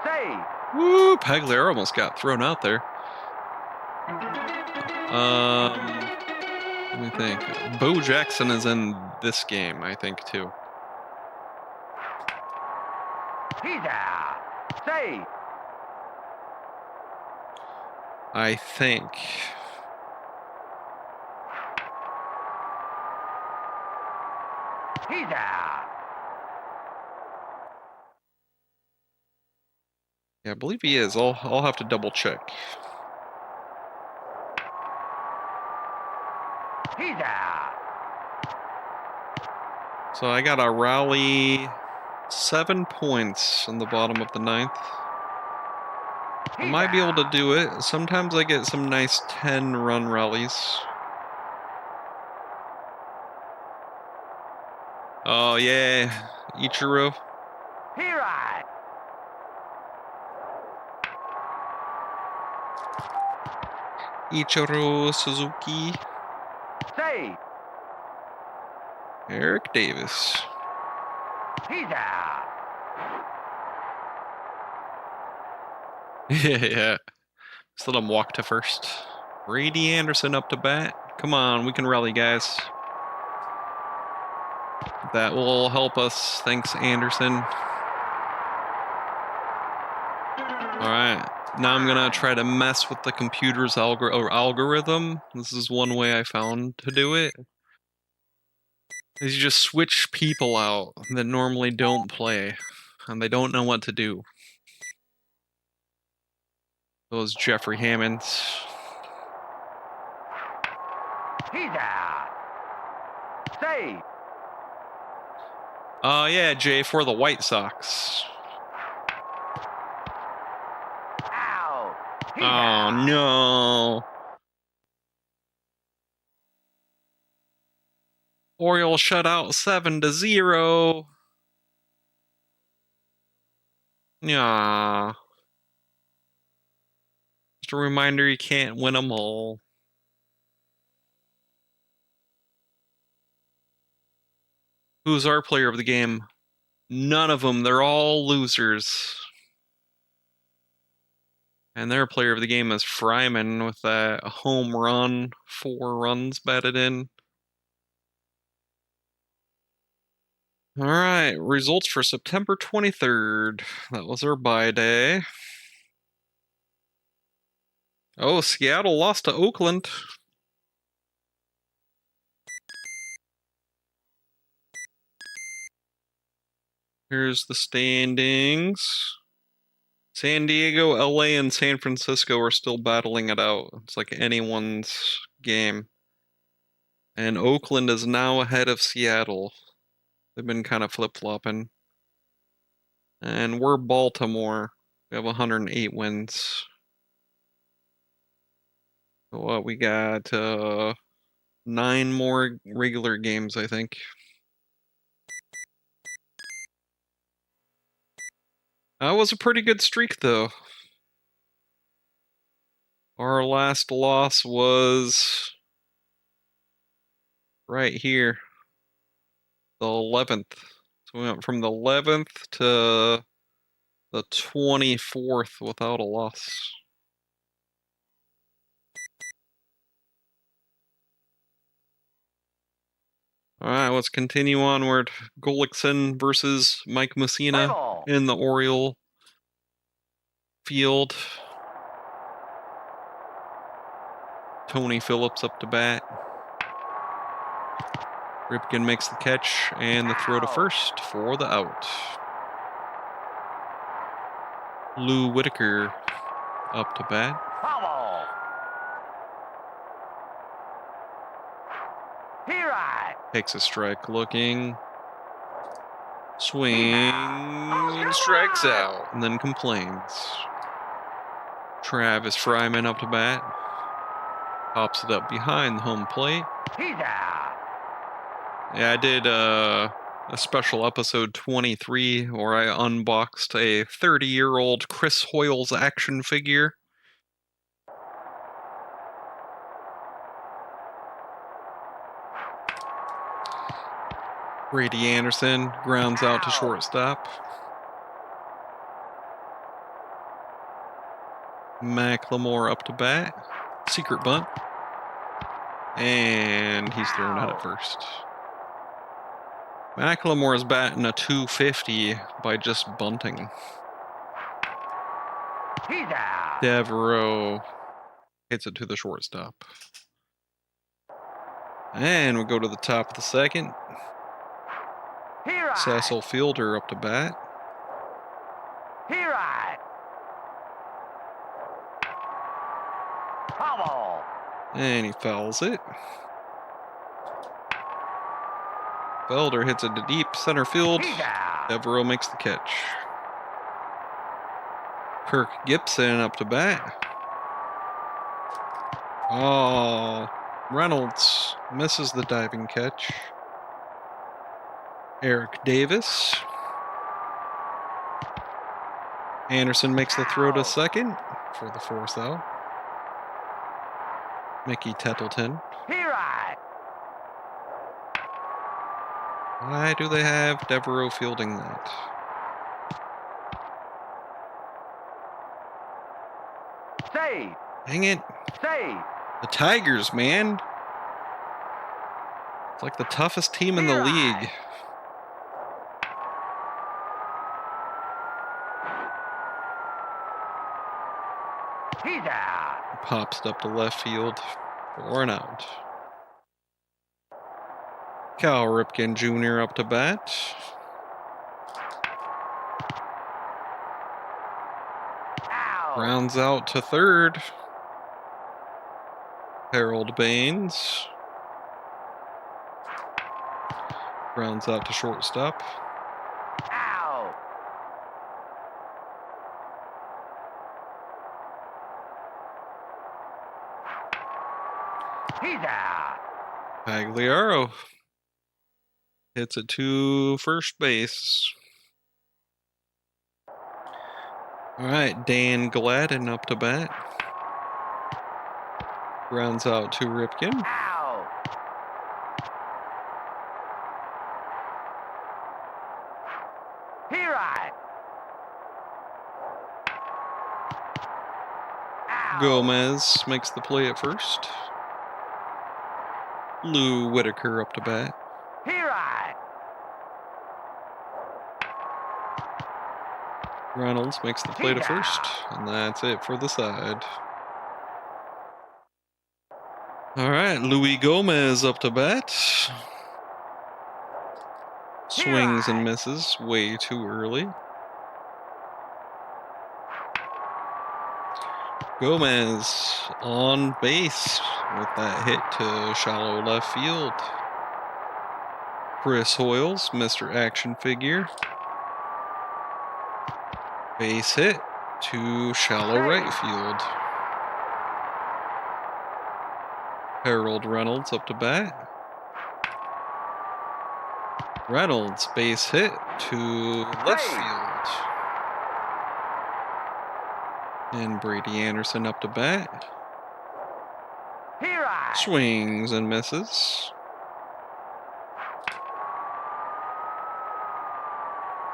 Save. Woo, Pagliaro almost got thrown out there. Let me think. Bo Jackson is in this game, I think, too. He's out. Save. I think. He's out. Yeah, I believe he is. I'll have to double check. He's out. So I got a rally 7 points in the bottom of the 9th. I might be able to do it. Sometimes I get some nice 10-run rallies. Oh, yeah. Ichiro. Here I. Ichiro Suzuki. Say. Eric Davis. He's out. Yeah. Just let him walk to first. Brady Anderson up to bat. Come on, we can rally, guys. That will help us. Thanks, Anderson. Alright. Now I'm gonna try to mess with the computer's algorithm. This is one way I found to do it. Is you just switch people out that normally don't play. And they don't know what to do. Those Jeffrey Hammonds. He's out. Say. Oh yeah, Jay, for the White Sox. Ow. He's Oh out. no. Orioles shut out 7-0. Yeah. Just a reminder, you can't win them all. Who's our player of the game? None of them. They're all losers. And their player of the game is Fryman with that home run, 4 runs batted in. All right, results for September 23rd. That was our bye day. Oh, Seattle lost to Oakland. Here's the standings. San Diego, LA, and San Francisco are still battling it out. It's like anyone's game. And Oakland is now ahead of Seattle. They've been kind of flip-flopping. And we're Baltimore. We have 108 wins. What we got? 9 more regular games, I think. That was a pretty good streak, though. Our last loss was right here, the 11th. So we went from the 11th to the 24th without a loss. All right, let's continue onward. Gullickson versus Mike Messina Ball. in the Oriole field. Tony Phillips up to bat. Ripken makes the catch and the throw to first for the out. Lou Whitaker up to bat. Foul. Here I. Takes a strike looking. Swing and strikes out and then complains. Travis Fryman up to bat. Pops it up behind the home plate. He's out. Yeah, I did a special episode 23 where I unboxed a 30-year-old Chris Hoyles action figure. Brady Anderson grounds out to shortstop. McLemore up to bat. Secret bunt. And he's thrown out at first. McLemore is batting a 250 by just bunting. He's out. Devereaux hits it to the shortstop. And we go to the top of the second. Here I. Cecil Fielder up to bat. Here I. Foul. And he fouls it. Felder hits it to deep center field. He's out. Devereaux makes the catch. Kirk Gibson up to bat. Oh, Reynolds misses the diving catch. Eric Davis. Anderson makes the throw to second for the fourth out. Mickey Tettleton. Here I. Why do they have Devereaux fielding that? Save. Dang it. Save. The Tigers, man. It's like the toughest team in the Here I. league. He's out. Pops it up to left field for an out. Cal Ripken Jr. up to bat. Out. Rounds out to third. Harold Baines. Rounds out to shortstop. Out. He's out. Pagliaro hits it to first base. All right, Dan Gladden up to bat. Rounds out to Ripken. Out. Here I. Out. Gomez makes the play at first. Lou Whitaker up to bat. Here I. Reynolds makes the play to first, and that's it for the side. All right, Louis Gomez up to bat. Swings and misses way too early. Gomez on base with that hit to shallow left field. Chris Hoyles, Mr. Action Figure. Base hit to shallow right field. Harold Reynolds up to bat. Reynolds base hit to left field. And Brady Anderson up to bat. Here I. Swings and misses.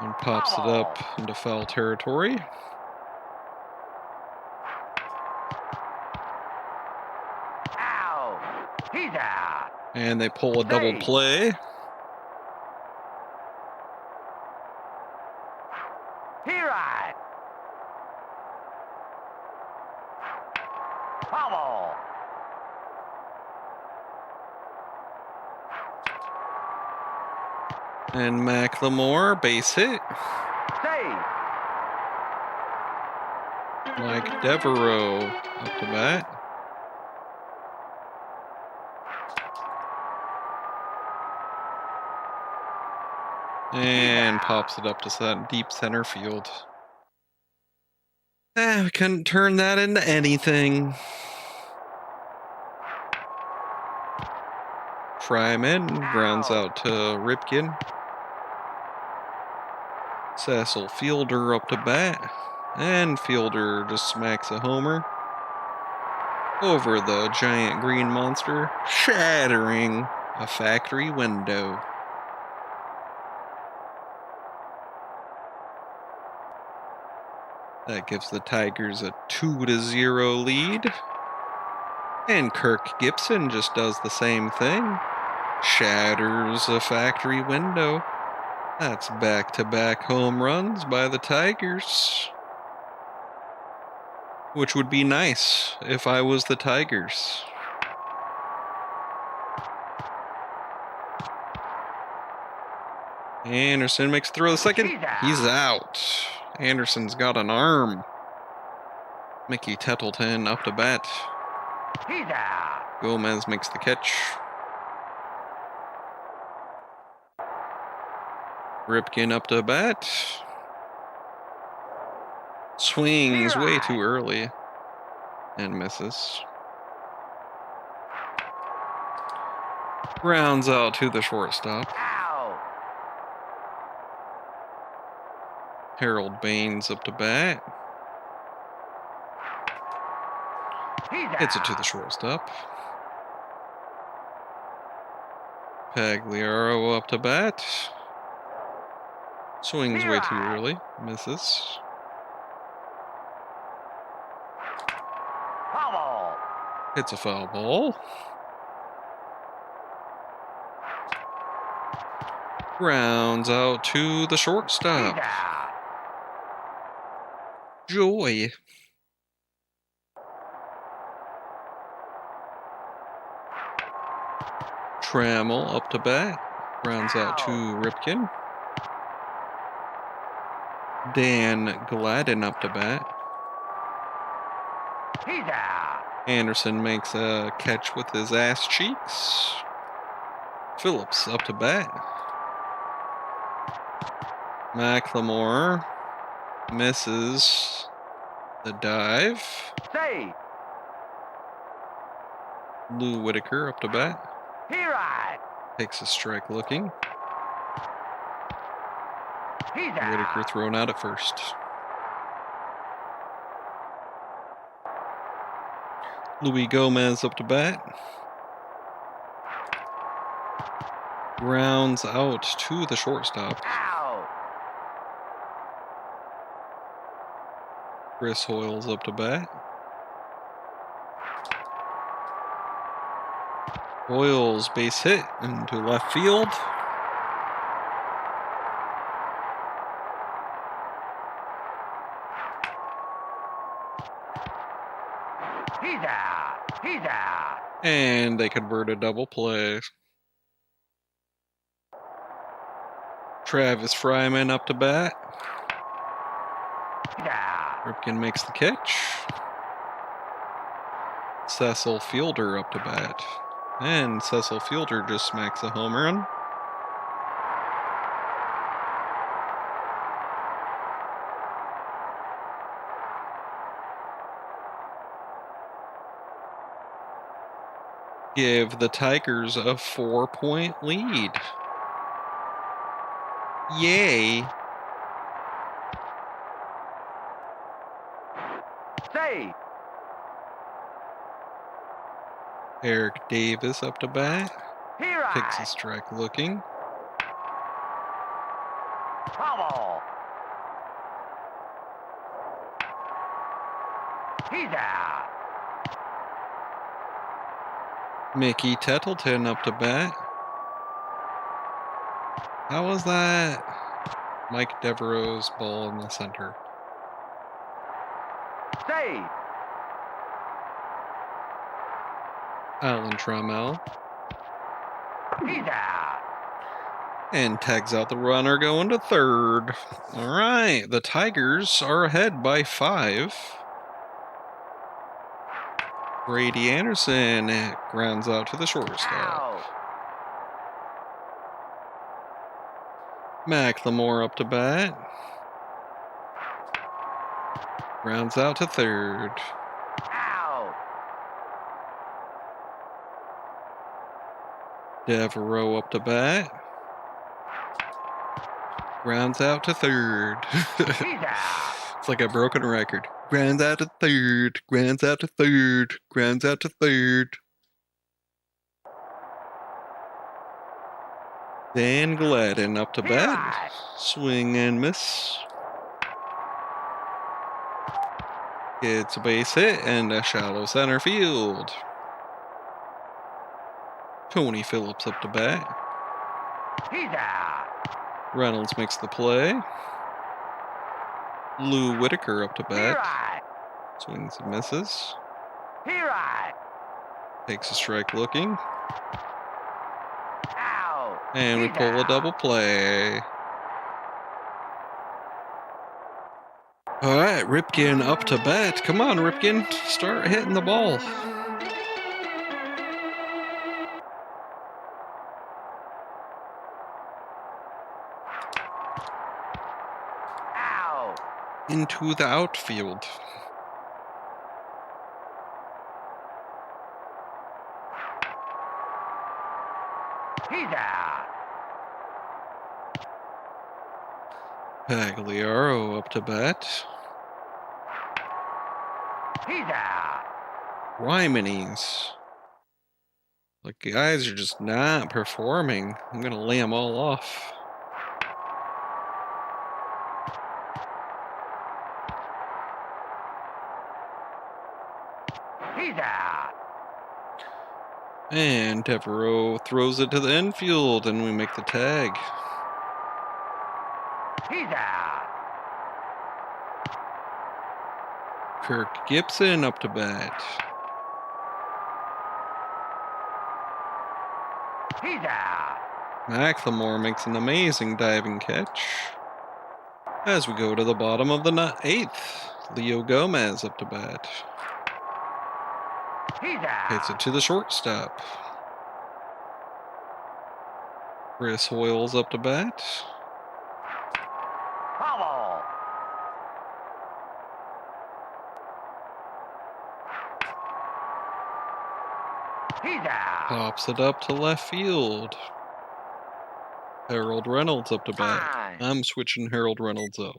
And pops it up into foul territory. Out. He's out. And they pull a double play. Here I. Foul. And McLemore, base hit. Save. Mike Devereaux up to bat. And pops it up to deep center field. We couldn't turn that into anything. Fryman grounds out to Ripken. Cecil Fielder up to bat. And Fielder just smacks a homer over the giant green monster, shattering a factory window. That gives the Tigers a 2-0 lead. And Kirk Gibson just does the same thing. Shatters a factory window. That's back-to-back home runs by the Tigers. Which would be nice if I was the Tigers. Anderson makes a throw to second. He's out. Anderson's got an arm. Mickey Tettleton up to bat. He's out. Gomez makes the catch. Ripken up to bat. Swings way too early and misses. Grounds out to the shortstop. Out. Harold Baines up to bat. He's Hits it to out. the shortstop. Pagliaro up to bat. Swings way too early. Misses. Foul ball. Hits a foul ball. Grounds out to the He's shortstop. out. Joy. Trammell up to bat. Grounds out to Ripken. Dan Gladden up to bat. He's out. Anderson makes a catch with his ass cheeks. Phillips up to bat. McLemore misses the dive. Save. Lou Whitaker up to bat. Here I. Takes a strike looking. He's Whitaker out. thrown out at first. Luis Gomez up to bat. Grounds out to the shortstop. Out. Chris Hoyles up to bat. Hoyles base hit into left field. He's out. He's out. And they convert a double play. Travis Fryman up to bat. He's out. Ripken makes the catch. Cecil Fielder up to bat. And Cecil Fielder just smacks a home run. Give the Tigers a 4-point lead. Yay. Save. Eric Davis up to bat. Here Takes a I. strike looking. Foul ball. He's out. Mickey Tettleton up to bat. How was that? Mike Devereaux's ball in the center. Save. Alan Trammell. He's out. And tags out the runner going to third. All right, the Tigers are ahead by 5. Brady Anderson grounds out to the shortstop. Out. McLemore up to bat. Grounds out to third. Out. Devereaux up to bat. Grounds out to third. He's out. It's like a broken record. Grounds out to third. Grounds out to third. Grounds out to third. Dan Gladden up to Here bat. I. Swing and miss. It's a base hit and a shallow center field. Tony Phillips up to bat. He's out. Reynolds makes the play. Lou Whitaker up to Here bat. I. Swings and misses. Here I. Takes a strike looking. Out. And we He's pull a out. double play. All right, Ripken up to bat. Come on, Ripken. Start hitting the ball. Out. into the outfield. He's out. Pagliaro up to bat. He's out. Rymanes. Like, guys are just not performing. I'm gonna lay them all off. He's out. And Devereaux throws it to the infield, and we make the tag. He's out. Kirk Gibson up to bat. He's out. McLemore makes an amazing diving catch. As we go to the bottom of the eighth, Leo Gomez up to bat. He's out. Hits it to the shortstop. Chris Hoyles up to bat. Foul. He's out. Pops it up to left field. Harold Reynolds up to bat. Fine. I'm switching Harold Reynolds up.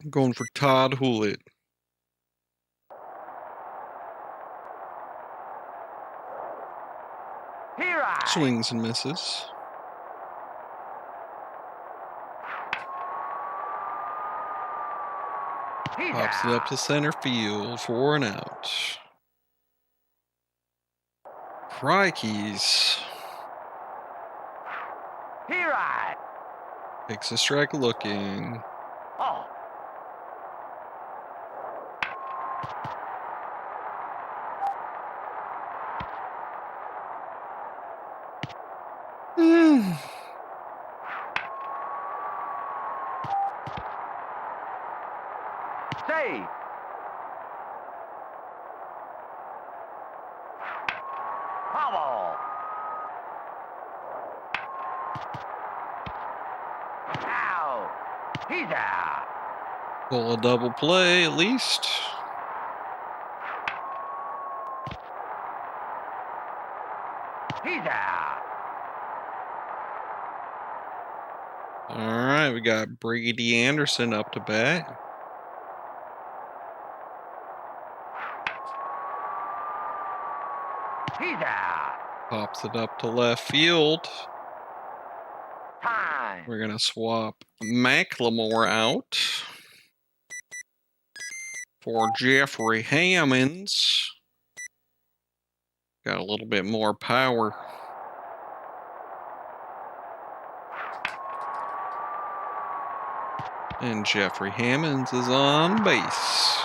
I'm going for Todd Hewlett. Here I. Swings and misses. He's Pops it out. up to center field for an out. Crikeys. Here I. Takes a strike looking. Oh. Save. Foul. Out. He's out. Pull a double play at least. He's out. Alright, we got Brady Anderson up to bat. He's out. Pops it up to left field. Time. We're going to swap McLemore out for Jeffrey Hammonds. Got a little bit more power. And Jeffrey Hammonds is on base.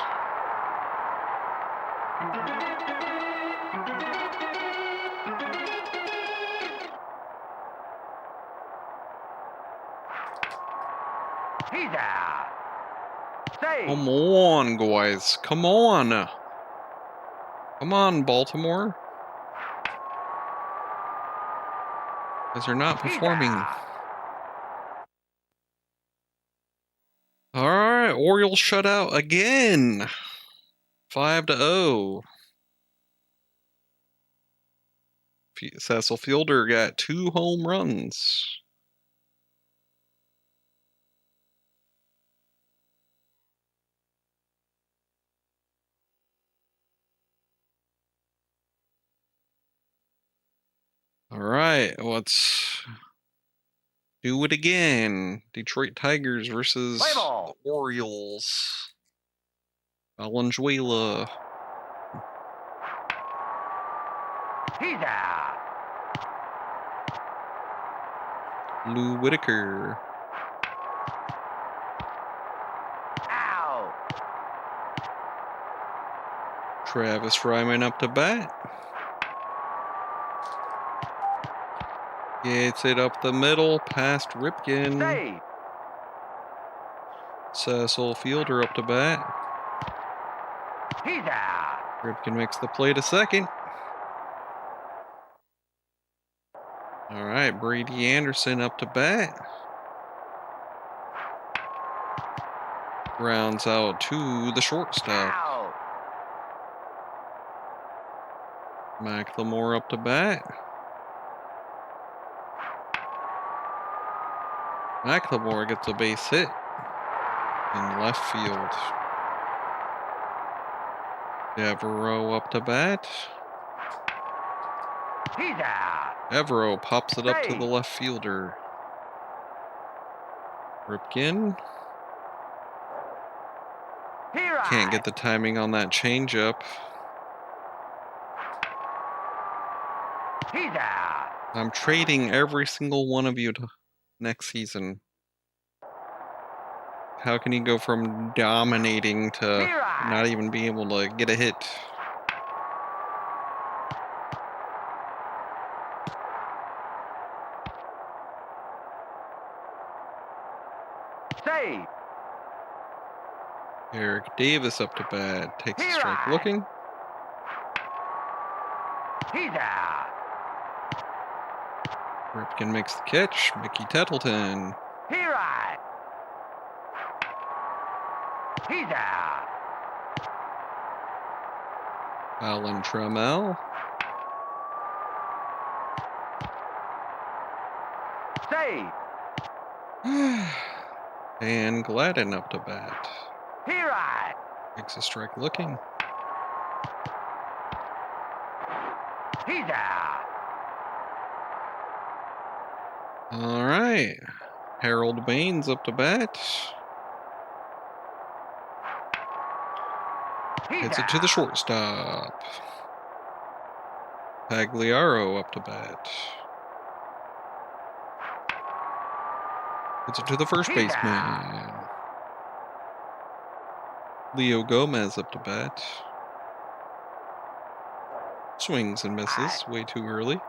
He's out. Save. Come on, guys. Come on. Come on, Baltimore. Because they're not performing. Alright, Orioles shut out again. 5-0. Cecil Fielder got 2 home runs. Alright, let's do it again. Detroit Tigers versus Play ball. the Orioles. Valenzuela. He's out. Lou Whitaker. Out. Travis Ryman up to bat. Gets it up the middle, past Ripken. Save. Cecil Fielder up to bat. He's out. Ripken makes the play to second. All right, Brady Anderson up to bat. Grounds out to the shortstop. Out. McLemore up to bat. McLemore gets a base hit in left field. Devereaux up to bat. He's out. Devereaux pops it up to the Hey. left fielder. Ripken Here I. can't get the timing on that changeup. He's out. I'm trading every single one of you to next season. How can you go from dominating to Here I. not even being able to get a hit? Save. Eric Davis up to bat. Takes a Here strike I. looking. He's out. Ripken makes the catch. Mickey Tettleton. Here I. He's out. Alan Trammell. Save. And Gladden up to bat. Here I. Takes a strike looking. He's out. All right. Harold Baines up to bat. He's Hits it out. to the shortstop. Pagliaro up to bat. Hits it to the first He's baseman. Leo Gomez up to bat. Swings and misses way too early.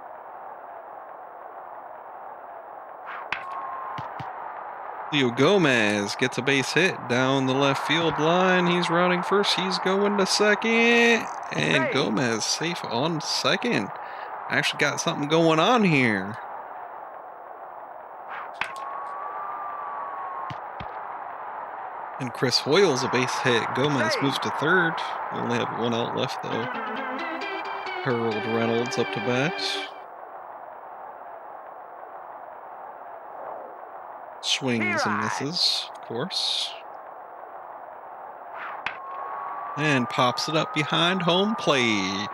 Leo Gomez gets a base hit down the left field line. He's rounding first. He's going to second. And Hey. Gomez safe on second. Actually got something going on here. And Chris Hoyle's a base hit. Gomez Hey. moves to third. We only have one out left, though. Harold Reynolds up to bat. Swings and misses, of course. And pops it up behind home plate.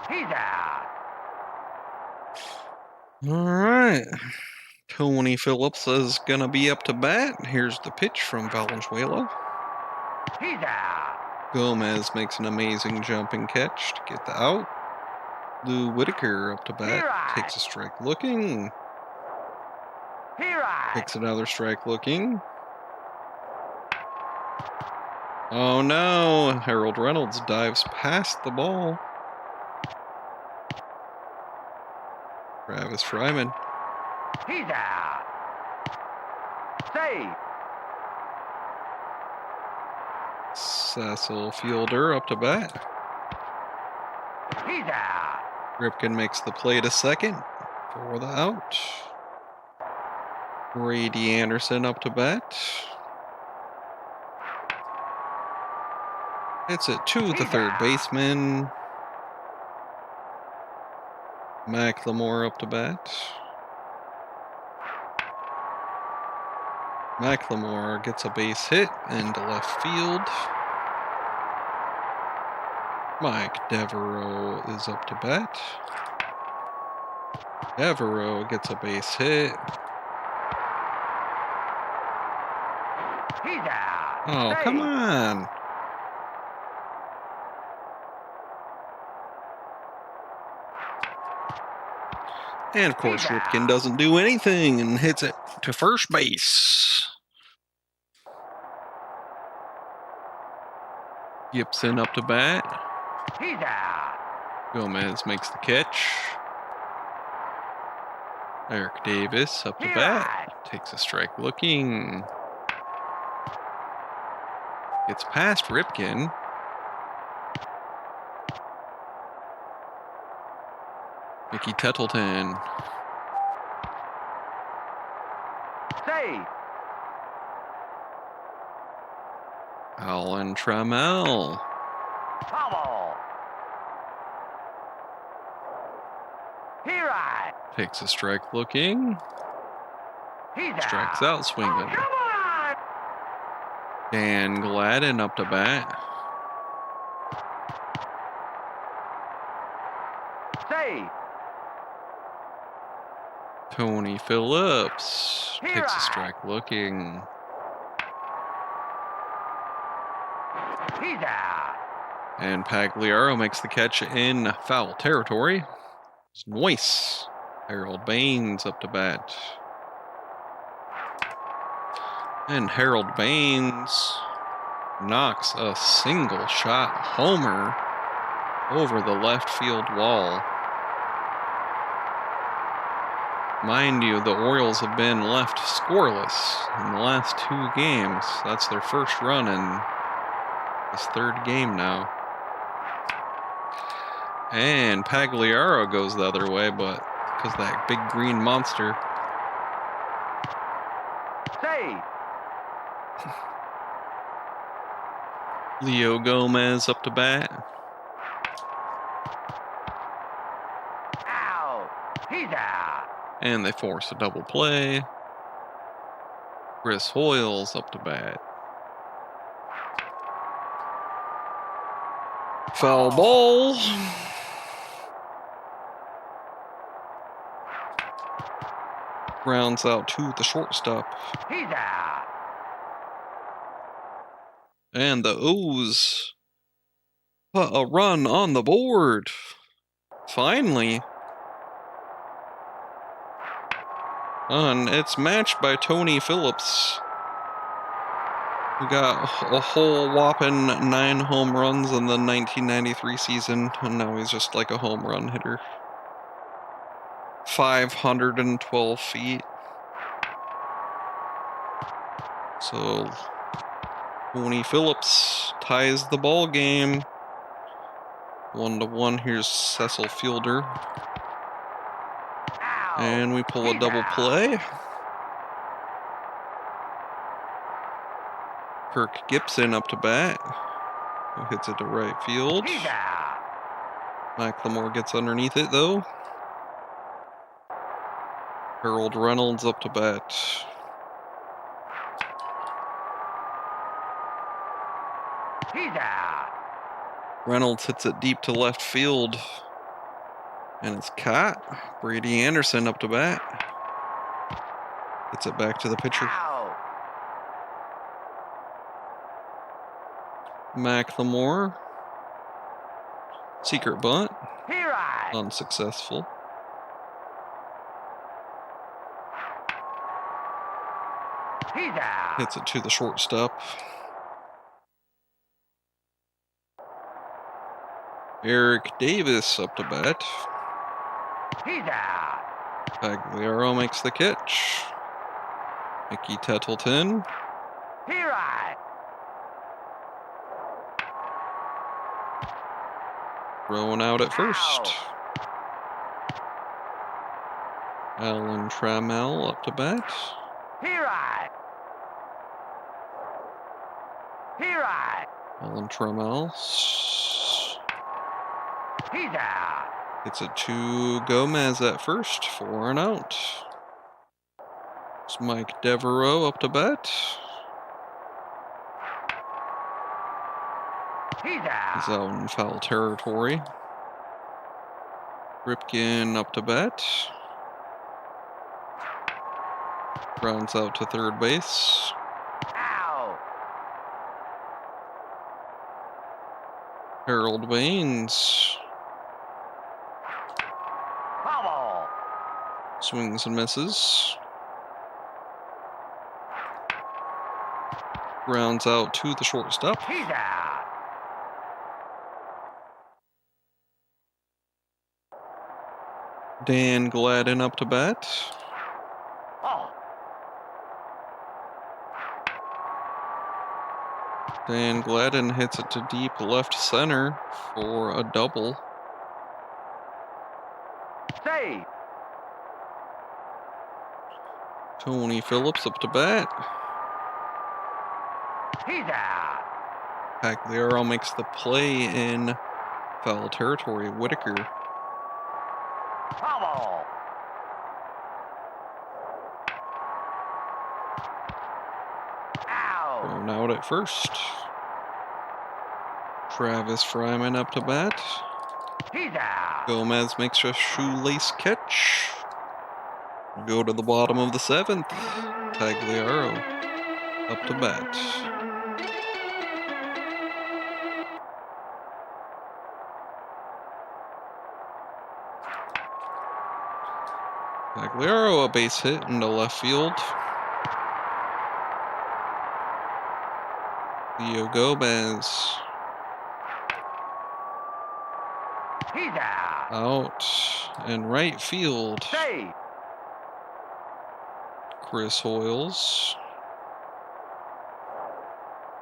He's out. All right. Tony Phillips is going to be up to bat. Here's the pitch from Valenzuela. He's out. Gomez makes an amazing jumping catch to get the out. Lou Whitaker up to bat. Takes a strike looking. Here I. Takes another strike looking. Oh no! Harold Reynolds dives past the ball. Travis Fryman. He's out. Save. Cecil Fielder up to bat. He's out. Ripken makes the play to second for the out. Brady Anderson up to bat. Hits it to the third baseman. McLemore up to bat. McLemore gets a base hit into left field. Mike Devereaux is up to bat. Devereaux gets a base hit. He's out. Oh, Save. come on. And of course, Ripken doesn't do anything and hits it to first base. Gibson up to bat. He's out. Gomez makes the catch. Eric Davis up to Here bat. Takes a strike looking. Gets past Ripken. Mickey Tettleton. Save. Alan Trammell. Foul. Here I. Takes a strike looking. He's Strikes out. out swinging. Oh, come on. Dan Gladden up to bat. Save. Tony Phillips Here takes a I. strike looking. He's out. And Pagliaro makes the catch in foul territory. It's Noyce. Harold Baines up to bat. And Harold Baines knocks a single shot homer over the left field wall. Mind you, the Orioles have been left scoreless in the last 2 games. That's their first run in this 3rd game now. And Pagliaro goes the other way, but because that big green monster. Save. Leo Gomez up to bat. Out. He's out. And they force a double play. Chris Hoyles up to bat. Foul ball. Rounds out to the shortstop. He's out. And the O's put a run on the board. Finally. And it's matched by Tony Phillips, who got a whole whopping 9 home runs in the 1993 season, and now he's just like a home run hitter. 512 feet. So Tony Phillips ties the ball game. 1-1. Here's Cecil Fielder. And we pull a double play. Kirk Gibson up to bat, who hits it to right field. He's out. McLemore gets underneath it, though. Harold Reynolds up to bat. He's out. Reynolds hits it deep to left field. And it's caught. Brady Anderson up to bat. Gets it back to the pitcher. Out. McLemore. Secret bunt. Here I. Unsuccessful. He's out. Hits it to the shortstop. Eric Davis up to bat. He's out. Pagliaro makes the catch. Mickey Tettleton. Here I. Thrown out at first. Alan Trammell up to bat. Here I. Here I. Alan Trammell He's out. hits it to Gomez at first for an out. It's Mike Devereaux up to bat. He's out. He's out in foul territory. Ripken up to bat. Grounds out to third base. Out. Harold Baines Foul. swings and misses. Grounds out to the shortstop. He's out. Dan Gladden up to bat. Oh. Dan Gladden hits it to deep left center for a double. Save. Say. Tony Phillips up to bat. He's out. Pagliaro makes the play in foul territory. Whitaker. Foul. Out. Thrown out at first. Travis Fryman up to bat. He's out. Gomez makes a shoelace catch. Go to the bottom of the 7th. Pagliaro up to bat. Pagliaro, a base hit into left field. Leo Gomez He's out. out in right field. Say. Chris Hoyles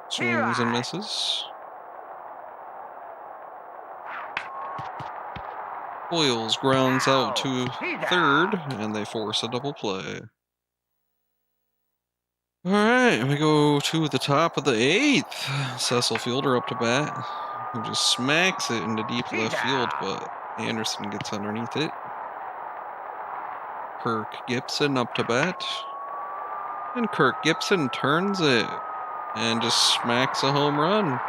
swings and misses. Hoyles grounds out to third, and they force a double play. All right, we go to the top of the 8th. Cecil Fielder up to bat, who just smacks it into deep left field, but Anderson gets underneath it. Kirk Gibson up to bat, and Kirk Gibson turns it and just smacks a home run.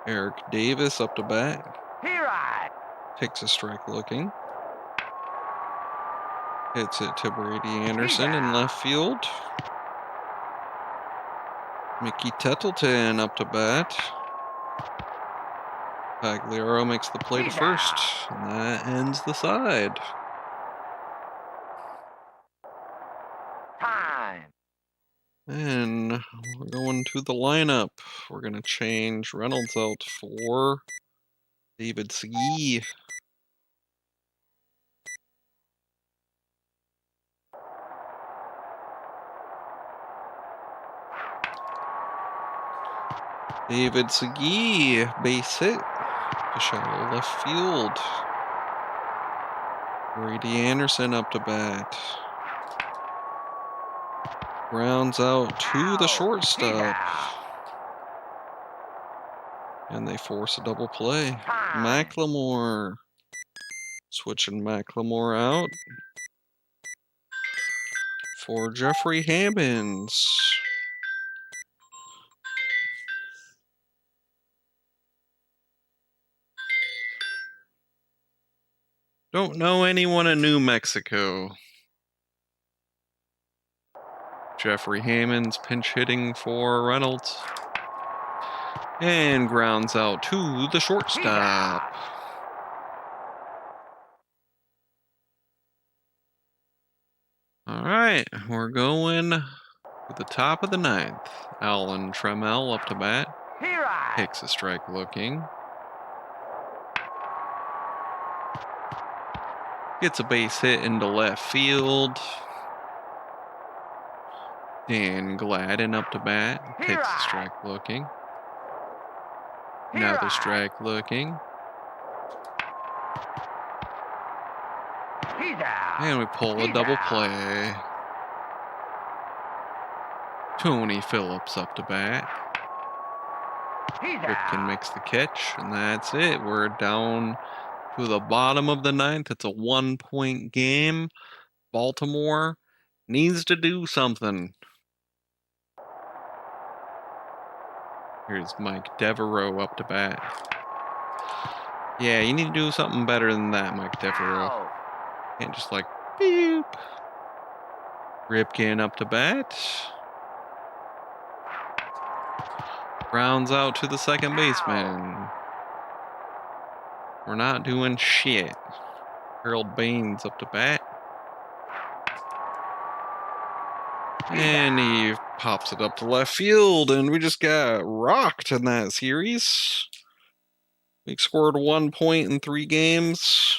Eric Davis up to bat. Here I. Takes a strike looking. Hits it to Brady Anderson in left field. Mickey Tettleton up to bat. Pagliaro makes the play to first, and that ends the side. Time. And we're going to the lineup. We're going to change Reynolds out for David Segui. David Segui, base hit to shallow left field. Brady Anderson up to bat. Grounds out to the shortstop. And they force a double play. McLemore. Switching McLemore out for Jeffrey Hammonds. Don't know anyone in New Mexico. Jeffrey Hammonds pinch hitting for Reynolds. And grounds out to the shortstop. All right, we're going to the top of the 9th. Alan Trammell up to bat. Here I. Takes a strike looking. Gets a base hit into left field. Dan Gladden up to bat. Takes a strike looking. Another strike looking. He's out. And we pull a double play. Tony Phillips up to bat. Ripken makes the catch, and that's it. We're down to the bottom of the 9th. It's a 1-point game. Baltimore needs to do something. Here's Mike Devereaux up to bat. Yeah, you need to do something better than that, Mike Devereaux. Can't just like, beep. Ripken up to bat. Grounds out to the second baseman. We're not doing shit. Harold Baines up to bat. And he pops it up to left field, and we just got rocked in that series. We scored 1 point in 3 games.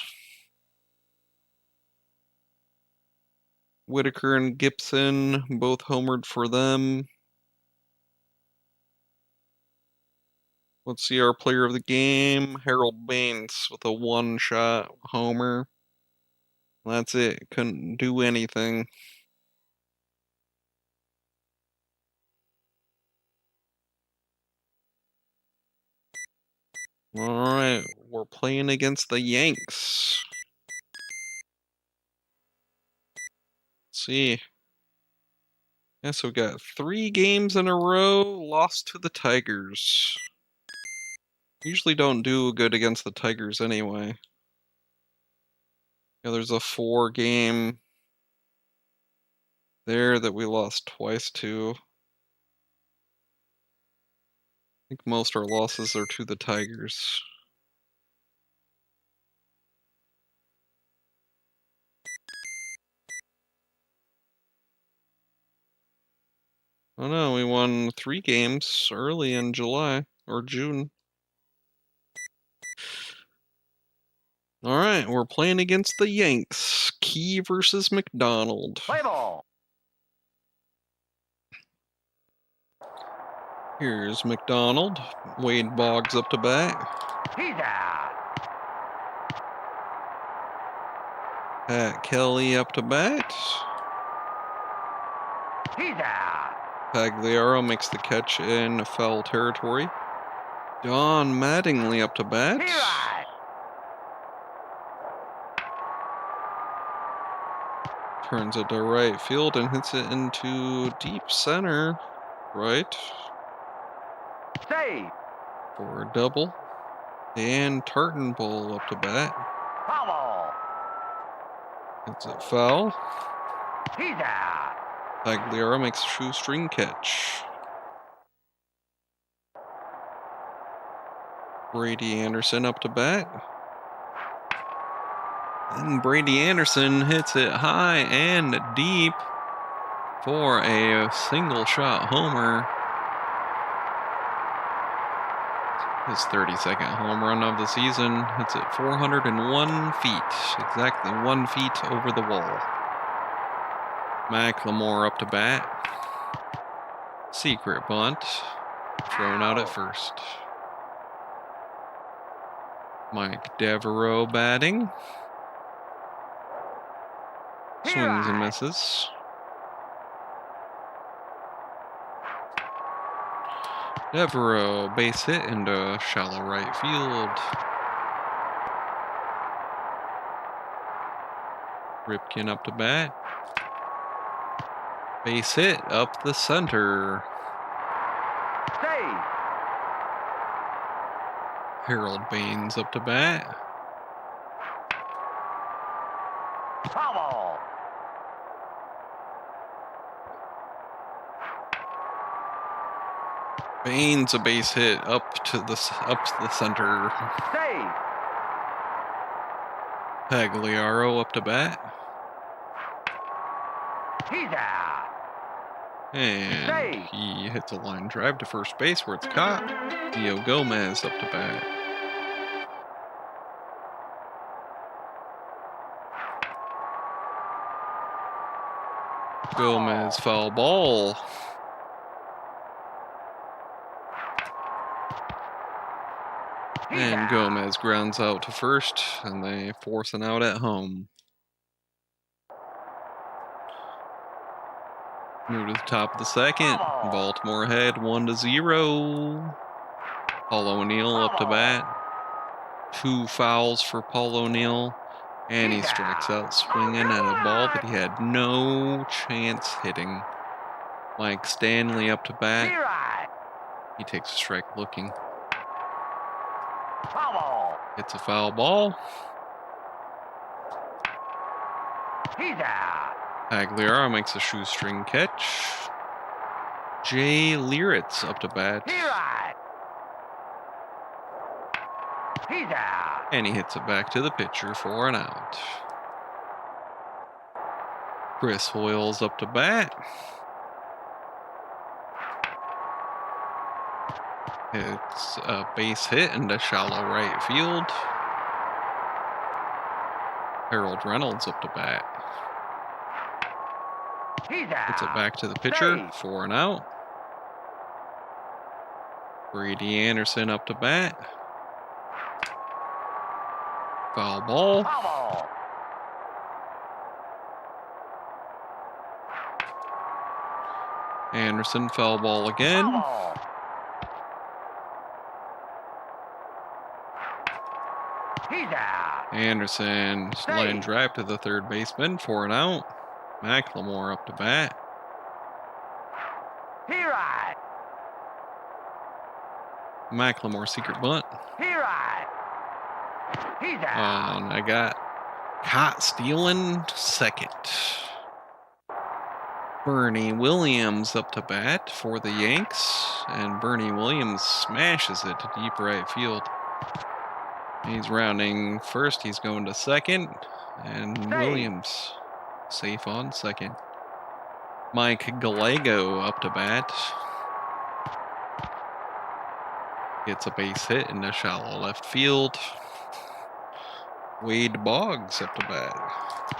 Whitaker and Gibson both homered for them. Let's see our player of the game, Harold Baines, with a one-shot homer. That's it. Couldn't do anything. All right, we're playing against the Yanks. Let's see. Yeah, so we got 3 games in a row, lost to the Tigers. Usually don't do good against the Tigers anyway. Yeah, there's a 4-game there that we lost twice to. I think most our losses are to the Tigers. Oh no, we won 3 games early in July or June. All right, we're playing against the Yanks. Key versus McDonald. Play ball. Here's McDonald. Wade Boggs up to bat. He's out. Pat Kelly up to bat. He's out. Pagliaro makes the catch in foul territory. Don Mattingly up to bat. He right. Turns it to right field and hits it into deep center. Right. Save. For a double. And Tartanbull up to bat. Foul ball. Hits it foul. He's out. Pagliaro makes a shoestring catch. Brady Anderson up to bat. And Brady Anderson hits it high and deep for a single shot homer. His 32nd home run of the season. Hits it 401 feet. Exactly 1 feet over the wall. McLemore up to bat. Secret bunt. Thrown out at first. Mike Devereaux batting. Swings and misses. Devereaux base hit into shallow right field. Ripken up to bat. Base hit up the center. Save. Harold Baines up to bat. Foul ball. Baines a base hit up to the center. Save. Pagliaro up to bat. He's out. And Save. he hits a line drive to first base where it's caught. Dio Gomez up to bat. Gomez foul ball. And Gomez grounds out to first, and they force an out at home. Move to the top of the second. Baltimore ahead 1-0. Paul O'Neill up to bat. 2 fouls for Paul O'Neill. And he strikes out swinging at a ball that he had no chance hitting. Mike Stanley up to bat. He takes a strike looking. Foul ball. It's a foul ball. He's out. Pagliaro makes a shoestring catch. Jay Lieritz up to bat. He right. He's out. And he hits it back to the pitcher for an out. Chris Hoyles up to bat. It's a base hit into shallow right field. Harold Reynolds up to bat. He's out. Hits it back to the pitcher for an out. Brady Anderson up to bat. Foul ball. Foul ball. Anderson, foul ball Foul again. ball. He's out. Anderson, line Save. drive to the third baseman for an out. McLemore up to bat. He right. McLemore, secret bunt. He right. He's out. And I got caught stealing second. Bernie Williams up to bat for the Yanks, and Bernie Williams smashes it to deep right field. He's rounding first, he's going to second, and Safe. Williams safe on second. Mike Gallego up to bat. Gets a base hit into shallow left field. Wade Boggs up to bat.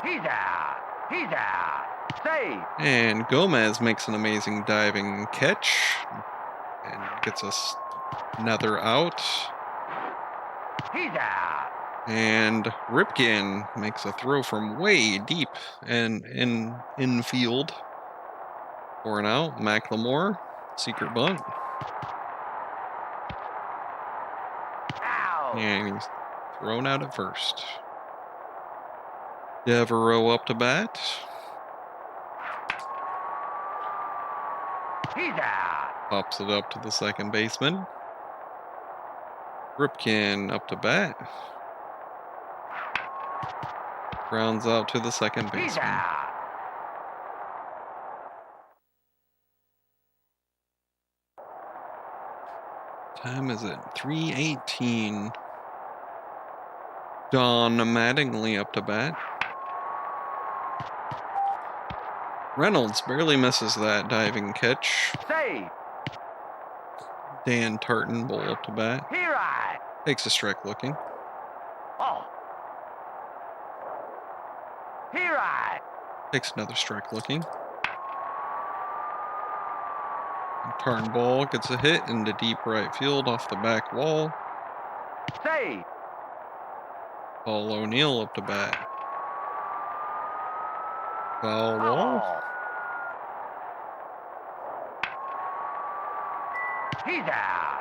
He's out. He's out. Save. And Gomez makes an amazing diving catch and gets us another out. He's out. And Ripken makes a throw from way deep and in field for an out. McLemore, secret bunt. Out. And he's thrown out at first. Devereaux up to bat. He's out. Pops it up to the second baseman. Ripken up to bat. Grounds out to the second He's baseman. out. Time is it? 3:18. Don Mattingly up to bat. Reynolds barely misses that diving catch. Save. Dan Tartanbull up to bat. He right. Takes a strike looking. Oh. He right. Takes another strike looking. And Tartanbull gets a hit into deep right field off the back wall. Save. Paul O'Neill up to bat. Foul Foul ball. ball. He's out.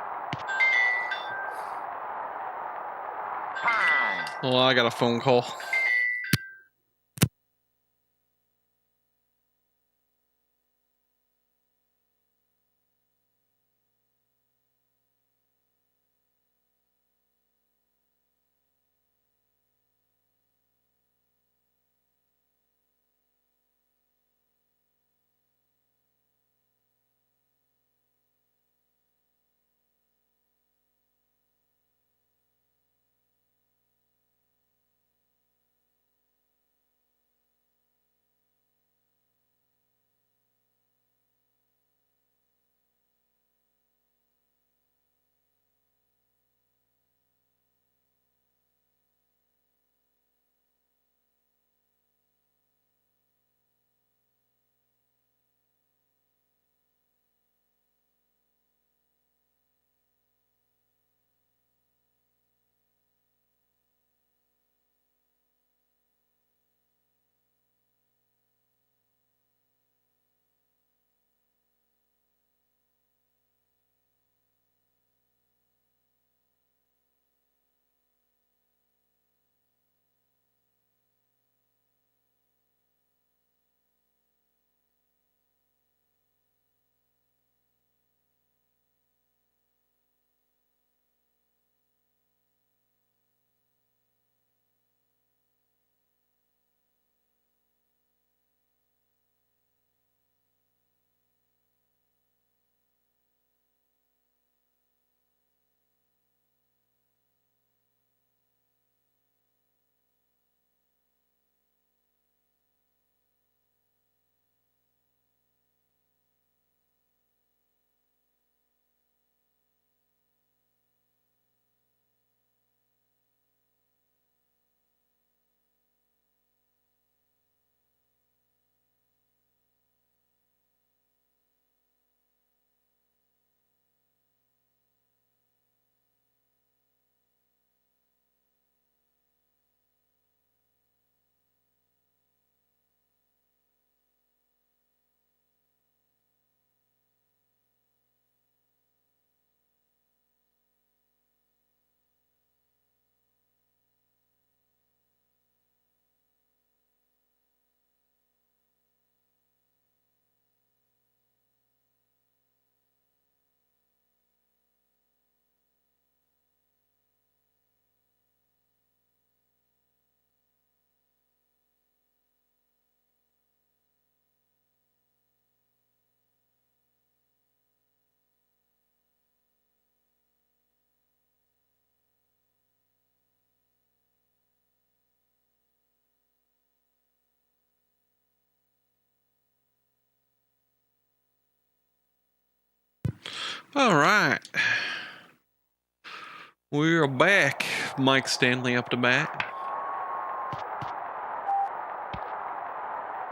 Time. Oh, I got a phone call. All right. We're back. Mike Stanley up to bat.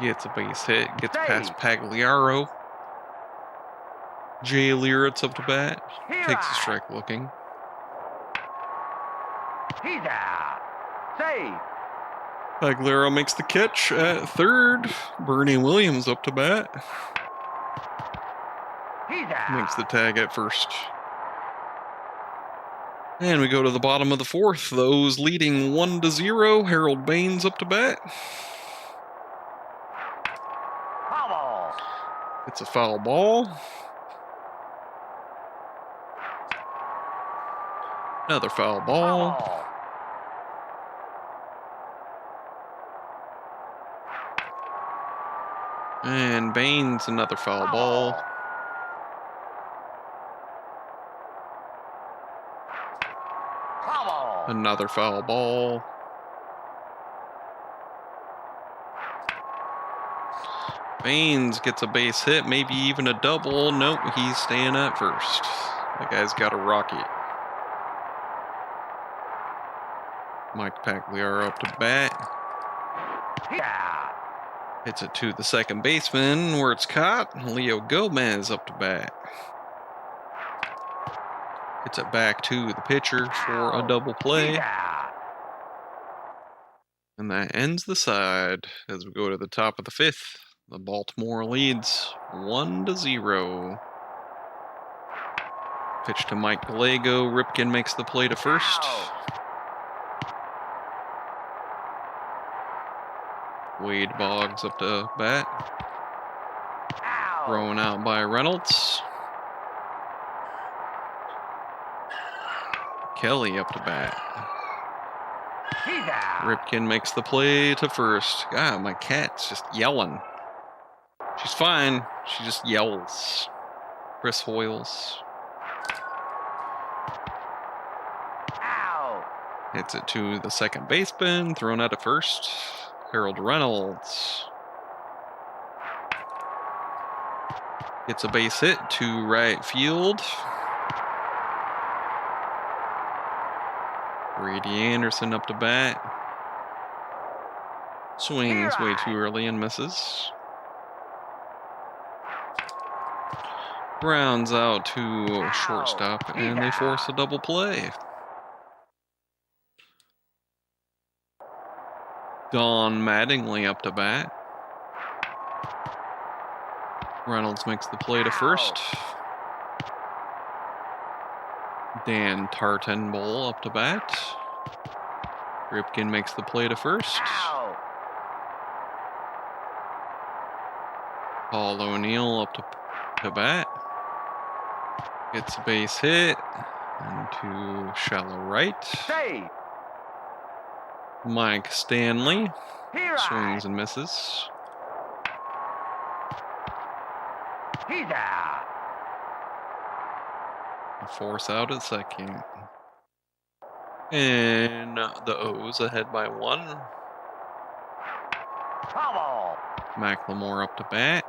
Gets a base hit. Gets past Pagliaro. Jay Leeritz up to bat. Takes a strike looking. He's out. Save. Pagliaro makes the catch at third. Bernie Williams up to bat. He's out. Makes the tag at first. And we go to the bottom of the fourth. Those leading 1-0. Harold Baines up to bat. Foul ball. It's a foul ball. Another foul ball. Foul ball. And Baines, another foul ball. Foul ball. Another foul ball. Baines gets a base hit, maybe even a double. Nope, he's staying at first. That guy's got a rocket. Mike Pagliaro up to bat. Yeah. Hits it to the second baseman where it's caught. Leo Gomez up to bat. Gets it back to the pitcher for a double play. Yeah. And that ends the side as we go to the top of the fifth. The Baltimore leads 1-0. Pitch to Mike Gallego. Ripken makes the play to first. Wade Boggs up to bat. Thrown out by Reynolds. Kelly up to bat. He's out. Ripken makes the play to first. God, my cat's just yelling. She's fine. She just yells. Chris Hoyles. Ow. Hits it to the second baseman. Thrown out at first. Harold Reynolds. Gets a base hit to right field. Brady Anderson up to bat. Swings way too early and misses. Grounds out to shortstop, and they force a double play. Don Mattingly up to bat. Reynolds makes the play to first. Dan Tartenbowl up to bat. Ripken makes the play to first. Paul O'Neill up to bat. Gets a base hit into shallow right. Save. Mike Stanley Here swings and misses. He's out. A force out at second. And the O's ahead by 1. Foul ball. McLemore up to bat.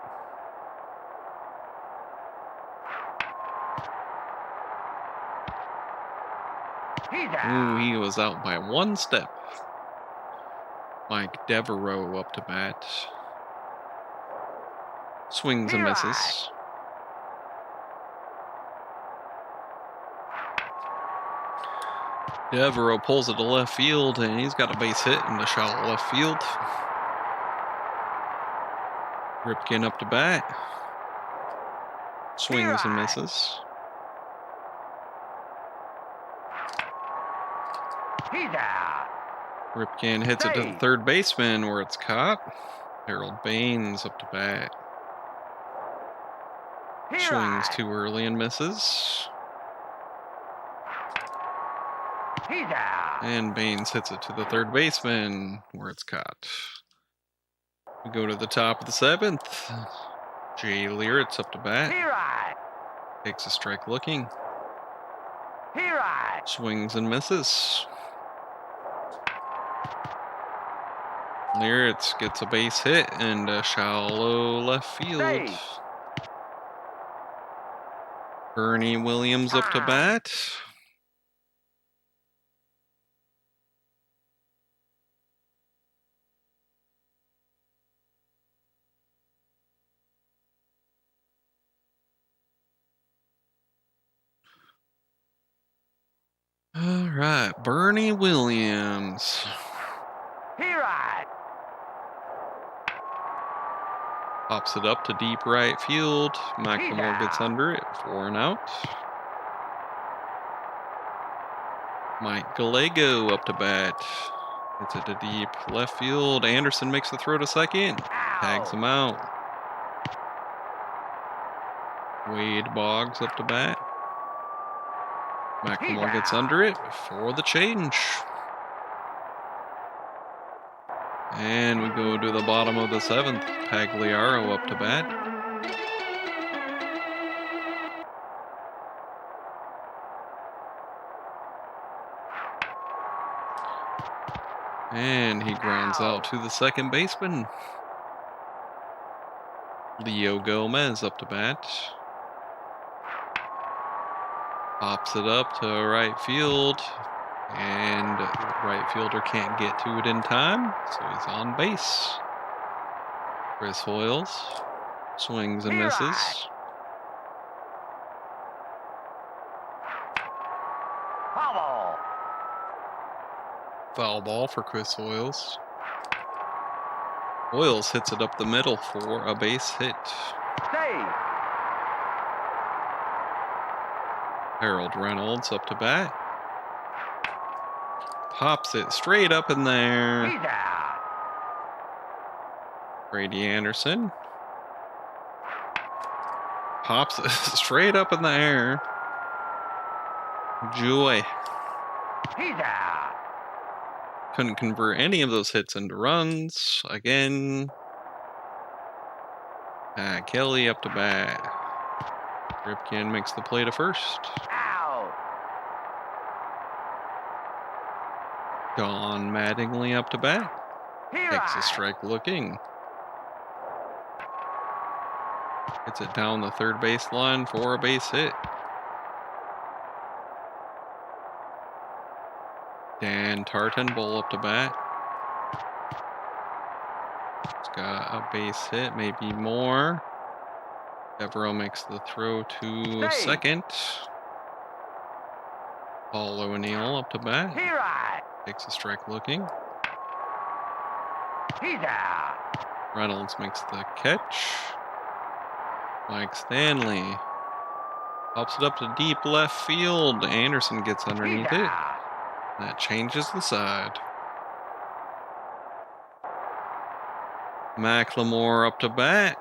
He's out. Ooh, he was out by 1 step. Mike Devereaux up to bat. Swings and misses. Devereaux pulls it to left field, and he's got a base hit in the shallow left field. Ripken up to bat. Swings and misses. He's out. Ripken hits it to the third baseman where it's caught. Harold Baines up to bat. Swings too early and misses. He's out. And Baines hits it to the third baseman where it's caught. We go to the top of the 7th. Jay Leeritz up to bat. Takes a strike looking. Swings and misses. Leeritz gets a base hit and a shallow left field. Bernie Williams up to bat. All right, Bernie Williams. Here I. Pops it up to deep right field. McLemore gets under it for an out. Mike Gallego up to bat. Hits it to deep left field. Anderson makes the throw to second. Tags him out. Wade Boggs up to bat. McLemore gets under it for the change. And we go to the bottom of the seventh. Pagliaro up to bat. And he grounds out to the second baseman. Leo Gomez up to bat. Pops it up to right field. And the right fielder can't get to it in time, so he's on base. Chris Hoyles swings and misses. Foul ball for Chris Hoyles. Hoyles hits it up the middle for a base hit. Harold Reynolds up to bat. Pops it straight up in there. Brady Anderson. Pops it straight up in the air. Joy. Couldn't convert any of those hits into runs. Again. Kelly up to bat. Ripken makes the play to first. Don Mattingly up to bat. Takes a strike looking. Hits it down the third baseline for a base hit. Dan Tartanbull up to bat. He's got a base hit, maybe more. Devereaux makes the throw to second. Paul O'Neill up to bat. Takes a strike looking. Reynolds makes the catch. Mike Stanley pops it up to deep left field. Anderson gets underneath it. That changes the side. McLemore up to bat.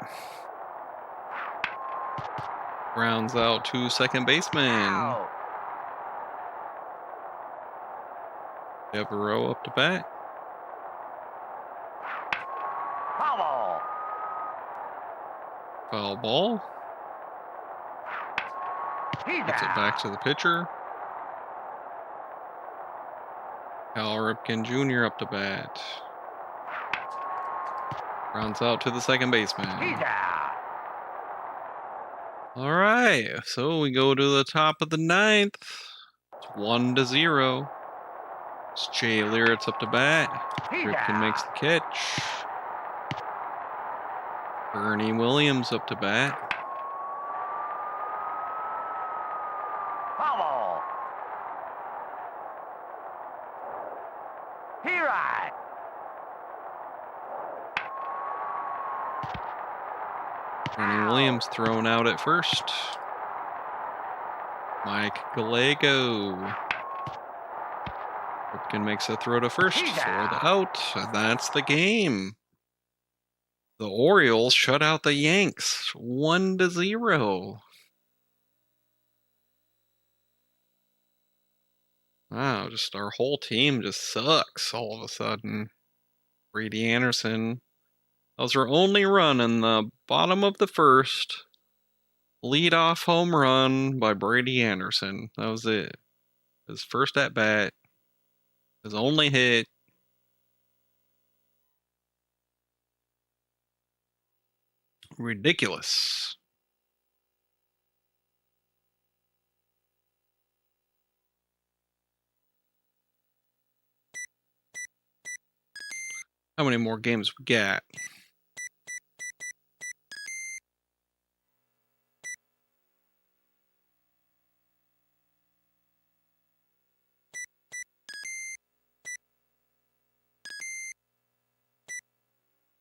Grounds out to second baseman. Devereaux up to bat. Foul ball. Gets it back to the pitcher. Cal Ripken Jr. up to bat. Rounds out to the second baseman. All right, so we go to the top of the ninth. It's 1-0. It's Jay Liritz up to bat. Ripken makes the catch. Bernie Williams up to bat. Bernie Williams thrown out at first. Mike Gallego. Ripken makes a throw to first for the out. That's the game. The Orioles shut out the Yanks 1-0. Wow, just our whole team just sucks all of a sudden. Brady Anderson. That was our only run in the bottom of the first. Leadoff home run by Brady Anderson. That was it. His first at bat. His only hit. Ridiculous. How many more games we got?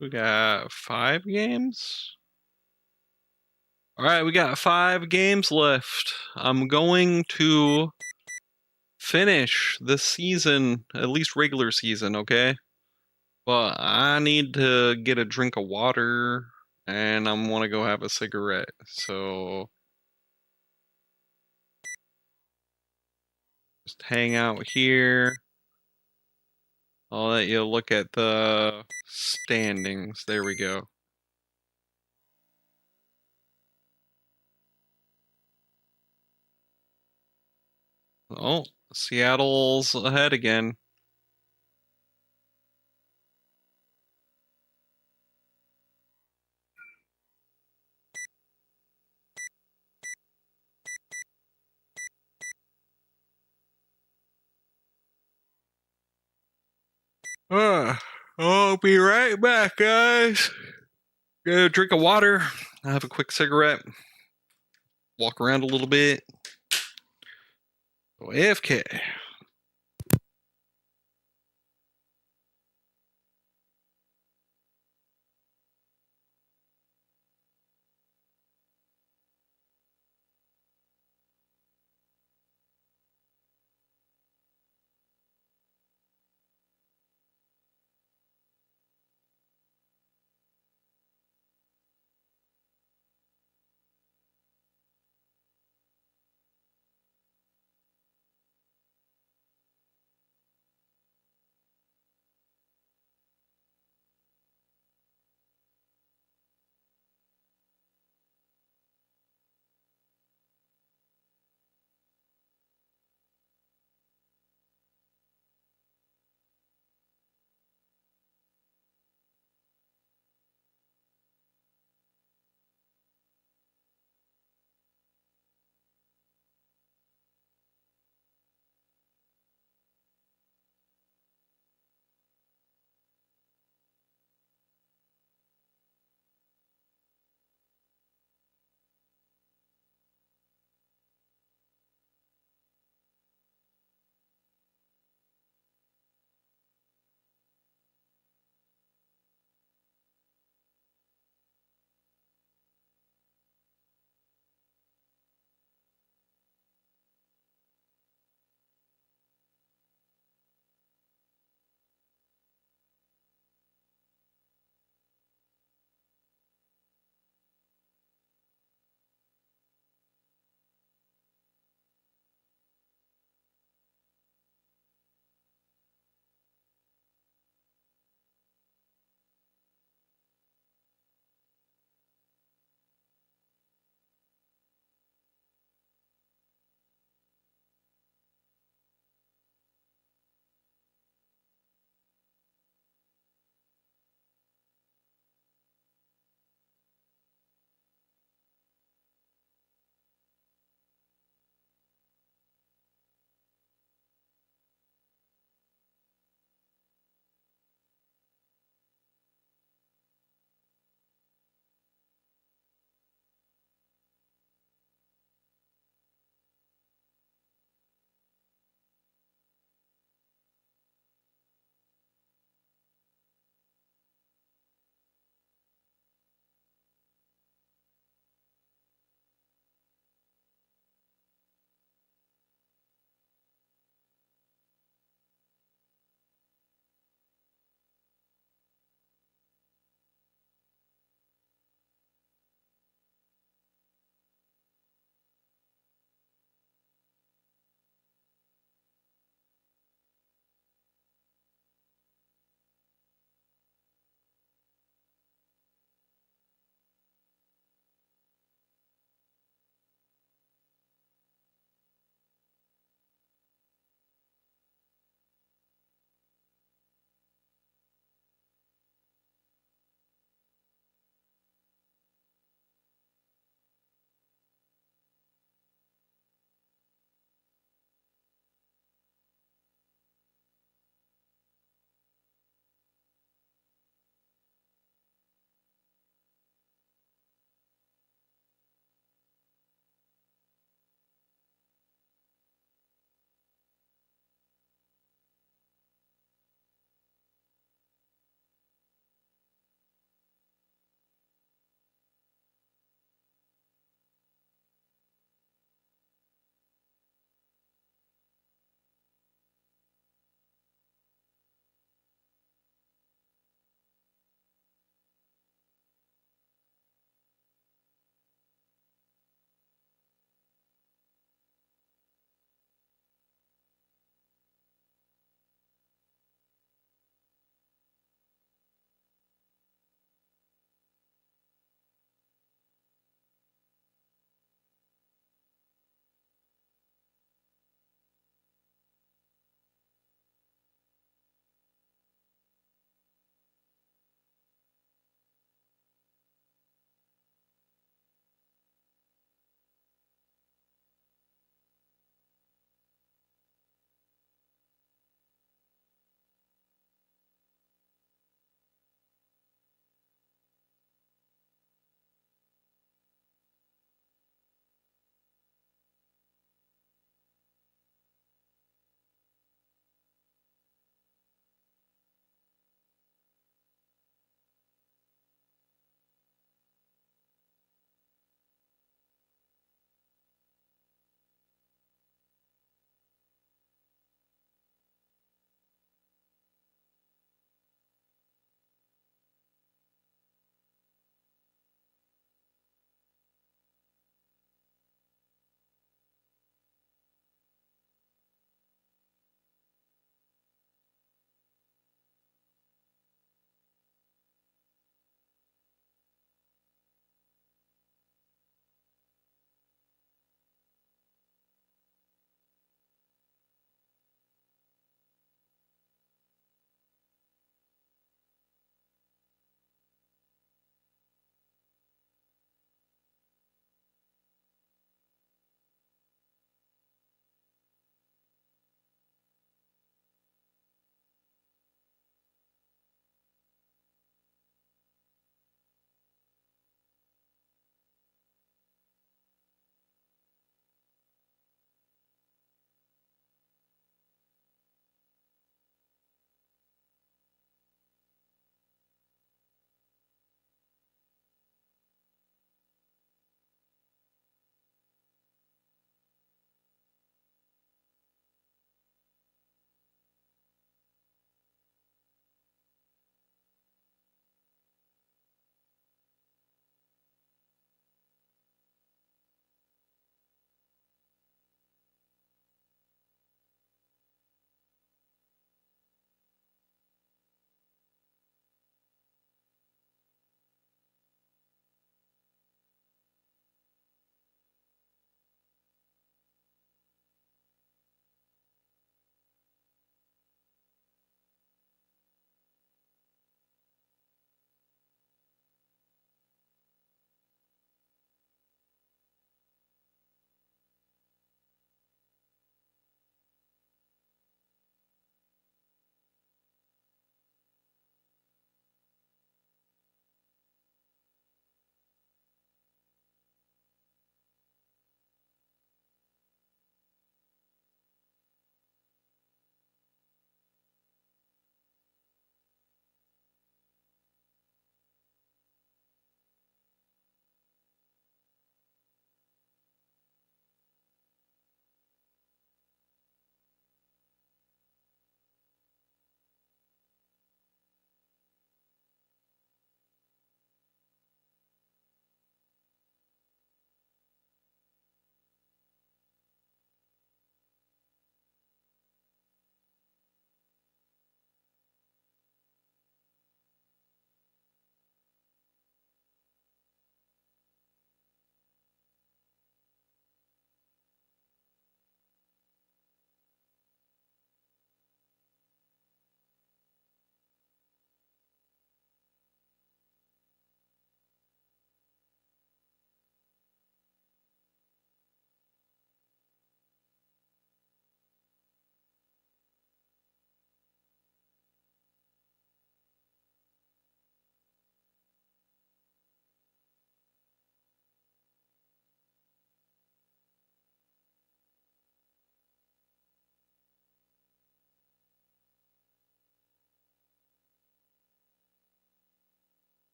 We got 5 games? Alright, we got 5 games left. I'm going to finish this season, at least regular season, okay? But I need to get a drink of water, and I want to go have a cigarette, so just hang out here. I'll let you look at the standings. There we go. Oh, Seattle's ahead again. I'll be right back, guys. Get a drink of water. I'll have a quick cigarette. Walk around a little bit. Go AFK.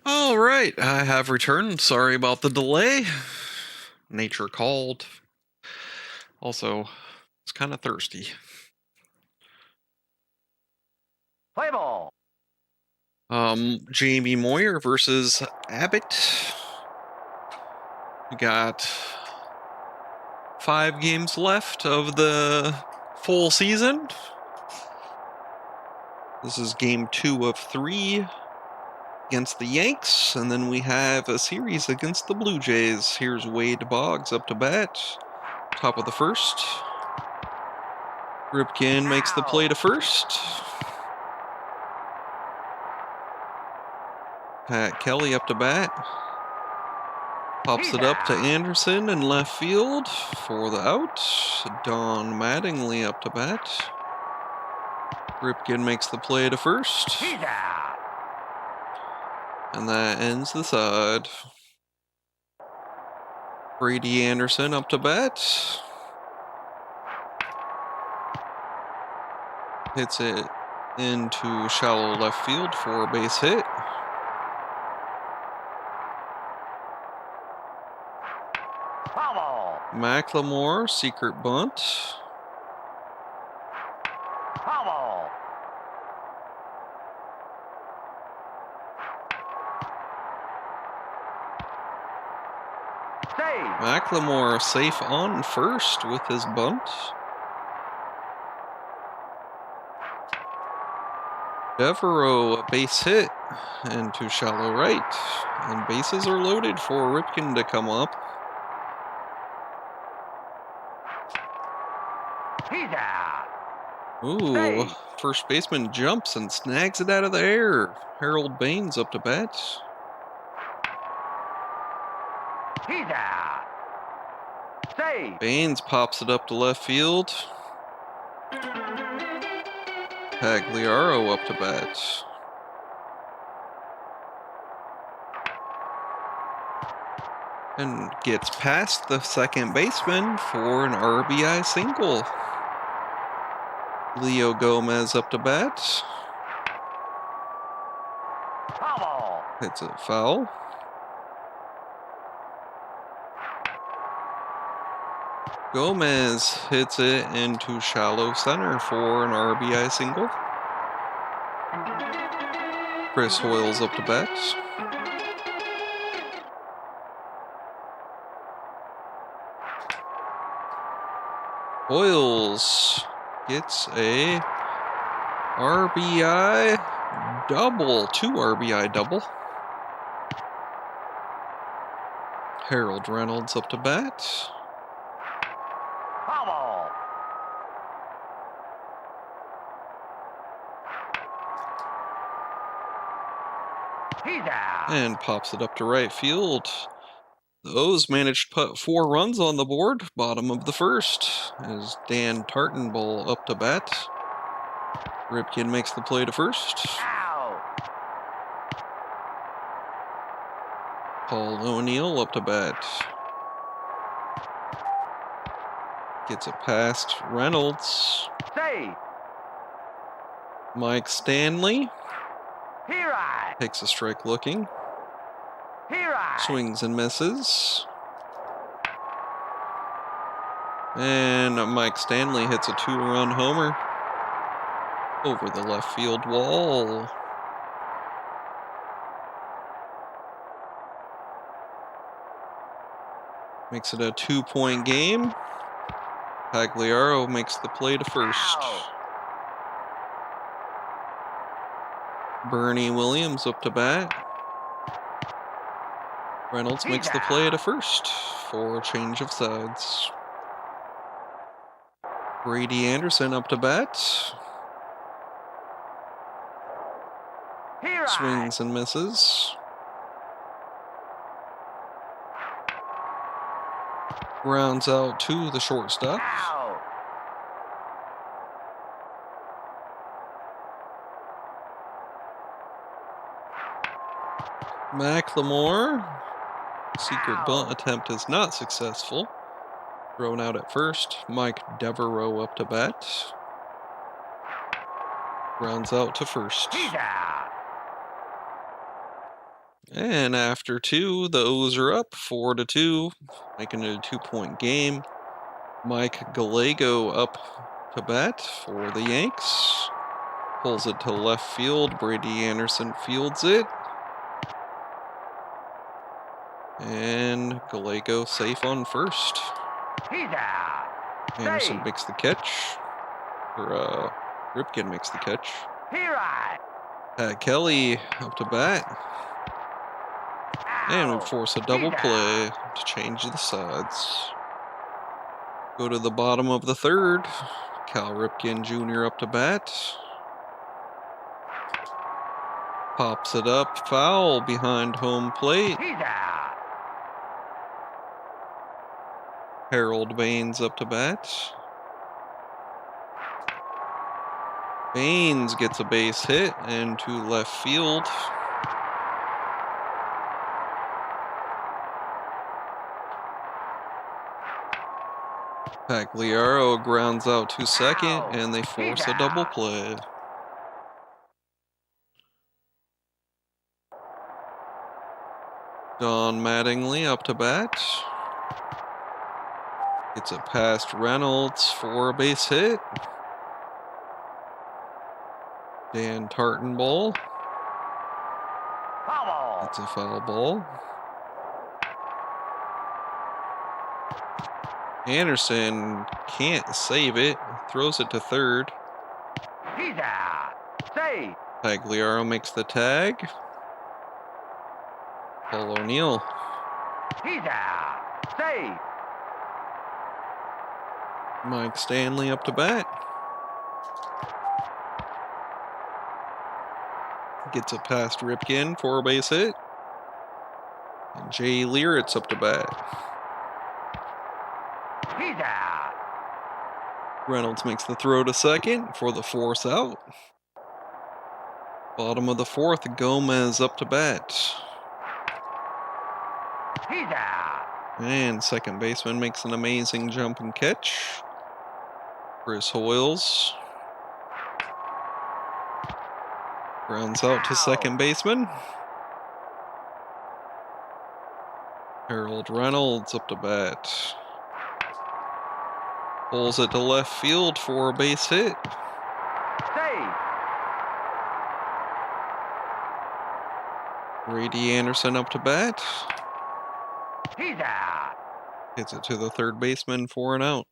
All right, I have returned. Sorry about the delay. Nature called. Also, it's kind of thirsty. Play ball. Jamie Moyer versus Abbott. We got 5 games left of the full season. This is game 2 of 3 against the Yanks, and then we have a series against the Blue Jays. Here's Wade Boggs up to bat. Top of the first. Ripken makes the play to first. Pat Kelly up to bat. Pops it up to Anderson in left field for the out. Don Mattingly up to bat. Ripken makes the play to first. And that ends the side. Brady Anderson up to bat. Hits it into shallow left field for a base hit. McLemore, secret bunt. McLemore safe on first with his bunt. Devereaux, a base hit into shallow right. And bases are loaded for Ripken to come up. Ooh, first baseman jumps and snags it out of the air. Harold Baines up to bat. Baines pops it up to left field. Pagliaro up to bat. And gets past the second baseman for an RBI single. Leo Gomez up to bat. Hits it foul. Gomez hits it into shallow center for an RBI single. Chris Hoyles up to bat. Hoyles gets a RBI double, 2 RBI double. Harold Reynolds up to bat. And pops it up to right field. The O's managed to put 4 runs on the board, bottom of the first, as Dan Tartenbull up to bat. Ripken makes the play to first. Paul O'Neill up to bat. Gets it past Reynolds. Mike Stanley takes a strike looking. Swings and misses. And Mike Stanley hits a 2-run homer over the left field wall. Makes it a 2-point game. Pagliaro makes the play to first. Bernie Williams up to bat. Reynolds makes the play to first for a change of sides. Brady Anderson up to bat. Swings and misses. Grounds out to the shortstop. McLemore. Secret bunt attempt is not successful. Thrown out at first. Mike Devereaux up to bat. Grounds out to first. And after 2, the O's are up 4-2, making it a 2-point game. Mike Gallego up to bat for the Yanks. Pulls it to left field. Brady Anderson fields it. And Gallego safe on first. He's out. Anderson Save. makes the catch. Or, Ripken makes the catch. Here I. Pat Kelly up to bat. And we force a double play to change the sides. Go to the bottom of the 3rd. Cal Ripken Jr. up to bat. Pops it up, foul behind home plate. He's out. Harold Baines up to bat. Baines gets a base hit into left field. Pagliaro grounds out to second, and they force a double play. Don Mattingly up to bat. Gets it past Reynolds for a base hit. Dan Tartenball. Foul ball. It's a foul ball. Anderson can't save it. Throws it to 3rd. He's out. Save. Pagliaro makes the tag. Paul O'Neill. He's out. Save. Mike Stanley up to bat. Gets it past Ripken for a base hit. And Jay Learitz up to bat. He's out. Reynolds makes the throw to second for the force out. Bottom of the 4th, Gomez up to bat. He's out. And second baseman makes an amazing jump and catch. Chris Hoyles grounds out to second baseman. Harold Reynolds up to bat. Pulls it to left field for a base hit. Save. Brady Anderson up to bat. He's out. Hits it to the third baseman for an out.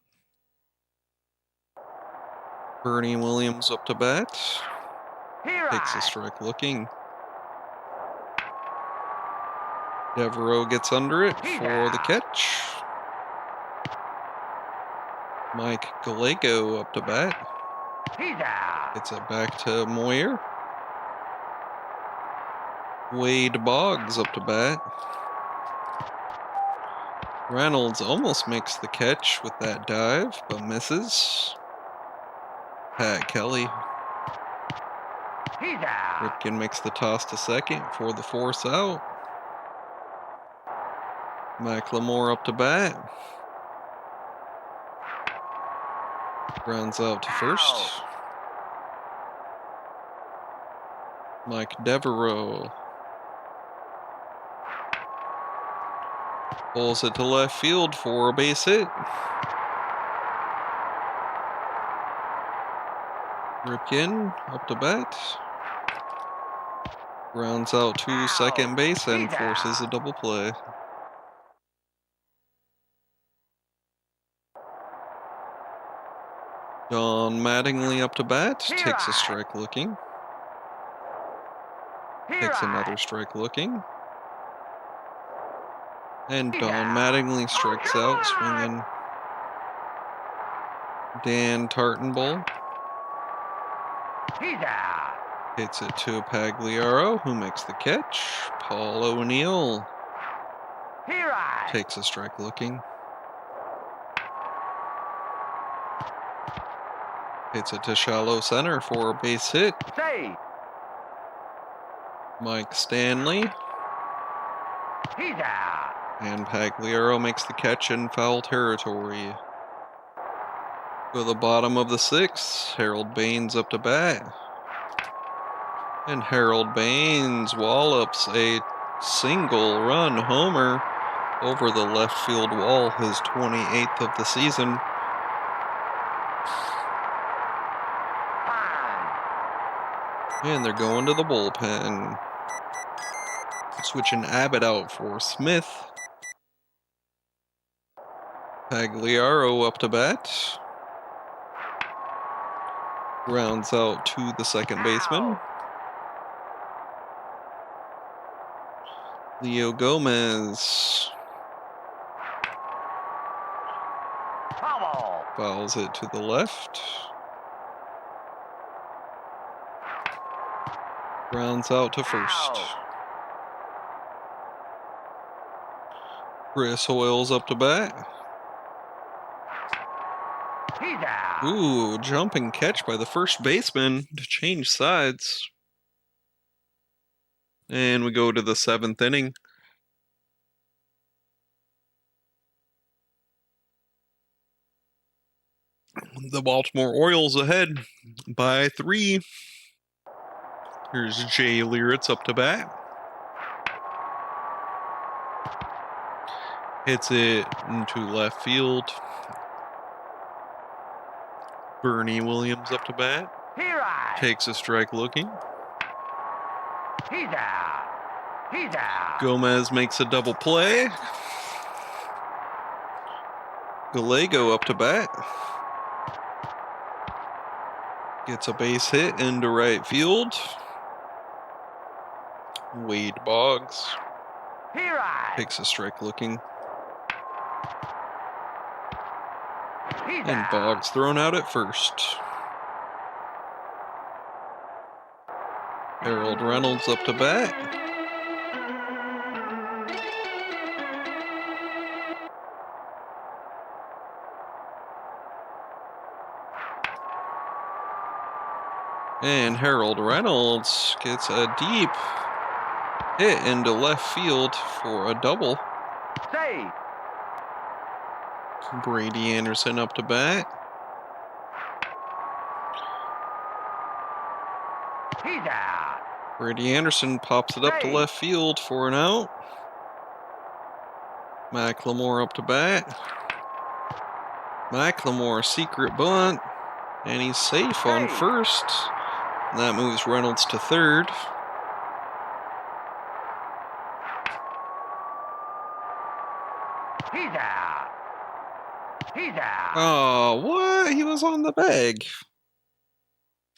Bernie Williams up to bat. Here Takes a I. strike looking. Devereaux gets under it for the catch. Mike Gallego up to bat. He's out. Gets it back to Moyer. Wade Boggs up to bat. Reynolds almost makes the catch with that dive, but misses. Pat Kelly. He's out. Ripken makes the toss to second for the force out. McLemore up to bat. Grounds out to first. Mike Devereaux. Pulls it to left field for a base hit. Ripken up to bat. Grounds out to second base and forces a double play. Don Mattingly up to bat. Takes a strike looking. Takes another strike looking. And Don Mattingly strikes out, swinging. Dan Tartenball He's out. hits it to Pagliaro, who makes the catch. Paul O'Neill Here I. takes a strike looking. Hits it to shallow center for a base hit. Save. Mike Stanley. He's out. And Pagliaro makes the catch in foul territory. Go to the bottom of the 6th. Harold Baines up to bat. And Harold Baines wallops a Single run homer over the left field wall, his 28th of the season. And they're going to the bullpen. Switching Abbott out for Smith. Pagliaro up to bat. Grounds out to the second baseman. Leo Gomez fouls it to the left. Grounds out to first. Chris Hoyles up to bat. Ooh, jumping catch by the first baseman to change sides. And we go to the 7th inning. The Baltimore Orioles ahead by 3. Here's Jay Lieritz up to bat. Hits it into left field. Bernie Williams up to bat. Takes a strike looking. He's out. He's out. Gomez makes a double play. Gallego up to bat. Gets a base hit into right field. Wade Boggs takes a strike looking. And Boggs thrown out at first. Harold Reynolds up to bat. And Harold Reynolds gets a deep hit into left field for a double. Save. Brady Anderson up to bat. He's out. Brady Anderson pops it up to left field for an out. McLemore up to bat. McLemore secret bunt. And he's safe on first. And that moves Reynolds to third. He's out. He's out. Oh, what? He was on the bag.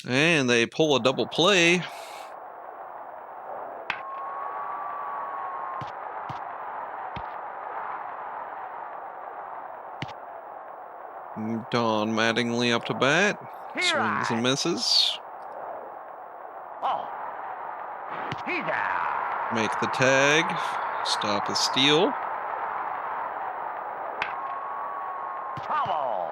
And they pull a double play. Don Mattingly up to bat. Swings and misses. Oh. He's out. Make the tag. Stop a steal. Foul.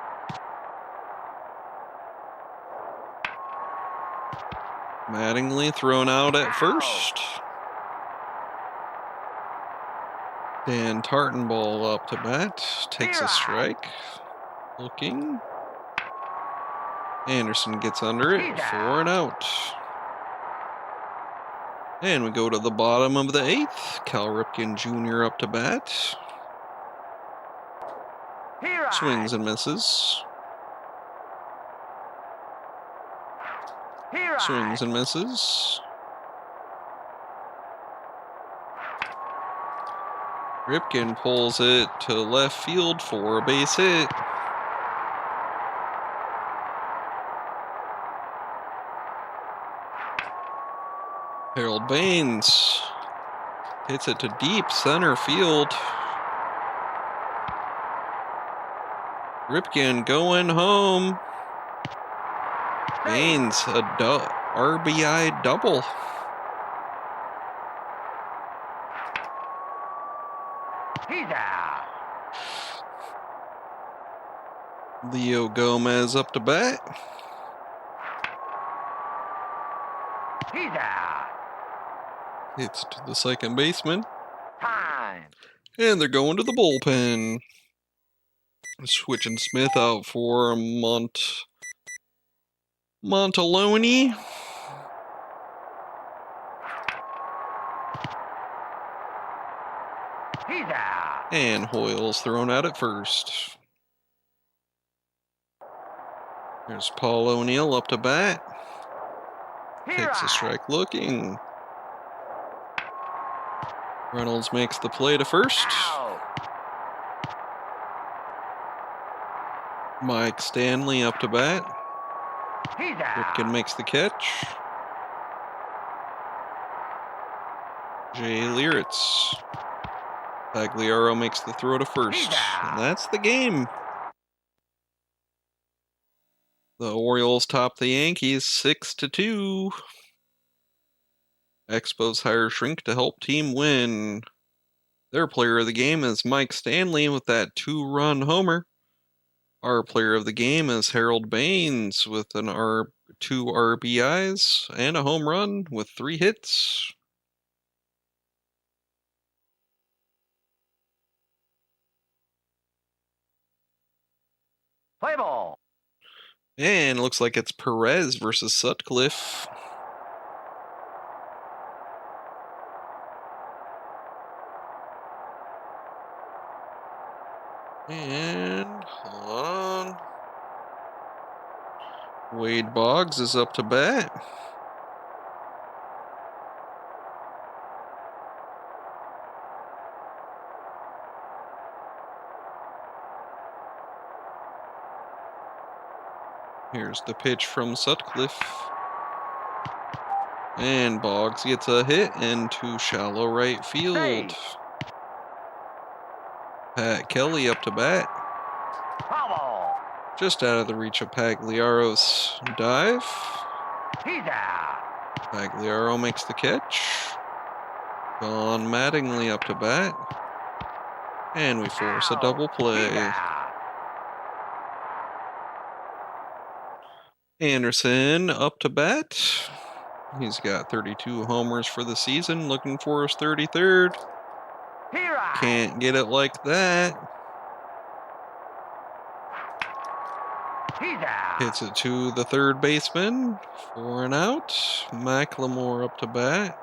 Mattingly thrown out at first. Dan Tartanball up to bat. Takes a strike. Looking. Anderson gets under it for an out. And we go to the bottom of the 8th. Cal Ripken Jr. up to bat. Swings and misses. Swings and misses. Ripken pulls it to left field for a base hit. Harold Baines hits it to deep center field. Ripken going home. Baines a RBI double. He's out. Leo Gomez up to bat. He's out. Hits to the second baseman. Time. And they're going to the bullpen. Switching Smith out for Montaloni. He's out. And Hoyle's thrown out at first. There's Paul O'Neill up to bat. Takes a strike looking. Reynolds makes the play to first. Out. Mike Stanley up to bat. He's out. Ripken makes the catch. Jay Lieritz. Pagliaro makes the throw to first. And that's the game. The Orioles top the Yankees 6-2. Expos hire Shrink to help team win. Their player of the game is Mike Stanley with that 2-run homer. Our player of the game is Harold Baines with 2 RBIs and a home run with 3 hits. Play ball. And it looks like it's Perez versus Sutcliffe. And hold on. Wade Boggs is up to bat. Here's the pitch from Sutcliffe. And Boggs gets a hit into shallow right field. Hey. Pat Kelly up to bat. Foul ball. Just out of the reach of Pagliaro's dive. He's out. Pagliaro makes the catch. Don Mattingly up to bat. And we force a double He's play. out. Anderson up to bat. He's got 32 homers for the season, looking for his 33rd. Here I. Can't get it like that. He's out. Hits it to the third baseman for an out. McLemore up to bat.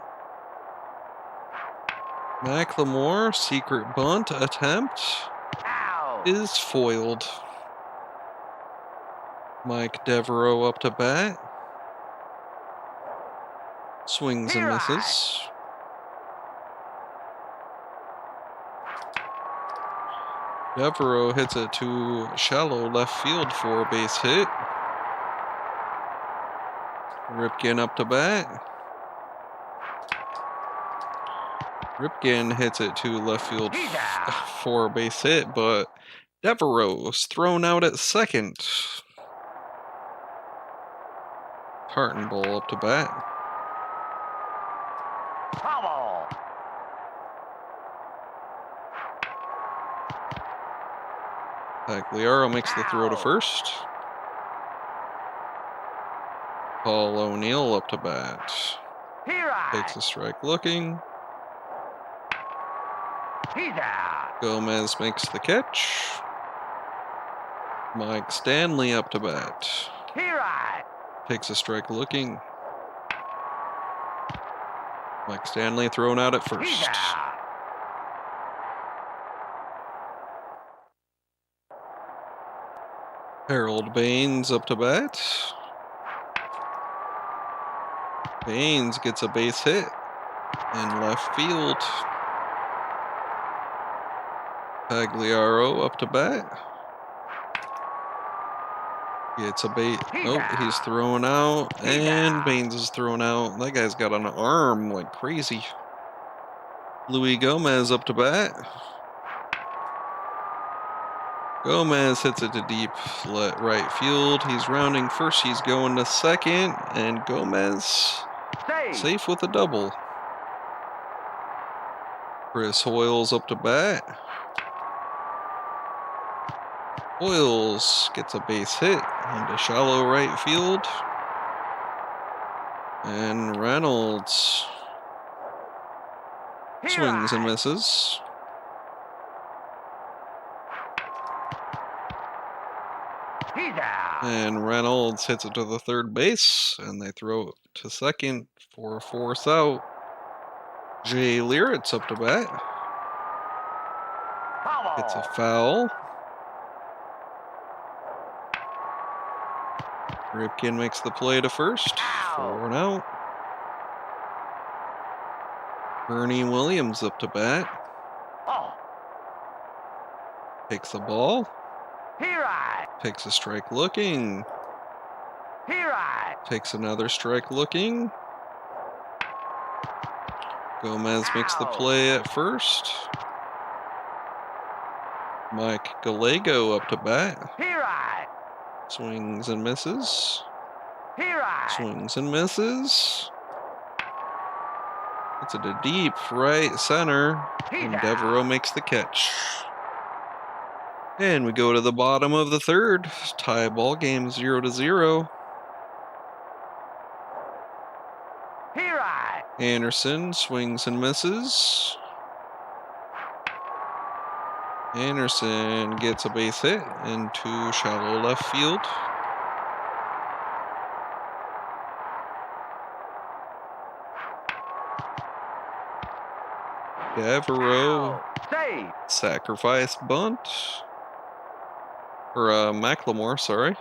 McLemore, secret bunt attempt Out. is foiled. Mike Devereaux up to bat. Swings and misses. Devereaux hits it to shallow left field for a base hit. Ripken up to bat. Ripken hits it to left field for a base hit, but Devereaux's thrown out at second. Hartenball up to bat. Foul ball. Pagliaro makes the throw to first. Paul O'Neill up to bat. Here I. Takes a strike looking. He's out. Gomez makes the catch. Mike Stanley up to bat. Here I. Takes a strike looking. Mike Stanley thrown out at He's first. out. Harold Baines up to bat. Baines gets a base hit in left field. Pagliaro up to bat. Gets a bait. Nope, he's thrown out. And Baines is thrown out. That guy's got an arm like crazy. Luis Gomez up to bat. Gomez hits it to deep right field. He's rounding first. He's going to second. And Gomez safe with a double. Chris Hoyles up to bat. Hoyles gets a base hit into shallow right field. And Reynolds swings and misses. He's out. And Reynolds hits it to the third base, and they throw it to second for a force out. Jay Lieritz up to bat. It's a Foul. foul. Ripken makes the play to first. Ow. 4 out. Bernie Williams up to bat. Oh. Takes the ball. Here I. Takes a strike looking. Here I. Takes another strike looking. Gomez makes the play at first. Mike Gallego up to bat. Here I. Swings and misses. Here I. Swings and misses. It's at a deep right center. And Devereaux makes the catch. And we go to the bottom of the third. Tie ball game 0-0. Here I. Anderson swings and misses. Anderson gets a base hit into shallow left field. Devereaux Save. sacrifice bunt. Or McLemore, sorry.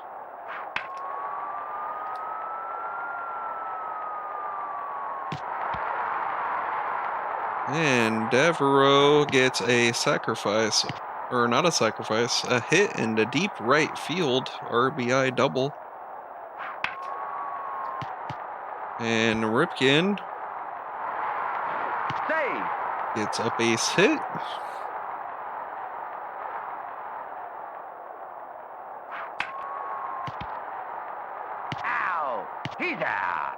And Devereaux gets a sacrifice, or not a sacrifice, a hit into deep right field, RBI double. And Ripken Save. gets a base hit. Ow. He's out.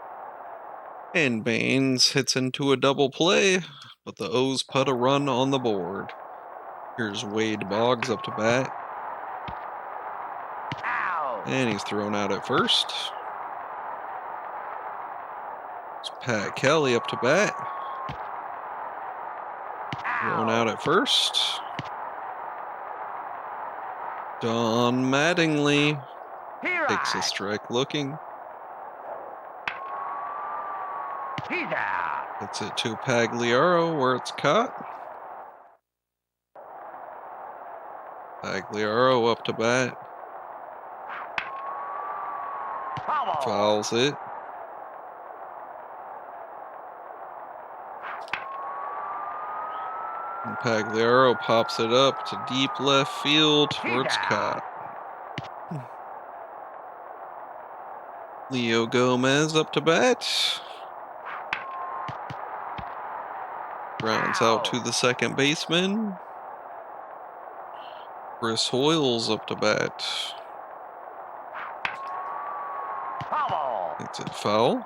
And Baines hits into a double play, but the O's put a run on the board. Here's Wade Boggs up to bat. Ow. And he's thrown out at first. It's Pat Kelly up to bat. Thrown out at first. Don Mattingly Here takes a I. strike looking. He's out. Hits it to Pagliaro where it's caught. Pagliaro up to bat. Foul. Fouls it. And Pagliaro pops it up to deep left field where it's caught. Leo Gomez up to bat. Grounds out to the second baseman. Chris Hoyles up to bat. Foul. It's a foul.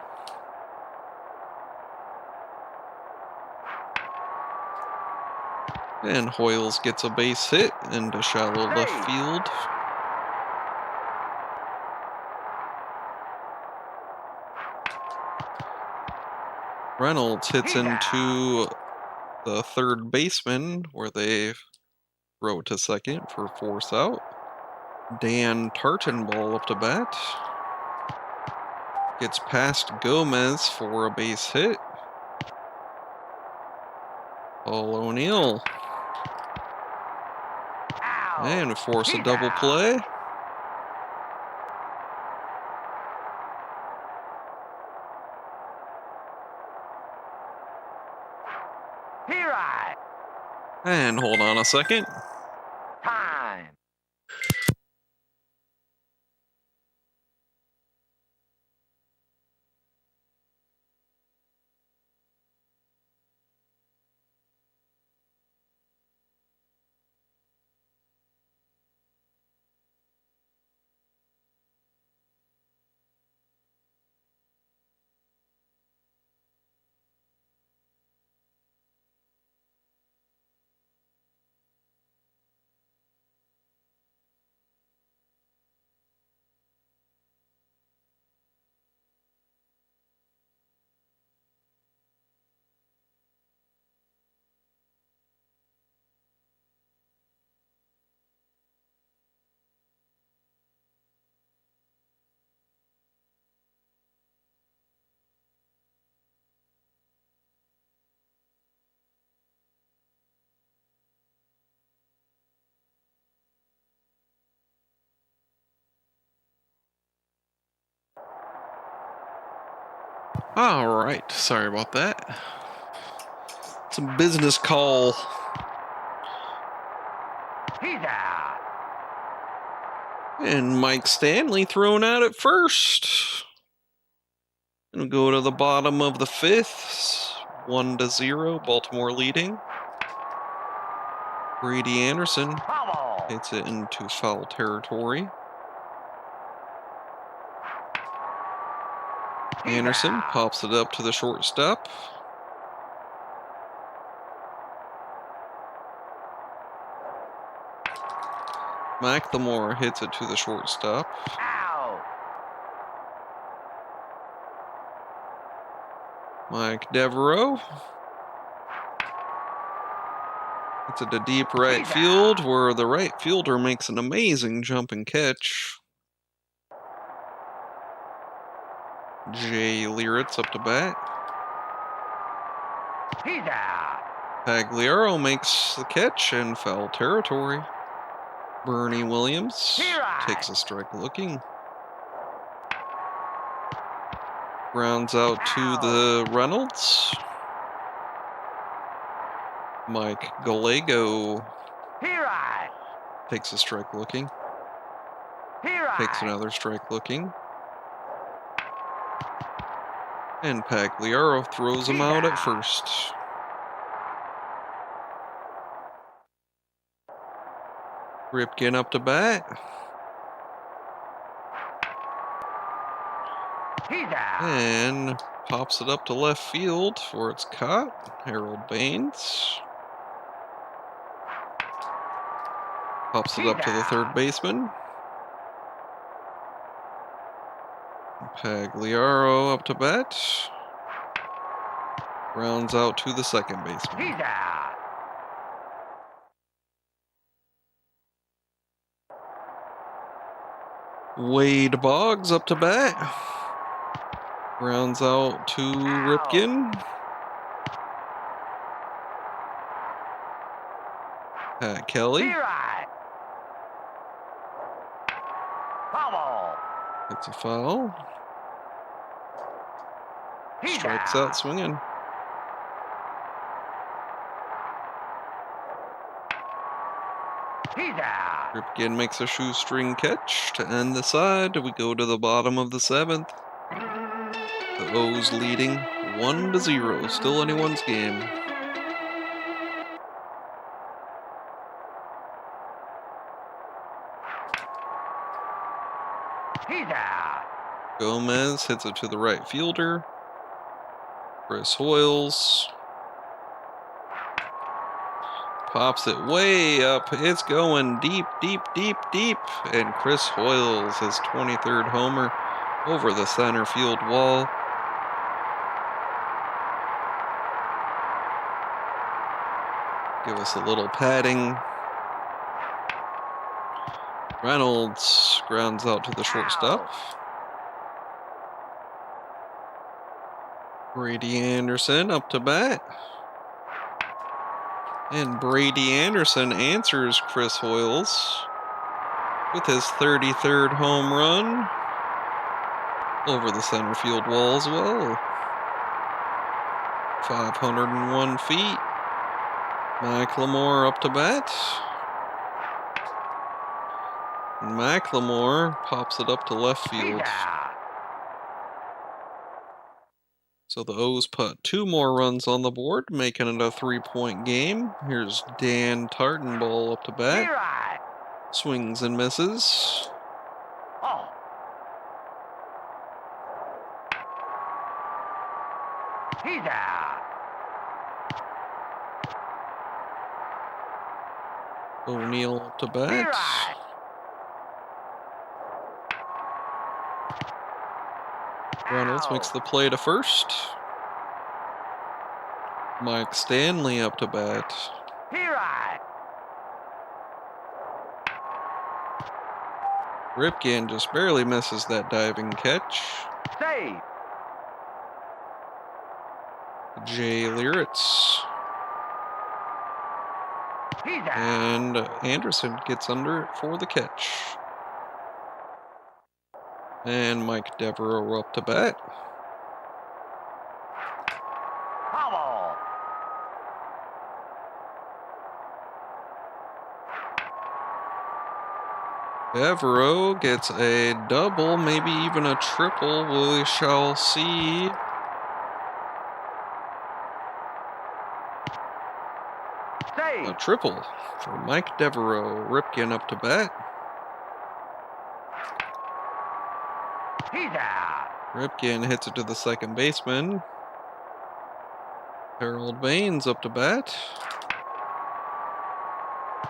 And Hoyles gets a base hit into shallow left field. Reynolds hits into the third baseman where they throw to second for force out. Dan Tartanball up to bat. Gets past Gomez for a base hit. Paul O'Neill. And force a double play. Here I. And hold on a second. Time. All right, sorry about that. Some business call. He's out. And Mike Stanley thrown out at first. Gonna go to the bottom of the fifth. 1-0, Baltimore leading. Brady Anderson Fumble. hits it into foul territory. He's Anderson out. pops it up to the shortstop. McLemore hits it to the shortstop. Out. Mike Devereaux hits it to deep right field, where the right fielder makes an amazing jumping catch. Jay Liritz up to bat. He's out. Pagliaro makes the catch in foul territory. Bernie Williams takes a strike looking. Grounds out to the Reynolds. Mike Gallego takes a strike looking. Takes another strike looking. And Pagliaro throws him out at first. Ripken up to bat. And pops it up to left field where it's caught. Harold Baines pops it up to the third baseman. Pagliaro up to bat. Rounds out to the second baseman. He's out. Wade Boggs up to bat. Rounds out to Ripken. Pat Kelly. Fumble. It's a foul. He's Strikes out. out swinging. He's out. Ripken makes a shoestring catch to end the side. We go to the bottom of the seventh. The O's leading 1-0. Still anyone's game. He's out. Gomez hits it to the right fielder. Chris Hoyles pops it way up. It's going deep, deep, deep, deep. And Chris Hoyles, his 23rd homer over the center field wall. Give us a little padding. Reynolds grounds out to the shortstop. Brady Anderson up to bat. And Brady Anderson answers Chris Hoyles with his 33rd home run over the center field wall as well. 501 feet. McLemore up to bat. And McLemore pops it up to left field. So the O's put 2 more runs on the board, making it a 3-point game. Here's Dan Tartenball up to bat. Swings and misses. Oh. He's out. O'Neill up to bat. Reynolds makes the play to first. Mike Stanley up to bat. Ripken just barely misses that diving catch. Save. Jay Liritz. And Anderson gets under it for the catch. And Mike Devereaux up to bat. Bubble. Devereaux gets a double, maybe even a triple. We shall see. Save. A triple for Mike Devereaux. Ripken up to bat. He's out. Ripken hits it to the second baseman. Harold Baines up to bat.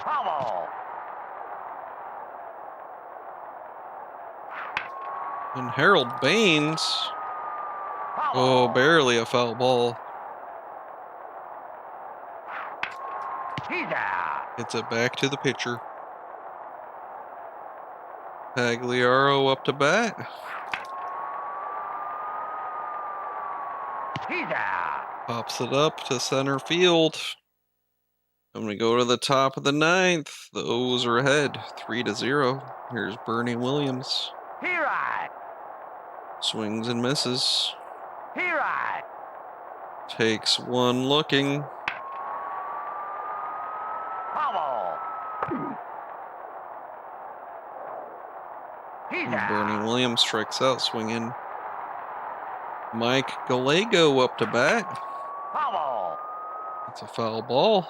Bubble. And Harold Baines, oh, Bubble. barely a foul ball. He's out. Hits it back to the pitcher. Pagliaro up to bat. He's out. Pops it up to center field. And we go to the top of the ninth. The O's are ahead, 3-0. Here's Bernie Williams. He right. Swings and misses. He right. Takes one looking. Bubble. He's And out. Bernie Williams strikes out swinging. Mike Gallego up to bat. Bubble. It's a foul ball.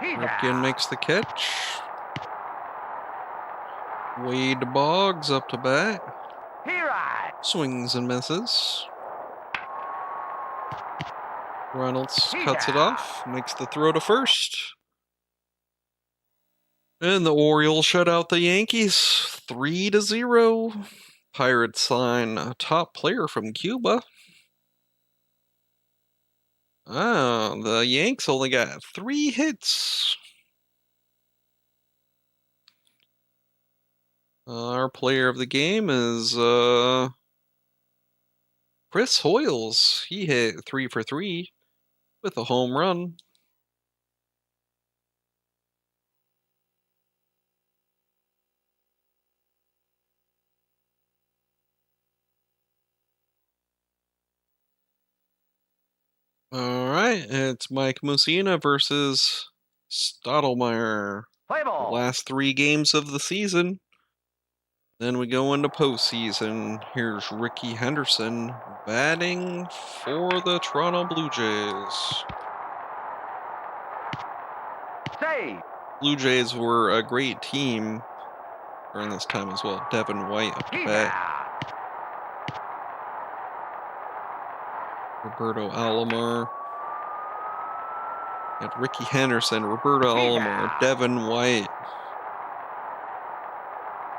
He's Ripken out. makes the catch. Wade Boggs up to bat. He right. Swings and misses. Reynolds He's cuts it out. off. Makes the throw to first. And the Orioles shut out the Yankees 3-0. Pirates sign a top player from Cuba. The Yanks only got 3 hits. Our player of the game is Chris Hoyles. He hit 3 for 3 with a home run. All right, it's Mike Mussina versus Stottlemyre. Play The ball. last 3 games of the season. Then we go into postseason. Here's Ricky Henderson batting for the Toronto Blue Jays. Save. Blue Jays were a great team during this time as well. Devin White up to He's bat. out. Roberto Alomar. And Ricky Henderson, Roberto He's Alomar, out. Devin White,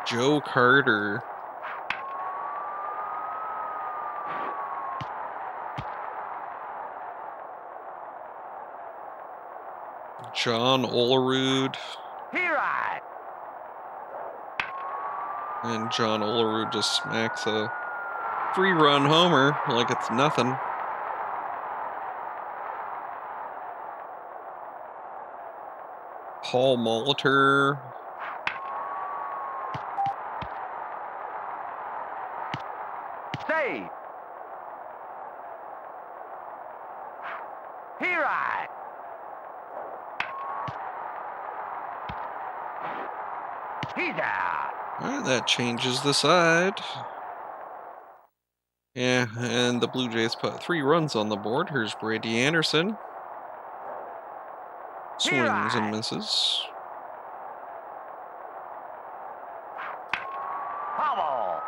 Joe Carter, John Olerud, He right. and John Olerud just smacks a 3-run homer like it's nothing. Paul Molitor, Save. He right. He's out. Alright, that changes the side. Yeah, and the Blue Jays put 3 runs on the board. Here's Brady Anderson. Swings and misses. Bubble.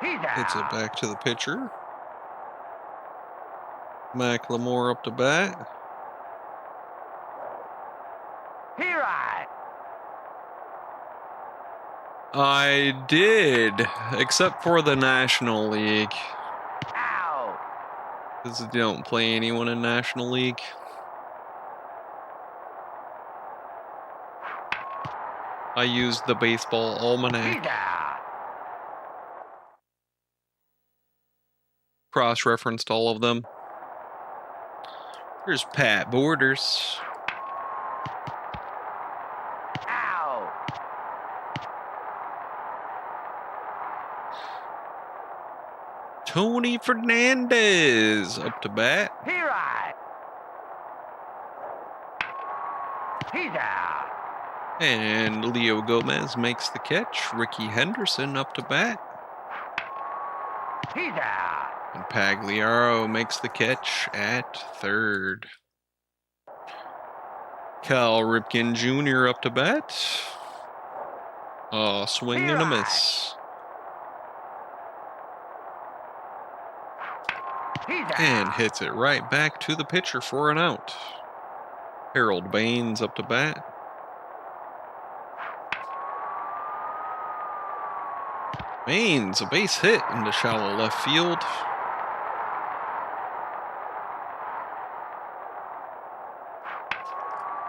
He's out. Hits it back to the pitcher. McLemore up to bat. He right. I did, except for the National League. Out. Because they don't play anyone in National League. I used the Baseball Almanac. He's out. Cross-referenced all of them. Here's Pat Borders. Out. Tony Fernandez up to bat. Here I. He's out. And Leo Gomez makes the catch. Ricky Henderson up to bat. He's out. And Pagliaro makes the catch at third. Cal Ripken Jr. up to bat. Swing and a miss. He's out. And hits it right back to the pitcher for an out. Harold Baines up to bat. Baines, a base hit into shallow left field.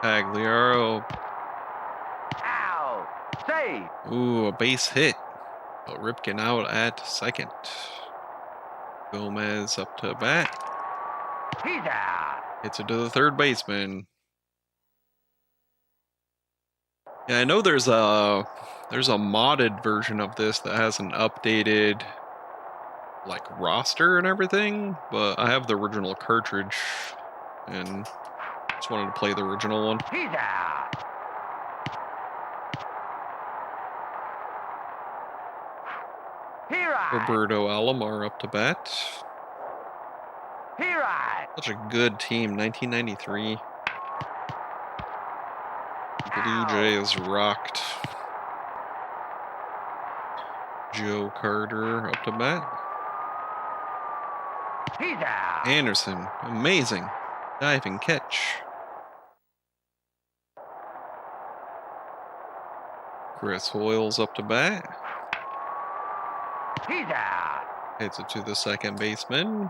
Pagliaro. Out. Save. Ooh, a base hit. But Ripken out at second. Gomez up to bat. He's out. Hits it to the third baseman. Yeah, I know there's a modded version of this that has an updated like roster and everything, but I have the original cartridge and just wanted to play the original one. He's out. Here I. Roberto Alomar up to bat. Here I. Such a good team, 1993. Blue Jays rocked. Joe Carter up to bat. He's out. Anderson, amazing diving catch. Chris Hoyles up to bat. He's out. Hits it to the second baseman.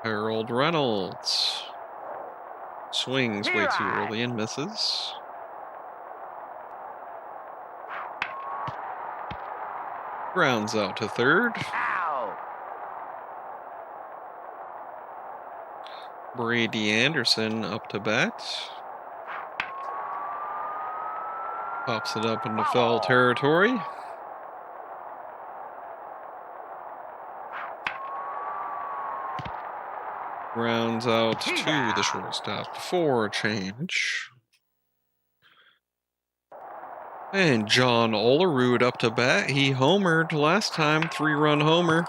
Harold Reynolds. Swings way too early and misses. Grounds out to third. Out. Brady Anderson up to bat. Pops it up into foul territory. Grounds out to the shortstop for a change. And John Olerud up to bat. He homered last time, 3-run homer.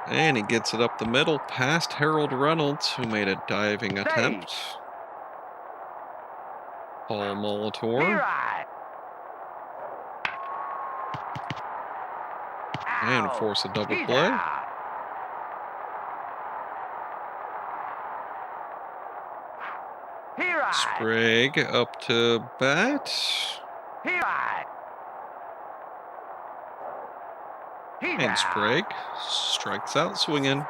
And he gets it up the middle past Harold Reynolds, who made a diving attempt. Paul Molitor. Here I. And Out. force a double He's play. out. Here I. Sprague up to bat. Here I. He's And out. Sprague strikes out swinging.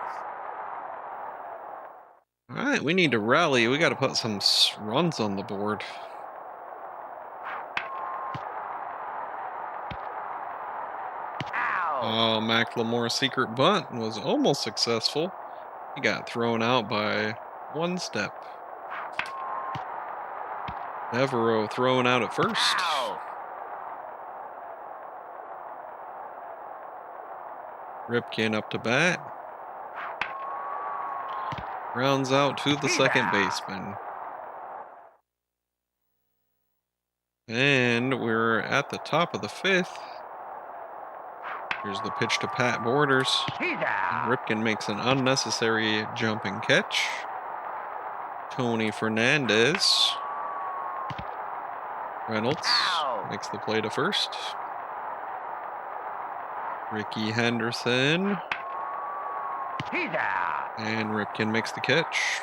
All right, we need to rally. We got to put some runs on the board. Out. Oh, McLemore's secret bunt was almost successful. He got thrown out by one step. Devereaux thrown out at first. Out. Ripken up to bat. Rounds out to the second baseman. And we're at the top of the fifth. Here's the pitch to Pat Borders. He's out. Ripken makes an unnecessary jumping catch. Tony Fernandez. Reynolds Ow. makes the play to first. Ricky Henderson. He's out. And Ripken makes the catch.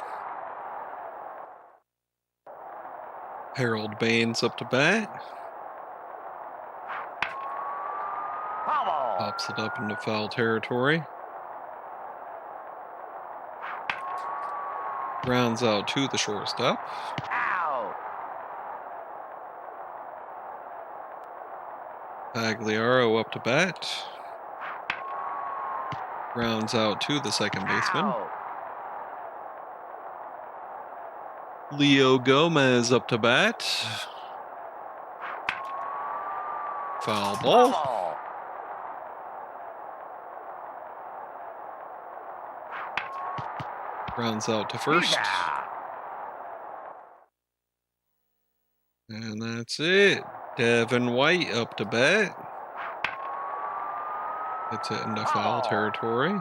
Harold Baines up to bat. Bubble. Pops it up into foul territory. Grounds out to the shortstop. Out. Pagliaro up to bat. Grounds out to the second baseman. Out. Leo Gomez up to bat. Foul ball. Bubble. Grounds out to He's first. out. And that's it. Devin White up to bat. It's it into foul territory.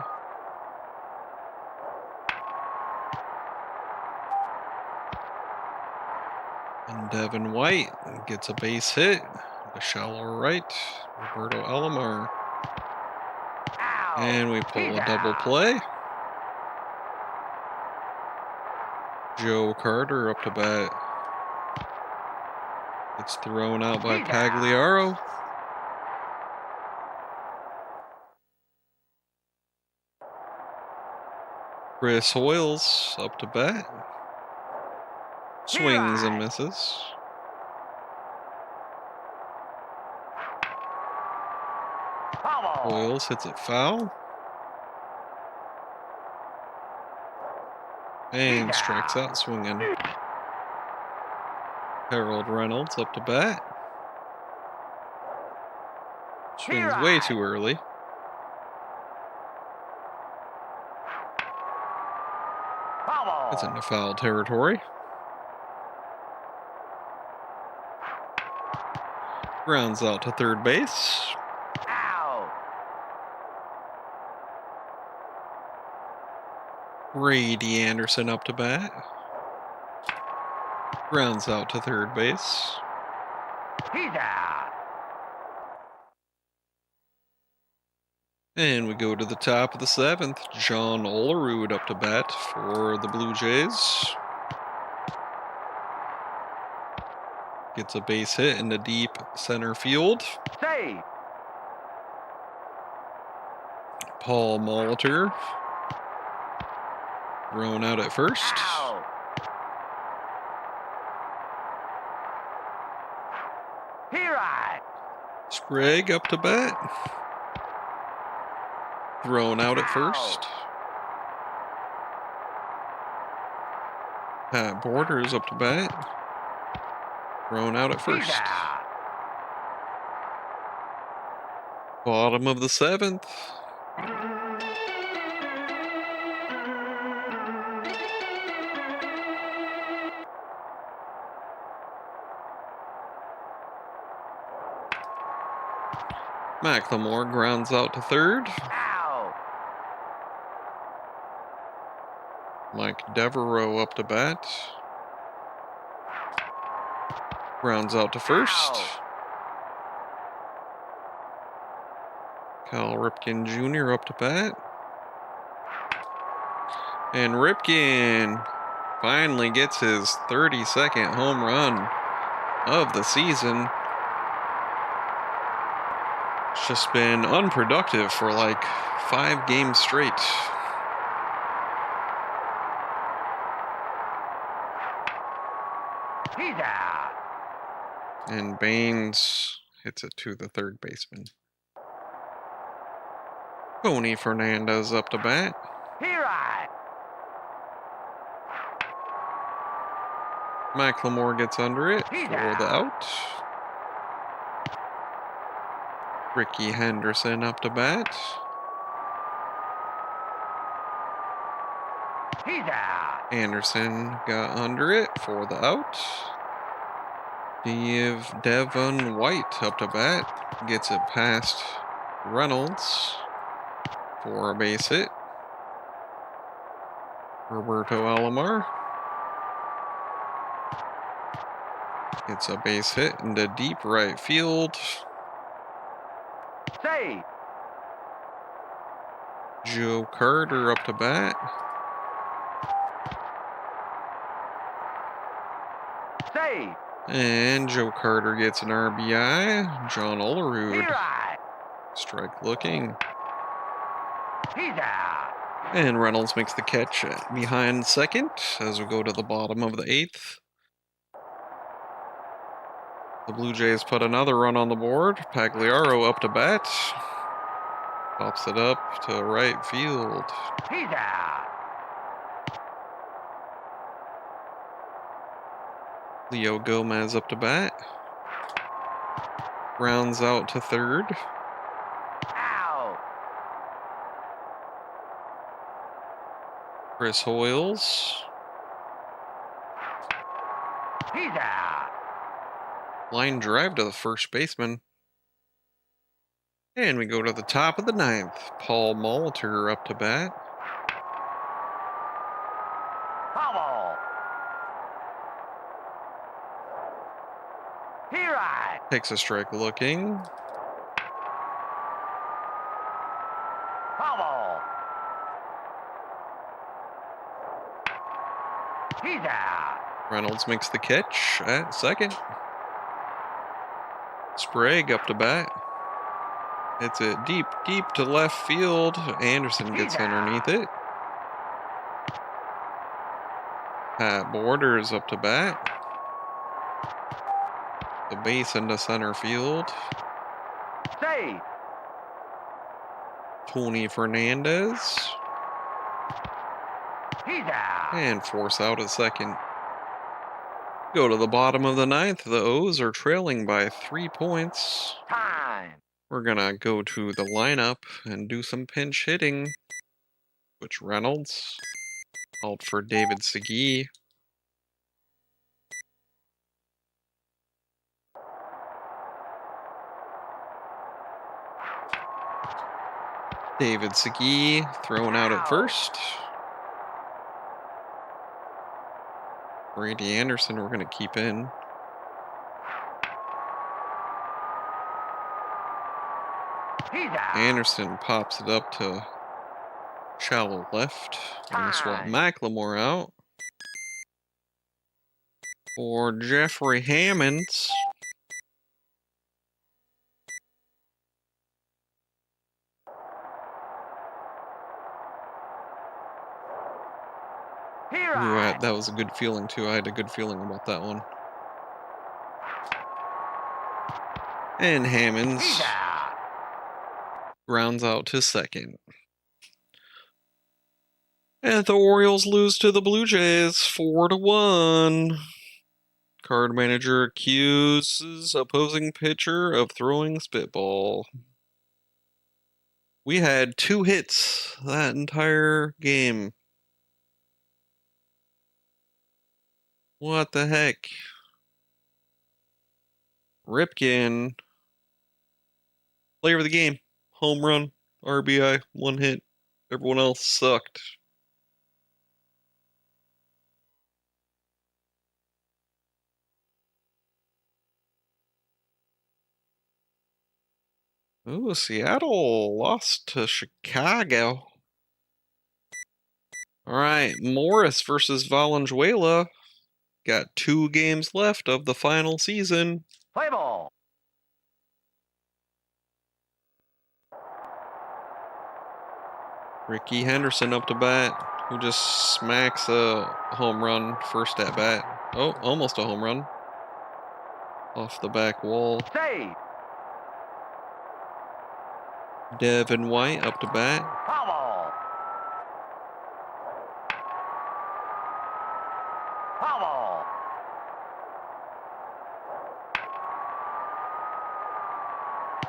And Devin White gets a base hit. The shallow right. Roberto Alomar. Out. And we pull He's a double out. play. Joe Carter up to bat. It's thrown out by He's out. Pagliaro. Chris Hoyles up to bat. Swings and misses. Foul. Hoyles hits it foul. And strikes out swinging. Harold Reynolds up to bat. Swings way too early. Foul. It's into foul territory. Grounds out to third base. Out. Brady Anderson up to bat. Grounds out to third base. He's out. And we go to the top of the seventh. John Olerud up to bat for the Blue Jays. Gets a base hit into deep center field. Save. Paul Molitor thrown out at first. Out. Here I. Sprague up to bat. Thrown out at first. Pat Borders up to bat. Thrown out at first. He's out. Bottom of the seventh. McLemore grounds out to third. Out. Mike Devereaux up to bat. Grounds out to first. Out. Cal Ripken Jr. up to bat. And Ripken finally gets his 32nd home run of the season. It's just been unproductive for like 5 games straight. He's out. And Baines hits it to the third baseman. Tony Fernandez up to bat. Here I. McLemore gets under it He's for the out. Ricky Henderson up to bat. He's out. Anderson got under it for the out. Devon White up to bat. Gets it past Reynolds for a base hit. Roberto Alomar gets a base hit into deep right field. Save. Joe Carter up to bat. Save. And Joe Carter gets an RBI. John Olerud Here I. strike looking. He's out. And Reynolds makes the catch behind second as we go to the bottom of the eighth. The Blue Jays put another run on the board. Pagliaro up to bat. Pops it up to right field. He's out. Leo Gomez up to bat. Rounds out to third. Out. Chris Hoyles. He's out. Line drive to the first baseman. And we go to the top of the ninth. Paul Molitor up to bat. Foul ball. He right. Takes a strike looking. Foul ball. He's out. Reynolds makes the catch at second. Sprague up to bat. Hits it deep, deep to left field. Anderson gets underneath it. Pat Borders up to bat. The base into center field. Save. Tony Fernandez. He's out. And force out at second. Go to the bottom of the ninth. The O's are trailing by 3 points. Time. We're gonna go to the lineup and do some pinch hitting. Which Reynolds. Called for David Segui. David Segui thrown out at first. Brady Anderson we're going to keep in. He's out. Anderson pops it up to shallow left. And swap McLemore out for Jeffrey Hammonds. He right. That was a good feeling too. I had a good feeling about that one. And Hammonds He's out. grounds out to second. And the Orioles lose to the Blue Jays 4-1. Card manager accuses opposing pitcher of throwing spitball. We had 2 hits that entire game. What the heck? Ripken, player of the game, home run, RBI, 1 hit. Everyone else sucked. Ooh, Seattle lost to Chicago. All right, Morris versus Valenzuela. Got 2 games left of the final season. Play ball. Ricky Henderson up to bat, who just smacks a home run first at bat. Oh, almost a home run. Off the back wall. Save. Devin White up to bat. Foul ball. Foul ball.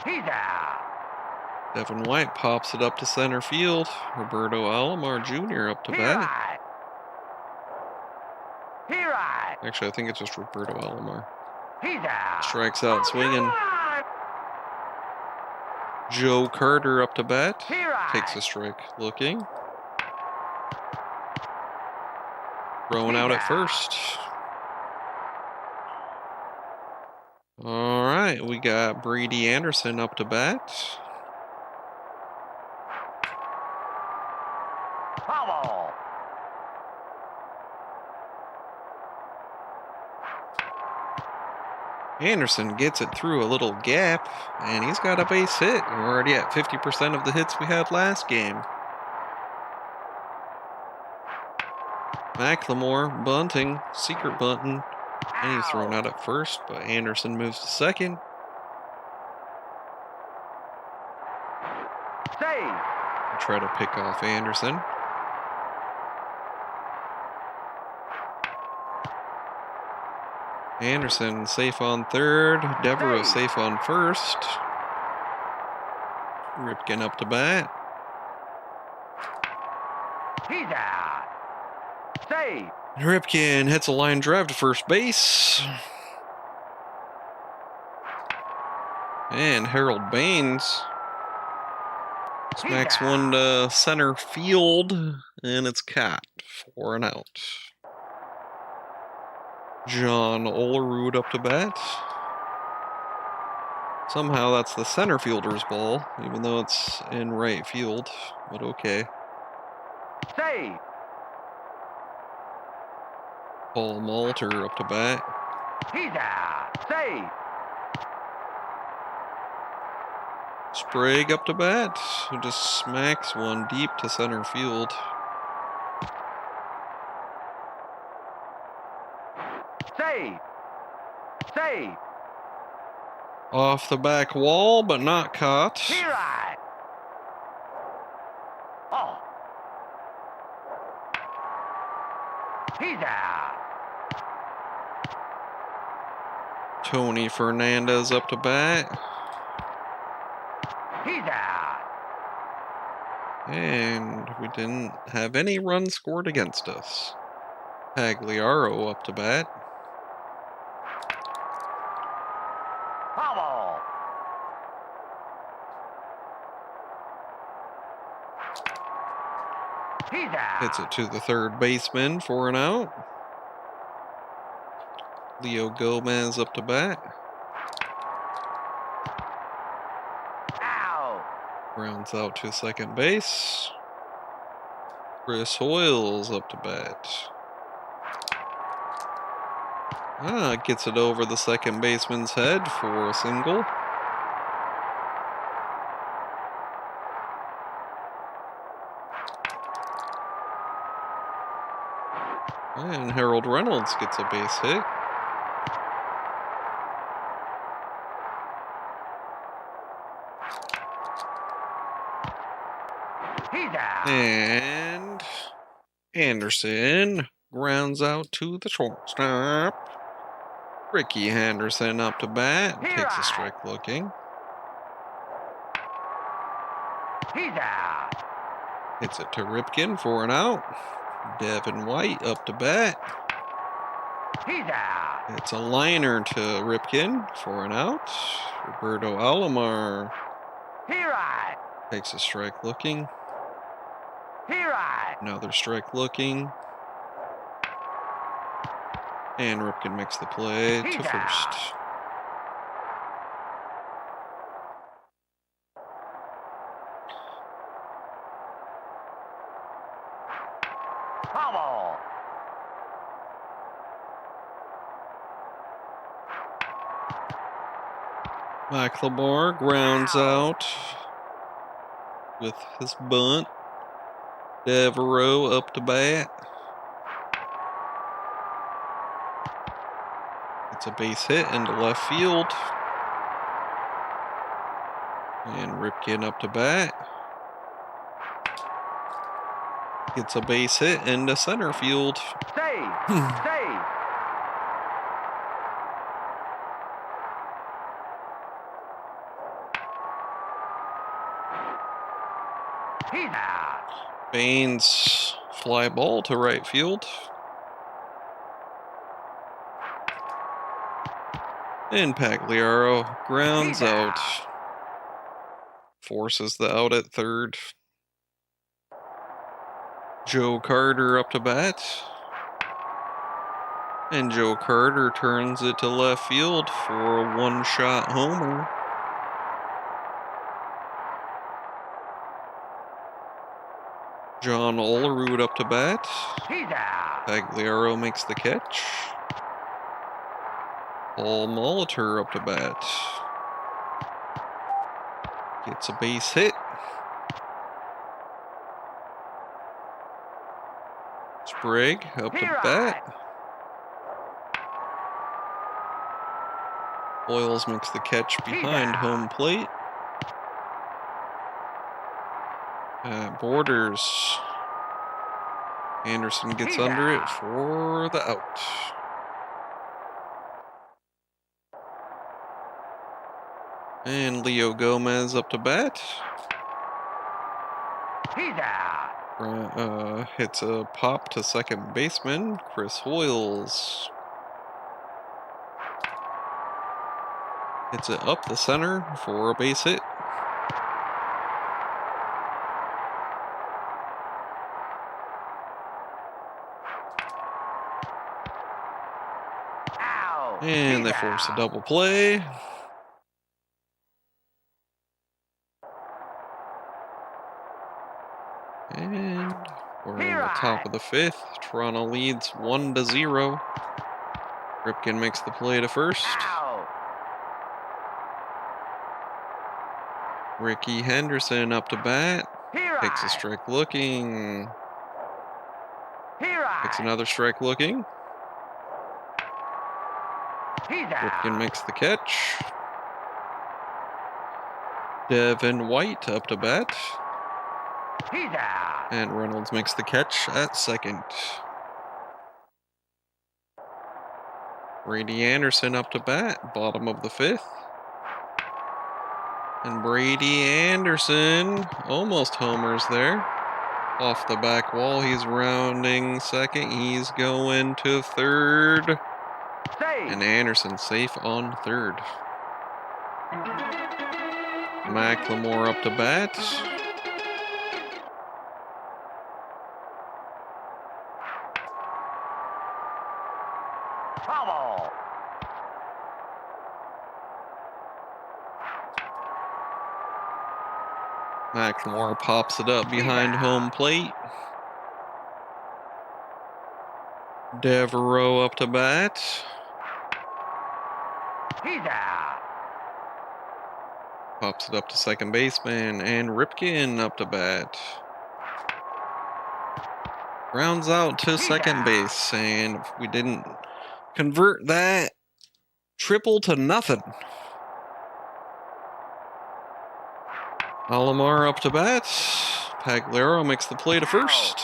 He's out. Devin White pops it up to center field. Roberto Alomar Jr. up to He bat. right. He right. Actually, I think it's just Roberto Alomar. He's out. Strikes out swinging. Joe Carter up to bat. He right. Takes a strike looking. Throwing out at first. All right, we got Brady Anderson up to bat. Foul ball. Anderson gets it through a little gap, and he's got a base hit. We're already at 50% of the hits we had last game. McLemore bunting, secret bunting, and he's thrown out at first, but Anderson moves to second. Save. Try to pick off Anderson. Anderson safe on third. Devereaux safe on first. Ripken up to bat. He's out. Save. Ripken hits a line drive to first base. And Harold Baines smacks one to center field, and it's caught for an out. John Olerud up to bat. Somehow that's the center fielder's ball, even though it's in right field, but okay. Save. Paul Malter up to bat. He's out. Save. Sprague up to bat, who just smacks one deep to center field. Save. Save. Off the back wall, but not caught. He right. Oh. He's out. Tony Fernandez up to bat. He's out. And we didn't have any runs scored against us. Pagliaro up to bat. Foul. He's out. Hits it to the third baseman for an out. Leo Gomez up to bat. Out. Grounds out to second base. Chris Hoyles up to bat. Gets it over the second baseman's head for a single. And Harold Reynolds gets a base hit. He's out. And Anderson grounds out to the shortstop. Ricky Henderson up to bat. Takes a strike looking. He's out. Hits it to Ripken for an out. Devin White up to bat. He's out. It's a liner to Ripken for an out. Roberto Alomar He right. takes a strike looking. He right. Another strike looking. And Ripken makes the play He's to out. first. Foul. McLemore grounds out with his bunt. Devereaux up to bat. It's a base hit into left field. And Ripken up to bat. Gets a base hit into center field. Save. Save. He's out. Baines fly ball to right field. And Pagliaro grounds out. Forces the out at third. Joe Carter up to bat. And Joe Carter turns it to left field for a one-shot homer. John Olerud up to bat. He's out. Pagliaro makes the catch. Paul Molitor up to bat. Gets a base hit. Sprague up to bat. Boyles makes the catch behind home plate. Borders. Anderson gets under it for the out. And Leo Gomez up to bat. He's out. Hits a pop to second baseman, Chris Hoyles. Hits it up the center for a base hit. Ow. And they force a double play. And we're in the top of the fifth. Toronto leads 1-0. Ripken makes the play to first. Ow. Ricky Henderson up to bat. Here Takes a I. strike looking. Here I. Takes another strike looking. He's Ripken out. makes the catch. Devin White up to bat. He's out. And Reynolds makes the catch at second. Brady Anderson up to bat, bottom of the fifth. And Brady Anderson almost homers there. Off the back wall, he's rounding second. He's going to third. Save. And Anderson safe on third. McLemore up to bat. Foul. McLemore pops it up behind home plate. Devereaux up to bat. He's out. Pops it up to second baseman. And Ripken up to bat. Rounds out to second base. And if we didn't convert that triple to nothing. Alomar up to bat. Pagliaro makes the play to first.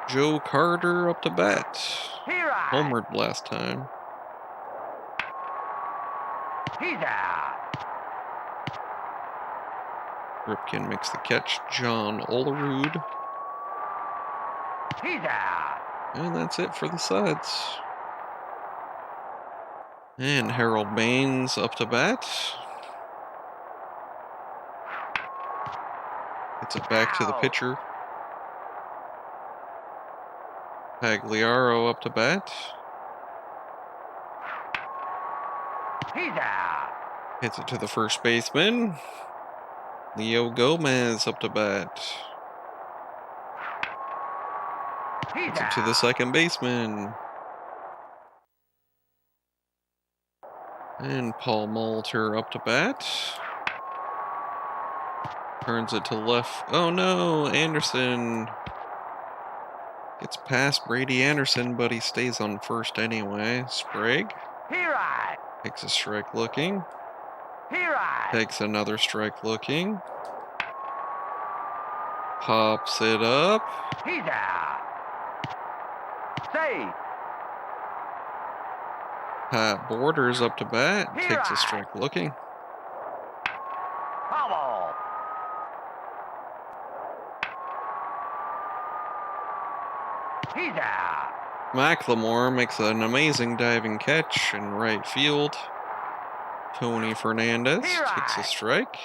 Joe Carter up to bat. Here I. Homered last time. He's out. Ripken makes the catch. John Olerud. He's out. And that's it for the sides. And Harold Baines up to bat. Gets it back to the pitcher. Pagliaro up to bat. He's out. Hits it to the first baseman. Leo Gomez up to bat. He's Hits it out. to the second baseman. And Paul Malter up to bat. Turns it to left. Oh no, Anderson gets past Brady Anderson, but he stays on first anyway. Sprague Here I. takes a strike looking. Here I. Takes another strike looking. Pops it up. He's out. Save. Pat Borders up to bat. Here Takes a I. strike looking. Foul. He's out. McLemore makes an amazing diving catch in right field. Tony Fernandez Here takes a I. strike.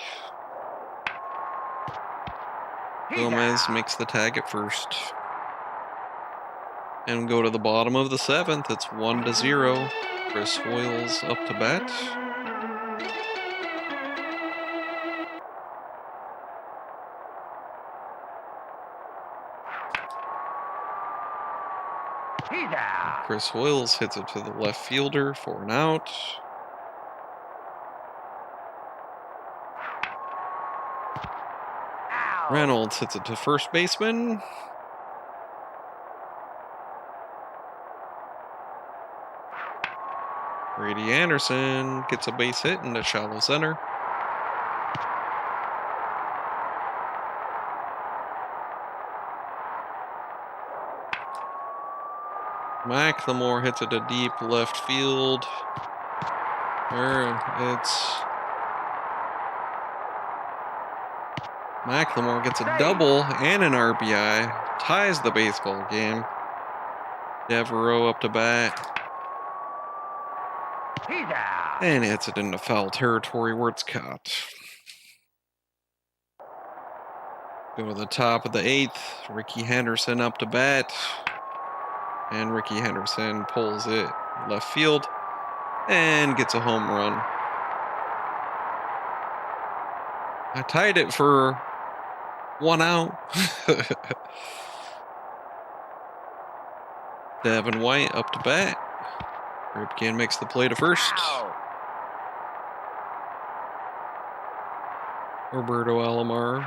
He's Gomez out. makes the tag at first. And we go to the bottom of the seventh. It's 1-0. Chris Hoyles up to bat. He's out. Chris Hoyles hits it to the left fielder for an out. Ow. Reynolds hits it to first baseman. Brady Anderson gets a base hit into shallow center. McLemore hits it to deep left field. It's McLemore gets a double and an RBI, ties the baseball game. Devereaux up to bat. He's out. And hits it into foul territory where it's caught. Go to the top of the 8th. Ricky Henderson up to bat. And Ricky Henderson pulls it left field and gets a home run. I tied it for 1 out. Devin White up to bat. Ripken makes the play to first. Out. Roberto Alomar.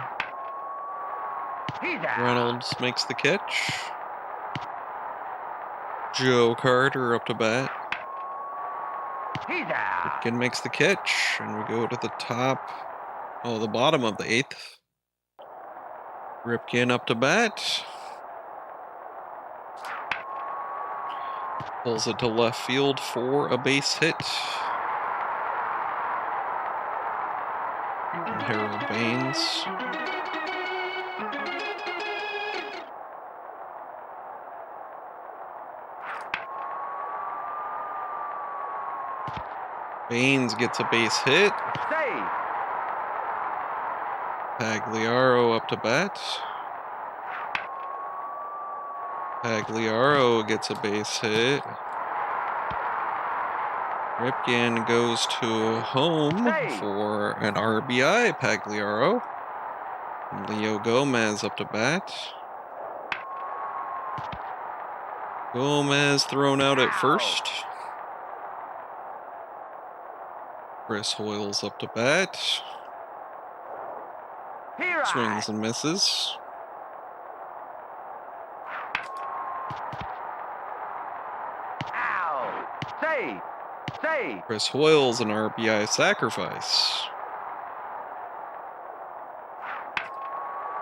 He's out. Reynolds makes the catch. Joe Carter up to bat. He's out. Ripken makes the catch. And we go to the the bottom of the 8th. Ripken up to bat. Pulls it to left field for a base hit. And Harold Baines. Baines gets a base hit. Save. Pagliaro up to bat. Pagliaro gets a base hit. Ripken goes to home for an RBI. Pagliaro. And Leo Gomez up to bat. Gomez thrown out at first. Chris Hoyles up to bat. Here Swings and misses. Out. Save. Save. Chris Hoyles, an RBI sacrifice.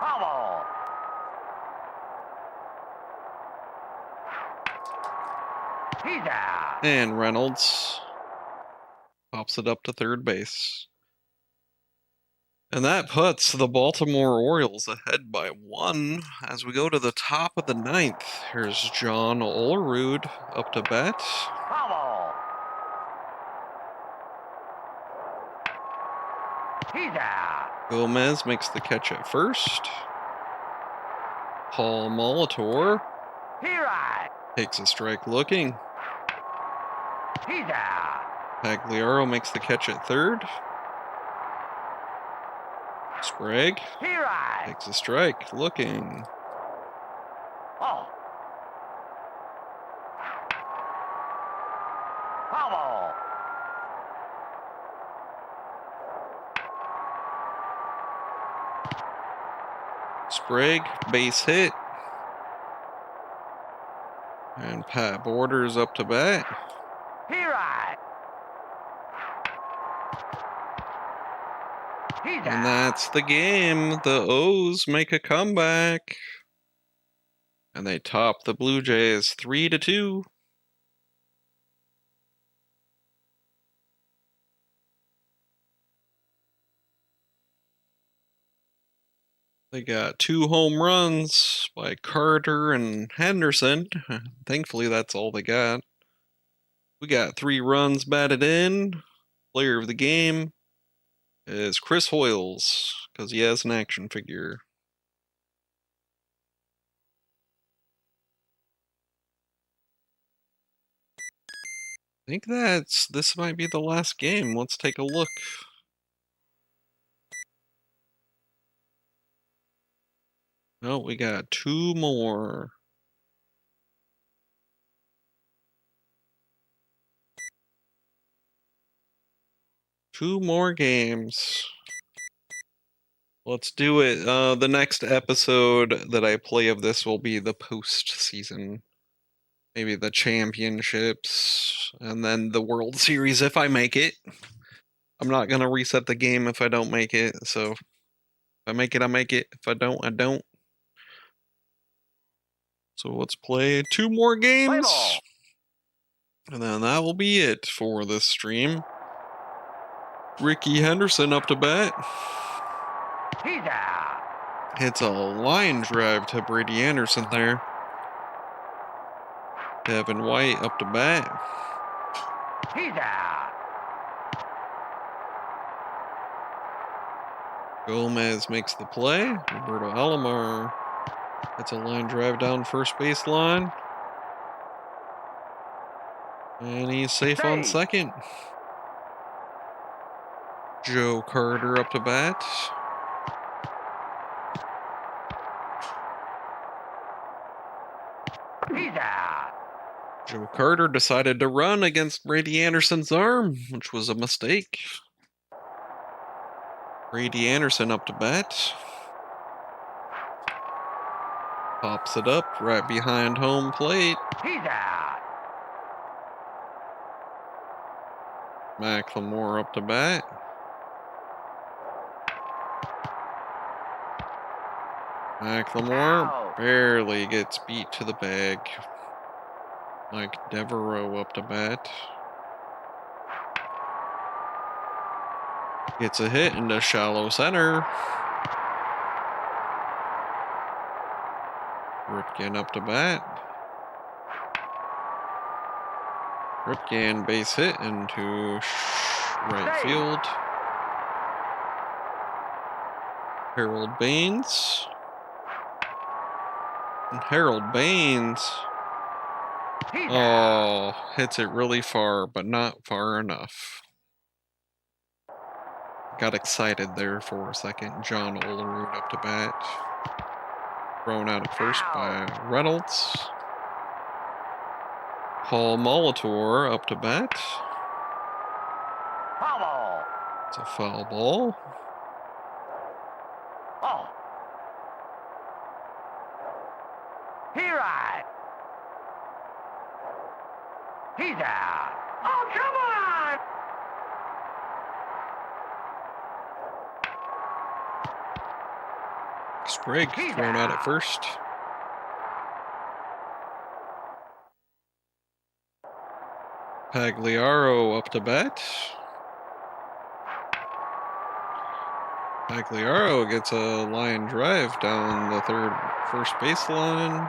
Bubble. He's out. And Reynolds pops it up to third base. And that puts the Baltimore Orioles ahead by 1 as we go to the top of the 9th. Here's John Olerud up to bat. Bubble. He's out. Gomez makes the catch at first. Paul Molitor Here I. takes a strike looking. He's out. Pagliaro makes the catch at third. Sprague Here I. takes a strike looking. Oh. Bubble. Sprague, base hit. And Pat Borders up to bat. Here I. He's And out. that's the game. The O's make a comeback. And they top the Blue Jays 3-2. They got 2 home runs by Carter and Henderson. Thankfully, that's all they got. We got 3 runs batted in. Player of the game is Chris Hoyles, because he has an action figure. I think this might be the last game. Let's take a look. No, we got 2 more. Two more games. Let's do it. The next episode that I play of this will be the postseason. Maybe the championships, and then the World Series if I make it. I'm not going to reset the game if I don't make it, so if I make it, I make it. If I don't, I don't. So let's play 2 more games. ball. And then that will be it for this stream. Ricky Henderson up to bat. He's out. Hits a line drive to Brady Anderson there. Devin White up to bat. He's out. Gomez makes the play. Roberto Alomar hits a line drive down first base line. And he's safe on second. Joe Carter up to bat. He's out. Joe Carter decided to run against Brady Anderson's arm, which was a mistake. Brady Anderson up to bat. Pops it up right behind home plate. He's out. McLemore up to bat. McLemore barely gets beat to the bag. Mike Devereaux up to bat. Gets a hit into shallow center. Ripken up to bat. Ripken base hit into right field. Harold Baines. And Harold Baines. Oh, hits it really far, but not far enough. Got excited there for a second. John Olerud up to bat. Thrown out at first by Reynolds. Paul Molitor up to bat. Foul ball. It's a foul ball. Oh. He right. He's out. Oh, come on! Sprague thrown out at first. Pagliaro up to bat. Pagliaro gets a line drive down the first baseline.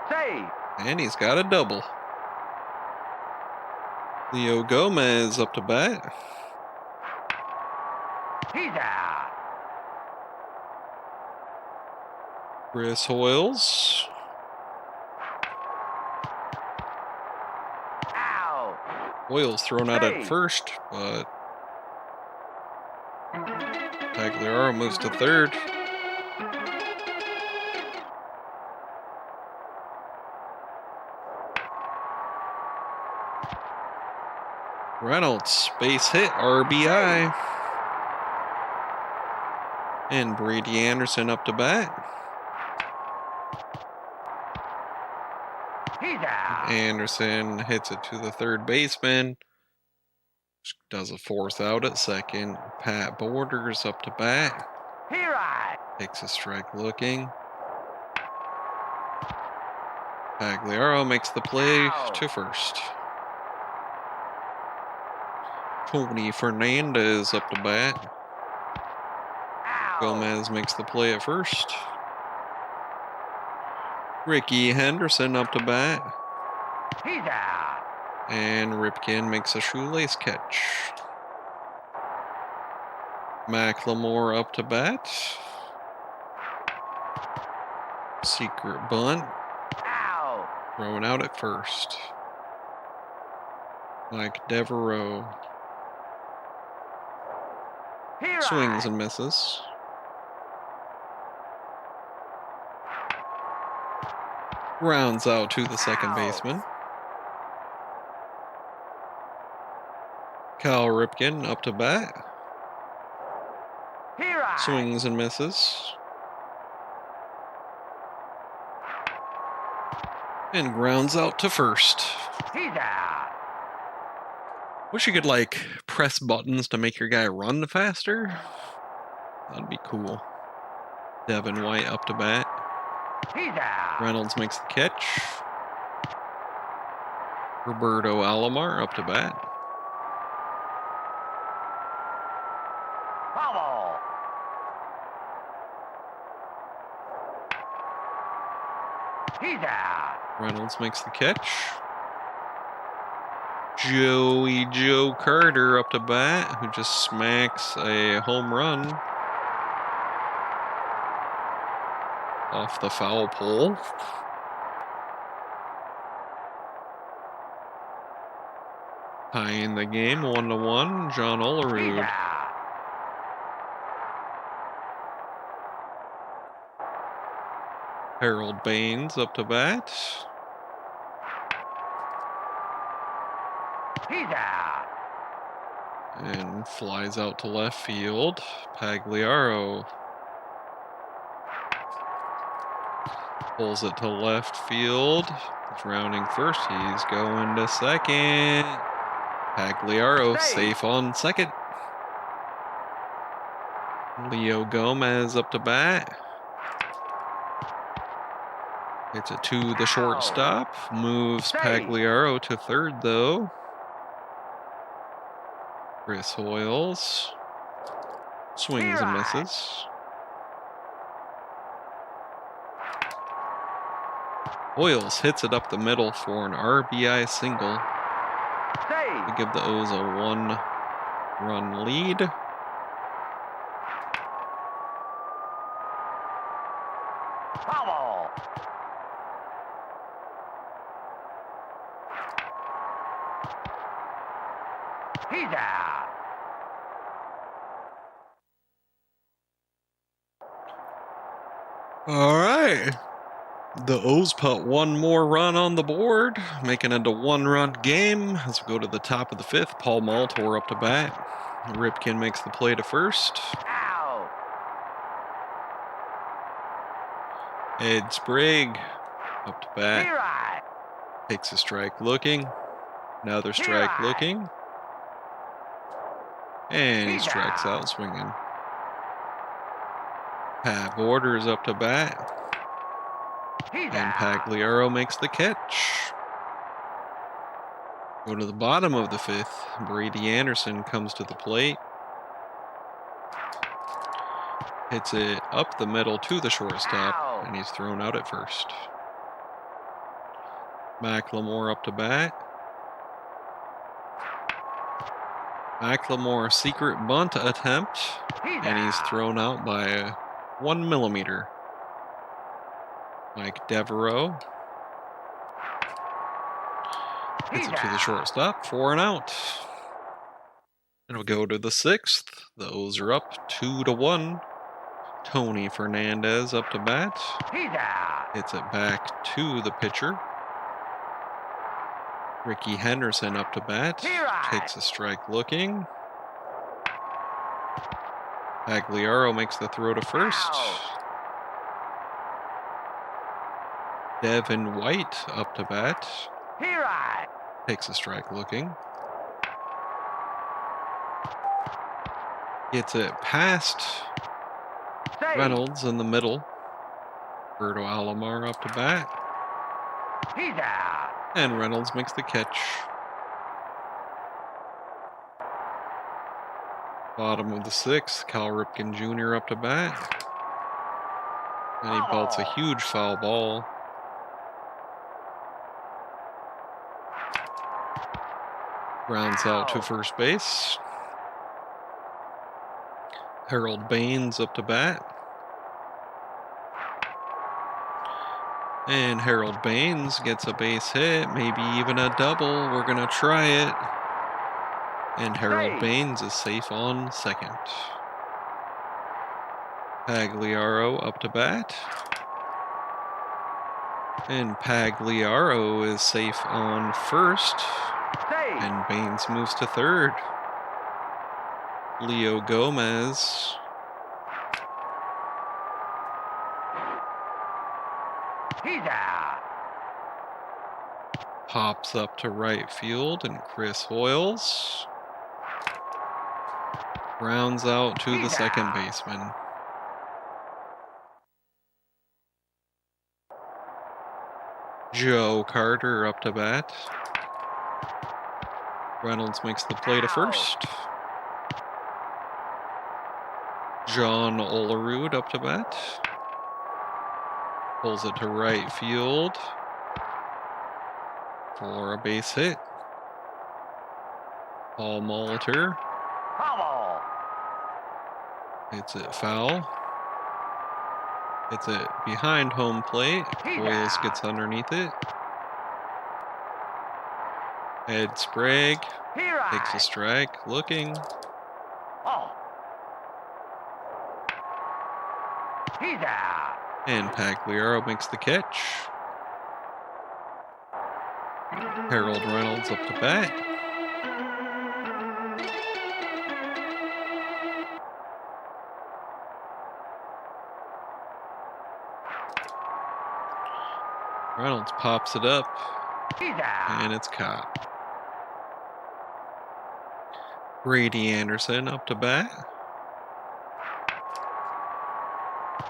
Save. And he's got a double. Leo Gomez up to bat. He's out. Chris Hoyles. Ow. Hoyles thrown out at first, but Pagliaro moves to third. Reynolds, base hit, RBI. And Brady Anderson up to bat. He's out. Anderson hits it to the third baseman. Does a fourth out at second. Pat Borders up to bat. He right. Takes a strike looking. Pagliaro makes the play to first. Tony Fernandez up to bat. Ow. Gomez makes the play at first. Ricky Henderson up to bat. He's out. And Ripken makes a shoelace catch. McLemore up to bat. Secret bunt. Ow. Thrown out at first. Mike Devereaux He right. swings and misses. Rounds out to the second baseman. Cal Ripken up to bat. He right. Swings and misses. And grounds out to first. He's out. Wish you could, like, press buttons to make your guy run faster. That'd be cool. Devin White up to bat. He's out. Reynolds makes the catch. Roberto Alomar up to bat. Foul ball. He's out. Reynolds makes the catch. Joe Carter up to bat, who just smacks a home run off the foul pole. Tying the game 1-1, John He's Olerud. out. Harold Baines up to bat. He's out. And flies out to left field. Pagliaro pulls it to left field. He's rounding first. He's going to second. Pagliaro safe on second. Leo Gomez up to bat. Hits it to the shortstop. Moves Pagliaro to third, though. Chris Hoyles swings and misses. Hoyles hits it up the middle for an RBI single to give the O's a 1-run lead. Foul. He's out. All right. The O's put one more run on the board, making it a 1-run game. As we go to the top of the 5th, Paul Maltor up to bat. Ripken makes the play to first. Out. Ed Sprague up to bat. Right. Takes a strike looking. Another strike looking. And he strikes out swinging. Pat Borders up to bat. And Pagliaro makes the catch. Go to the bottom of the 5th. Brady Anderson comes to the plate. Hits it up the middle to the shortstop. And he's thrown out at first. McLemore up to bat. McLemore secret bunt attempt. And he's thrown out by 1 millimeter. Mike Devereaux hits it to the shortstop for an out. And we'll go to the 6th. The O's are up 2-1. Tony Fernandez up to bat. Hits it back to the pitcher. Ricky Henderson up to bat. Takes a strike looking. Pagliaro makes the throw to first. Devin White up to bat. Takes a strike looking. Gets it past Reynolds in the middle. Berto Alomar up to bat. And Reynolds makes the catch. Bottom of the 6th, Cal Ripken Jr. up to bat. And he belts a huge foul ball. Grounds out to first base. Harold Baines up to bat. And Harold Baines gets a base hit, maybe even a double. We're going to try it. And Harold Baines is safe on second. Pagliaro up to bat. And Pagliaro is safe on first. And Baines moves to third. Leo Gomez pops up to right field, and Chris Hoyles rounds out to the second baseman. Joe Carter up to bat. Reynolds makes the play to first. John Olerud up to bat. Pulls it to right field for a base hit. Paul Molitor Foul. hits it foul. Hits it behind home plate. Orioles gets underneath it. Head Sprague Here takes a strike. Looking. Oh. He's out. And Pagliaro makes the catch. Harold Reynolds up to bat. Reynolds pops it up, He's out. and it's caught. Brady Anderson up to bat.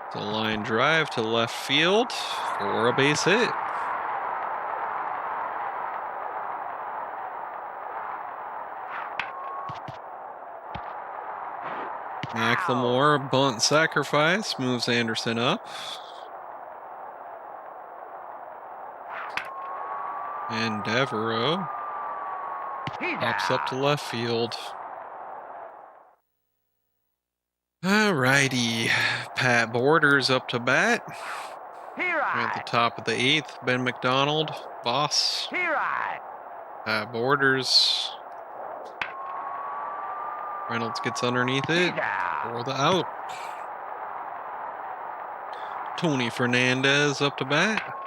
It's a line drive to left field for a base hit. McLemore bunt sacrifice moves Anderson up. And Devereaux He's pops up out. to left field. Alrighty, Pat Borders up to bat. Here At the top of the 8th, Ben McDonald, boss. Here Pat Borders. Reynolds gets underneath it He's out. for the out. Tony Fernandez up to bat.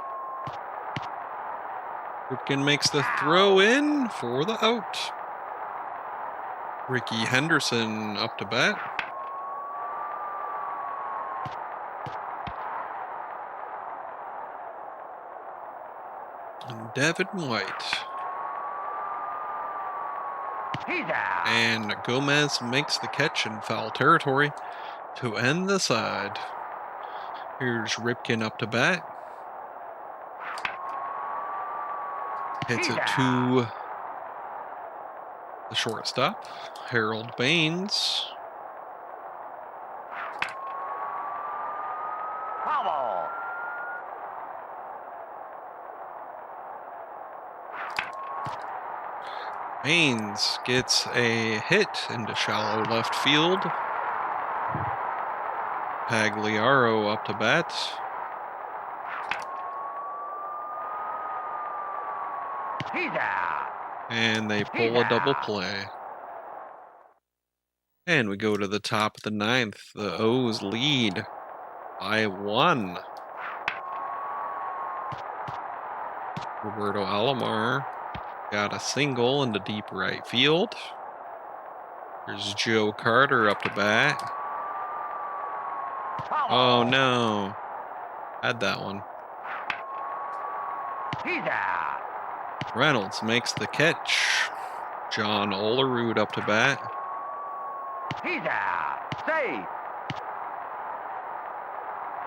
Ripken makes the throw in for the out. Ricky Henderson up to bat. And Devin White. He's out. And Gomez makes the catch in foul territory to end the side. Here's Ripken up to bat. Hits it to the shortstop, Harold Baines. Foul. Baines gets a hit into shallow left field. Pagliaro up to bat. He's out. And they pull a double play. And we go to the top of the 9th. The O's lead by 1. Roberto Alomar got a single into deep right field. Here's Joe Carter up to bat. Foul. Oh no. Had that one. He's out. Reynolds makes the catch. John Olerud up to bat. He's out. Safe.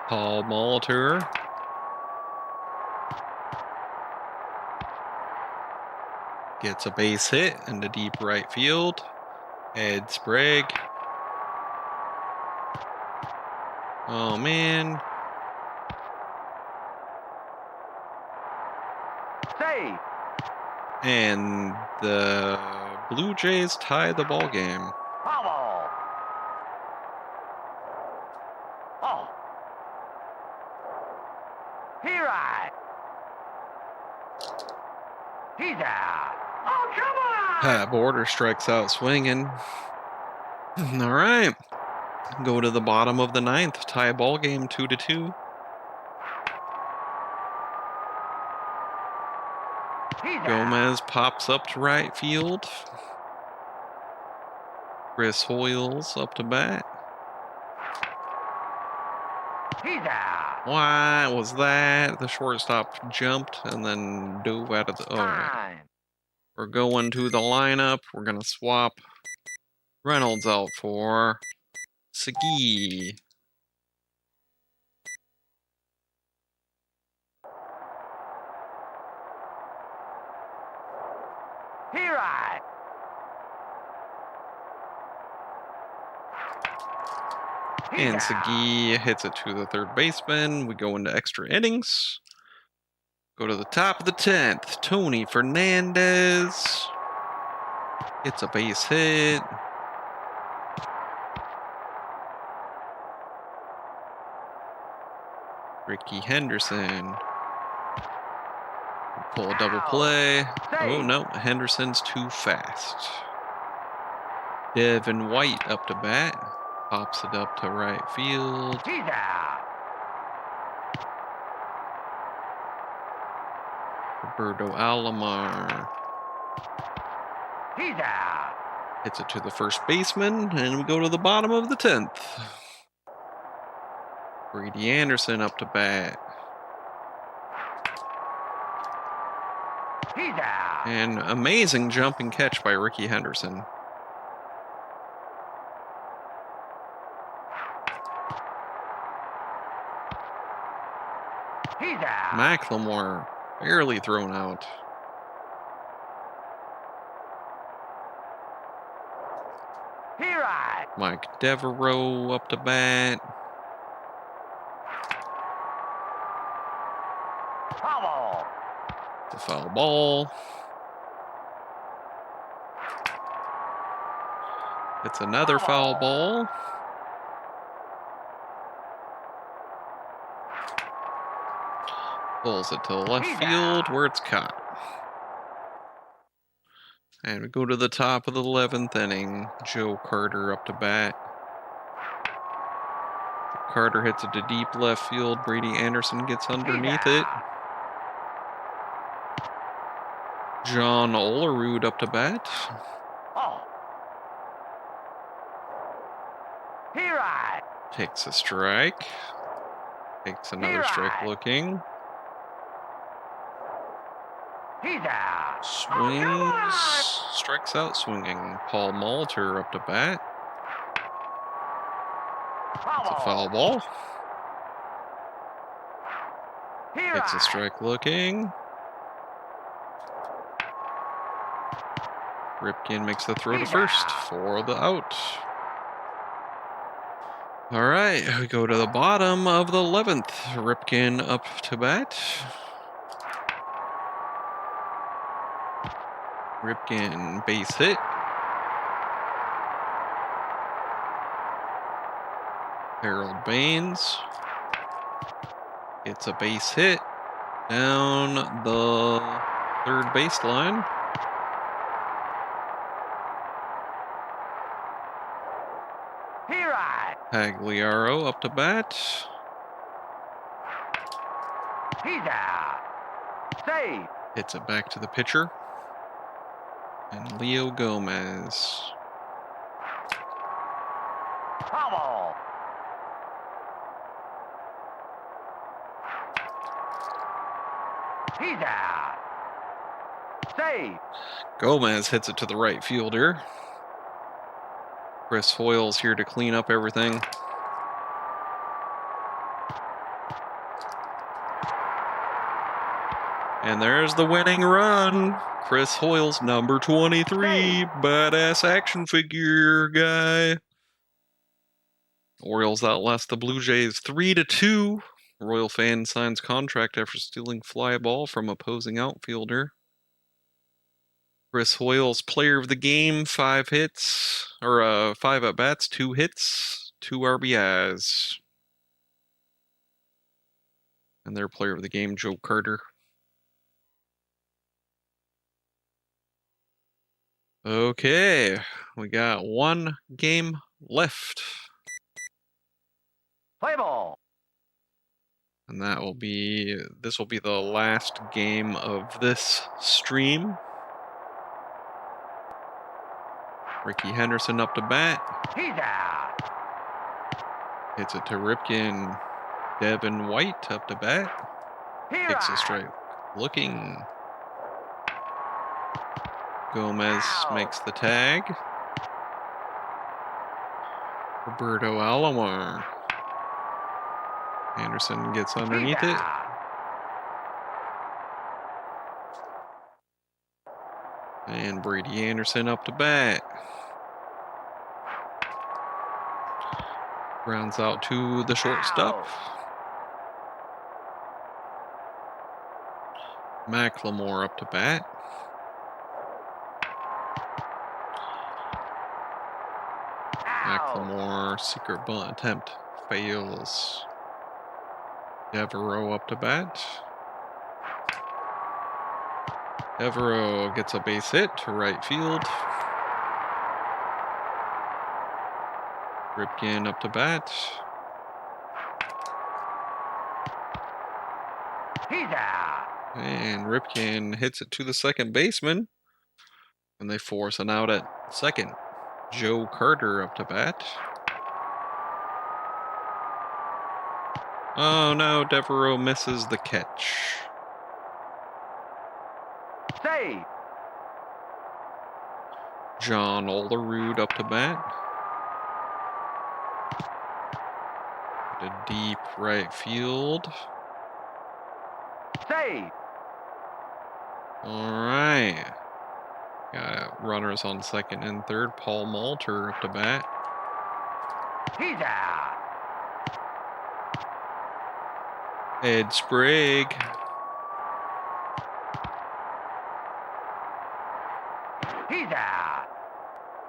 Paul Molitor. Gets a base hit into deep right field. Ed Sprague. Oh man. Safe. And the Blue Jays tie the ball game. Foul. Oh. Here He's out. Oh, come on! Pat Border strikes out swinging. All right. Go to the bottom of the 9th. Tie ball game 2-2. He's Gomez pops up to right field. Chris Hoyles up to bat. He's out. What was that? The shortstop jumped and then dove out of the... Oh, Time. we're going to the lineup. We're going to swap Reynolds out for Segui. Here And He's out. Segui hits it to the third baseman. We go into extra innings. Go to the top of the 10th. Tony Fernandez gets a base hit. Ricky Henderson. Pull a double play. Oh no, Henderson's too fast. Devin White up to bat. Pops it up to right field. He's out. Roberto Alomar He's out. hits it to the first baseman, and we go to the bottom of the 10th. Brady Anderson up to bat. He's out. An amazing jumping catch by Ricky Henderson. He's out. McLemore barely thrown out. Here I. Mike Devereaux up to bat. Hobble. It's a foul ball. It's another foul ball. Pulls it to the left field where it's caught. And we go to the top of the 11th inning. Joe Carter up to bat. Carter hits it to deep left field. Brady Anderson gets underneath it. John Olerud up to bat. Oh. Here I. Takes a strike. Takes another strike looking. He's out. Swings. Strikes out swinging. Paul Molitor up to bat. It's a foul ball. Here Takes a I. strike looking. Ripken makes the throw to first for the out. All right, we go to the bottom of the 11th. Ripken up to bat. Ripken base hit. Harold Baines gets a base hit down the third baseline. Here I. Pagliaro up to bat. He's out. Save. Hits it back to the pitcher. And Leo Gomez. Hobble. He's out. Save. Gomez hits it to the right fielder. Chris Hoyle's here to clean up everything. And there's the winning run. Chris Hoyle's number 23, badass action figure guy. Orioles outlast the Blue Jays 3-2. Royal fan signs contract after stealing fly ball from opposing outfielder. Chris Hoyle's player of the game, 5 hits, or 5 at-bats, 2 hits, 2 RBIs. And their player of the game, Joe Carter. Okay, we got 1 game left. Play ball. And this will be the last game of this stream. Ricky Henderson up to bat. He's out. Hits it to Ripken. Devin White up to bat. Here Takes a I. strike. Looking. Gomez makes the tag. Roberto Alomar. Anderson gets underneath He's it. out. And Brady Anderson up to bat. Grounds out to the shortstop. Macklemore up to bat. Macklemore, secret bunt attempt fails. Devereaux up to bat. Devereaux gets a base hit to right field. Ripken up to bat. He's out. And Ripken hits it to the second baseman. And they force an out at second. Joe Carter up to bat. Oh no, Devereaux misses the catch. Save. John Olerud up to bat. To deep right field. Save. Alright. Got runners on second and third. Paul Malter up to bat. He's out. Ed Sprague. He's out.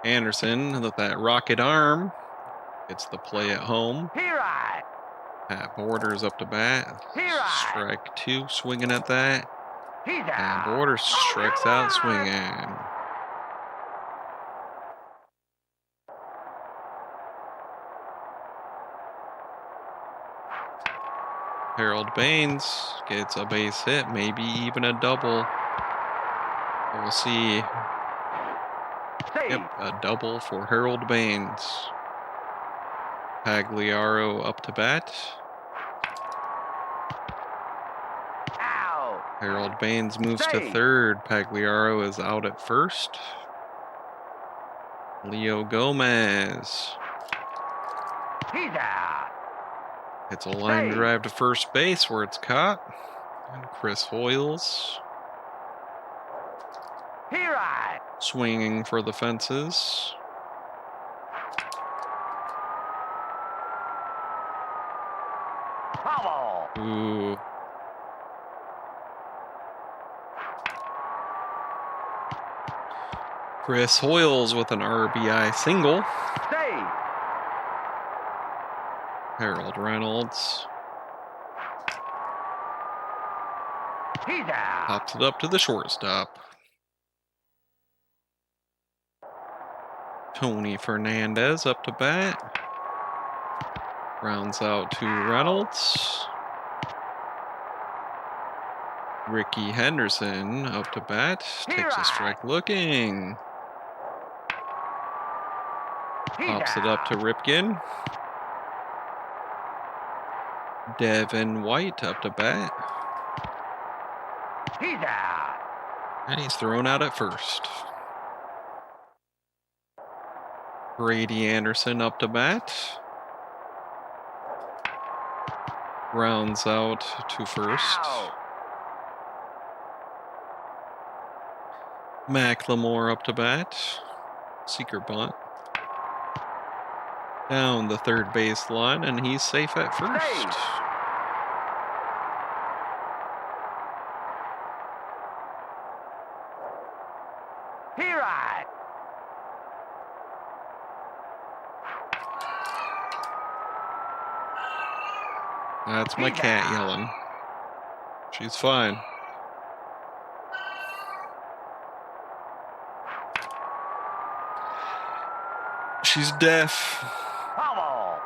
Anderson with that rocket arm. Gets the play at home. He right. Pat Borders up to bat. He right. Strike two, swinging at that. He's And out. Borders strikes come out, on! swinging. Harold Baines gets a base hit, maybe even a double. We'll see. Save. Yep, a double for Harold Baines. Pagliaro up to bat. Out. Harold Baines moves to Save. third. Pagliaro is out at first. Leo Gomez He's out. hits a line Save. drive to first base where it's caught. And Chris Hoyles He right. swinging for the fences. Foul. Ooh. Chris Hoyles with an RBI single. Save. Harold Reynolds He's out. pops it up to the shortstop. Tony Fernandez up to bat. Rounds out to Reynolds. Ricky Henderson up to bat. Takes a strike looking. He's Pops it up to Ripken. Devin White up to bat. He's out. And he's thrown out at first. Brady Anderson up to bat. Rounds out to first. Out. Macklemore up to bat. Seeker bunt. Down the third base line, and he's safe at first. Safe. He right. That's my cat yelling. She's fine. She's deaf, Foul.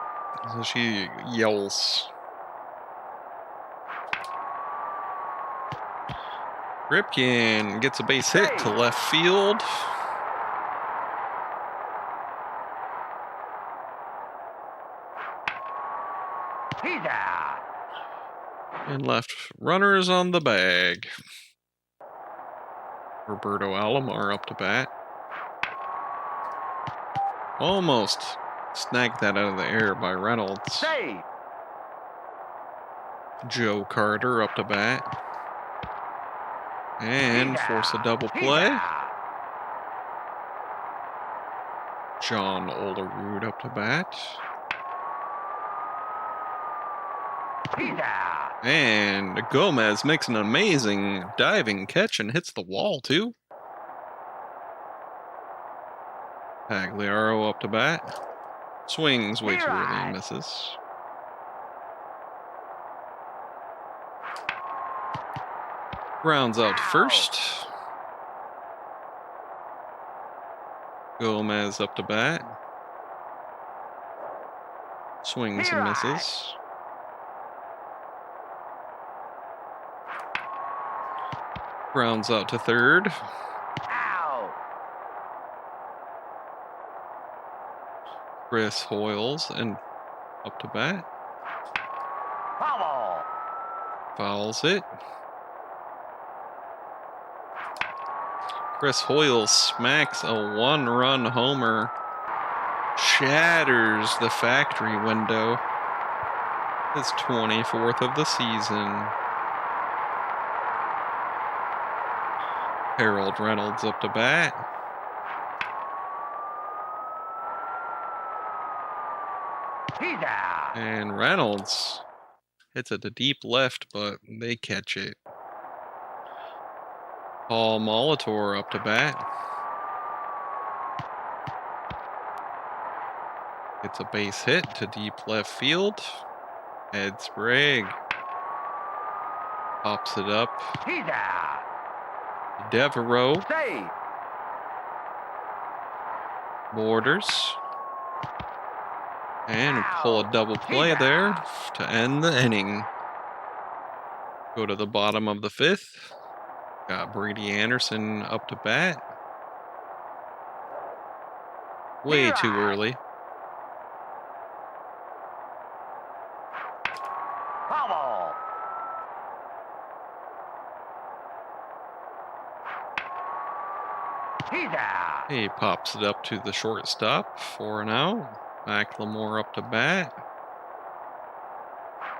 so she yells. Ripken gets a base hit to left field. He's out. And left runners on the bag. Roberto Alomar up to bat. Almost snagged that out of the air by Reynolds. Save. Joe Carter up to bat. And force a double play. John Olerud up to bat. He's out. And Gomez makes an amazing diving catch and hits the wall, too. Pagliaro up to bat. Swings way too early and misses. Grounds out to first. Gomez up to bat. Swings and misses. Grounds out to third. Chris Hoyles and up to bat. Foul. Fouls it. Chris Hoyles smacks a one-run homer. Shatters the factory window. His 24th of the season. Harold Reynolds up to bat. He's out. And Reynolds hits it to deep left, but they catch it. Paul Molitor up to bat. It's a base hit to deep left field. Ed Sprague pops it up. He's out. Devereaux Safe. borders. And pull a double play there to end the inning. Go to the bottom of the fifth. Got Brady Anderson up to bat. Way too early. Foul. He's out. He pops it up to the shortstop for an out. McLemore up to bat.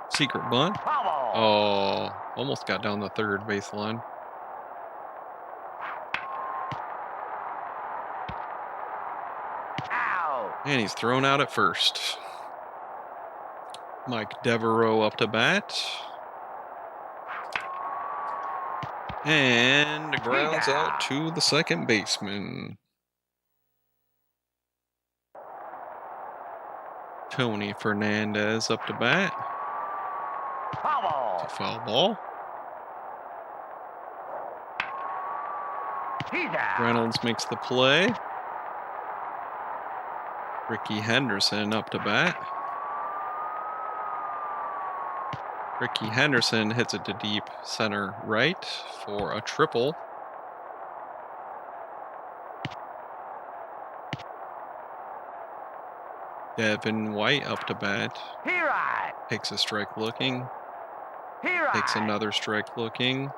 Secret bunt. Foul. Oh, almost got down the third baseline. Out. And he's thrown out at first. Mike Devereaux up to bat. And grounds out to the second baseman. Tony Fernandez up to bat. Foul. It's a foul ball. He's out. Reynolds makes the play. Ricky Henderson up to bat. Ricky Henderson hits it to deep center right for a triple. Devin White up to bat. Here I. Takes a strike looking. Here I. Takes another strike looking.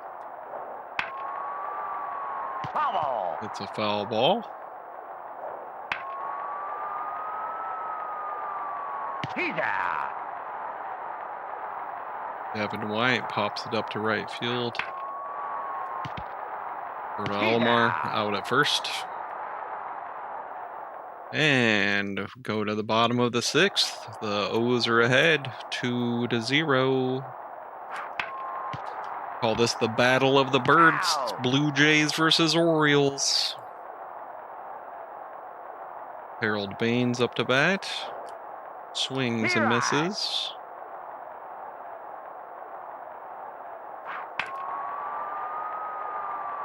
Foul. It's a foul ball. He's out. Devin White pops it up to right field. Bert Alomar out at first. And go to the bottom of the sixth. The O's are ahead 2-0. Call this the Battle of the Birds. It's Blue Jays versus Orioles. Harold Baines up to bat. Swings and misses.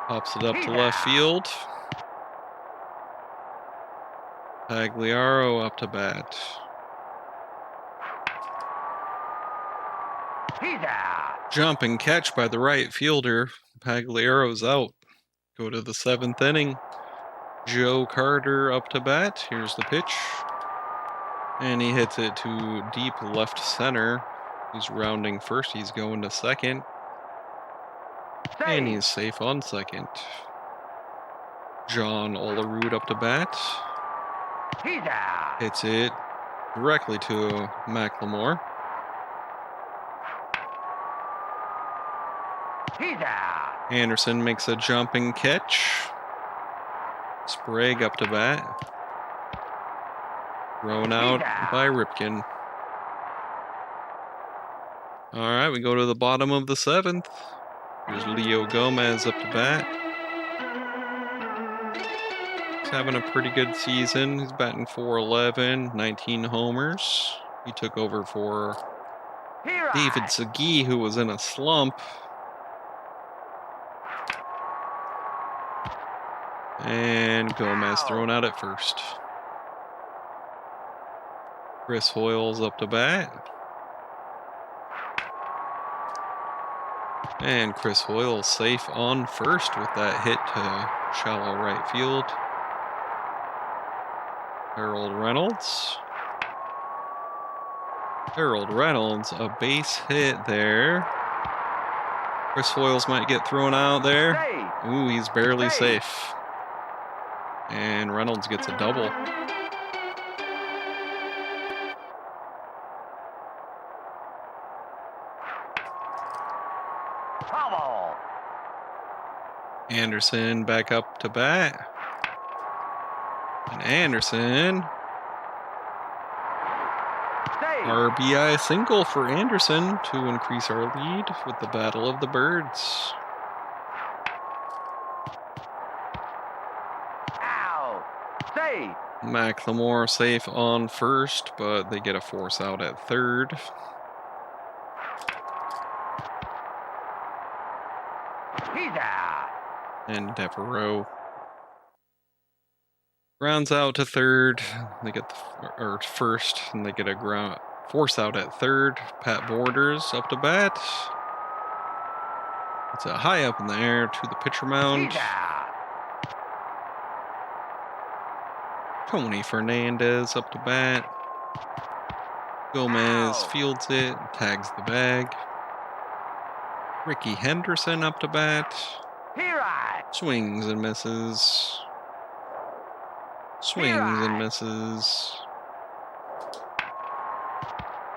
Pops it up to left field. Pagliaro up to bat. He's out. Jump and catch by the right fielder. Pagliaro's out. Go to the seventh inning. Joe Carter up to bat. Here's the pitch. And he hits it to deep left center. He's rounding first. He's going to second. And he's safe on second. John Olerud up to bat. He's out. Hits it directly to McLemore. He's out. Anderson makes a jumping catch. Sprague up to bat. Thrown out by Ripken. All right, we go to the bottom of the 7th. Here's Leo Gomez up to bat. He's having a pretty good season. He's batting .411, 19 homers. He took over for David Segui, who was in a slump. And Gomez thrown out at first. Chris Hoyle's up to bat. And Chris Hoyle safe on first with that hit to shallow right field. Harold Reynolds. Harold Reynolds, a base hit there. Chris Hoyles might get thrown out there. Ooh, he's barely safe. And Reynolds gets a double. Anderson back up to bat. And Anderson. RBI single for Anderson to increase our lead with the Battle of the Birds. McLemore safe on first, but they get a force out at third. And Devereaux grounds out to third. They get first, and they get a force out at third. Pat Borders up to bat. It's a high up in the air to the pitcher mound. Tony Fernandez up to bat. Gomez fields it, tags the bag. Ricky Henderson up to bat. Swings and misses. Swings and misses.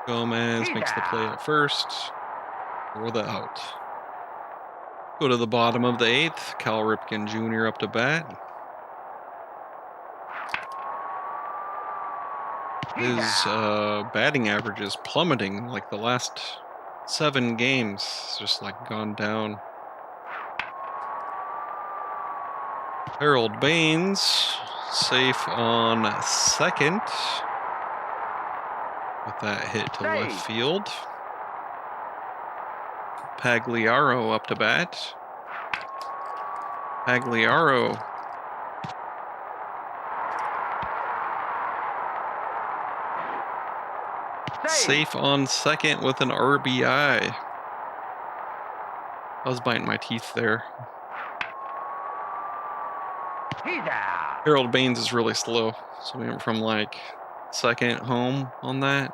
Gomez makes the play at first for the out. Go to the bottom of the 8th. Cal Ripken Jr. up to bat. His batting average is plummeting like the last 7 games. It's just like gone down. Harold Baines safe on second with that hit to left field. Pagliaro up to bat. Pagliaro safe on second with an RBI. I was biting my teeth there. Harold Baines is really slow, so we went from like second home on that.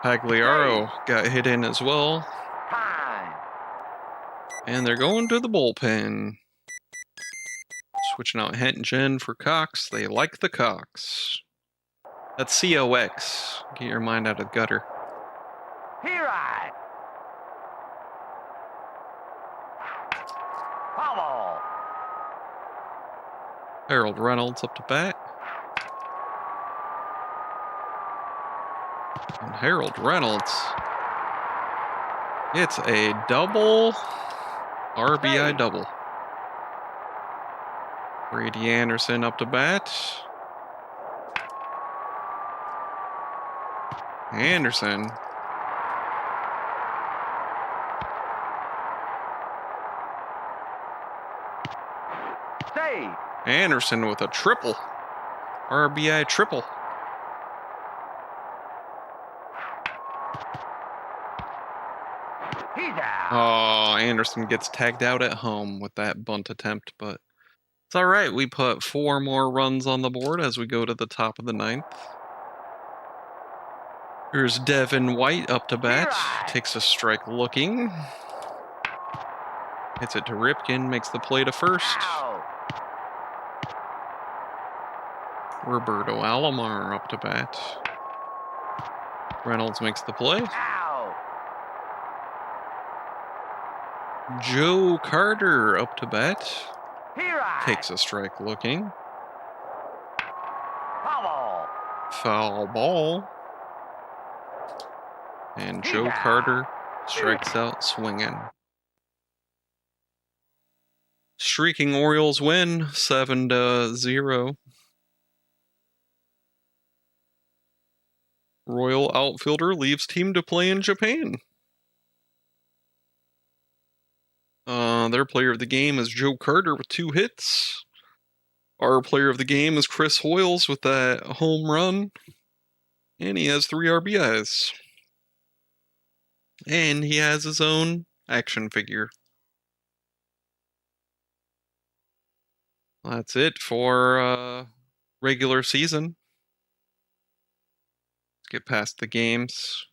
Pagliaro got hit in as well. And they're going to the bullpen. Switching out Hengen for Cox. They like the Cox. That's COX. Get your mind out of the gutter. Harold Reynolds up to bat. And Harold Reynolds. It's a double. RBI double. Brady Anderson up to bat. Anderson. Anderson with a triple. RBI triple. Oh, Anderson gets tagged out at home with that bunt attempt, but it's all right. We put 4 more runs on the board as we go to the top of the 9th. Here's Devin White up to bat. Takes a strike looking. Hits it to Ripken. Makes the play to first. Roberto Alomar up to bat. Reynolds makes the play. Joe Carter up to bat. Takes a strike looking. Foul. Foul ball. And Joe Carter strikes out swinging. Streaking Orioles win 7-0. Royal outfielder leaves team to play in Japan. Their player of the game is Joe Carter with 2 hits. Our player of the game is Chris Hoyles with that home run. And he has 3 RBIs. And he has his own action figure. That's it for regular season. Let's get past the games.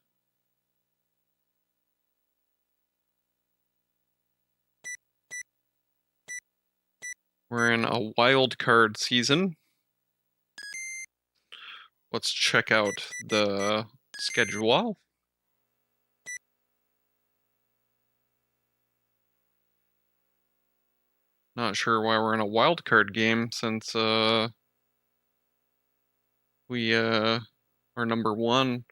We're in a wild card season. Let's check out the schedule. Not sure why we're in a wild card game since we are number 1.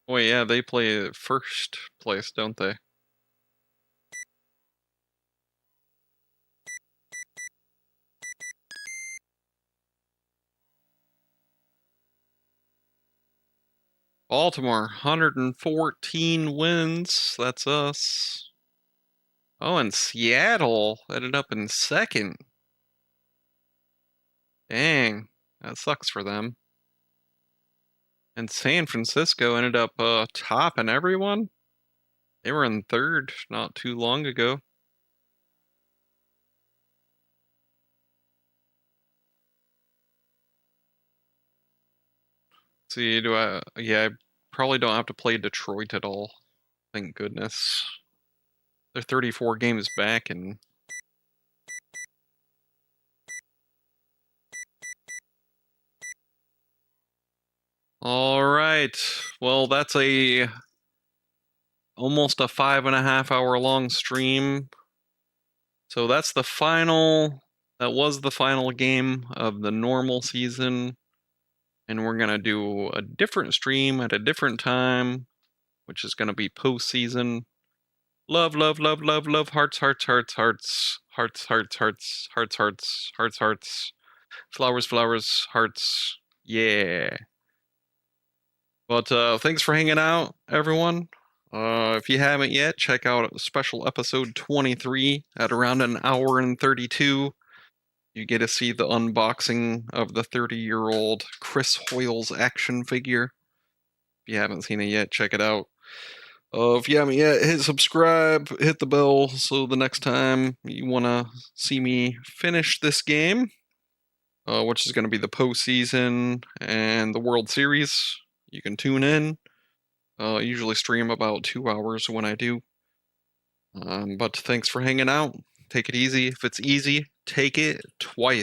Oh yeah, they play first place, don't they? Baltimore, 114 wins. That's us. Oh, and Seattle ended up in 2nd. Dang, that sucks for them. And San Francisco ended up topping everyone. They were in 3rd not too long ago. See, yeah, I probably don't have to play Detroit at all. Thank goodness. They're 34 games back and all right. Well, that's almost a 5.5 hour long stream. So that's the final. That was the final game of the normal season. And we're going to do a different stream at a different time, which is going to be postseason. Love, love, love, love, love, hearts, hearts, hearts, hearts, hearts, hearts, hearts, hearts, hearts, hearts, hearts, flowers, flowers, hearts. Yeah. But thanks for hanging out, everyone. If you haven't yet, check out special episode 23 at around 1 hour and 32. You get to see the unboxing of the 30-year-old Chris Hoyles action figure. If you haven't seen it yet, check it out. If you haven't yet, hit subscribe, hit the bell, so the next time you want to see me finish this game, which is going to be the postseason and the World Series, you can tune in. I usually stream about 2 hours when I do. But thanks for hanging out. Take it easy. If it's easy, take it twice.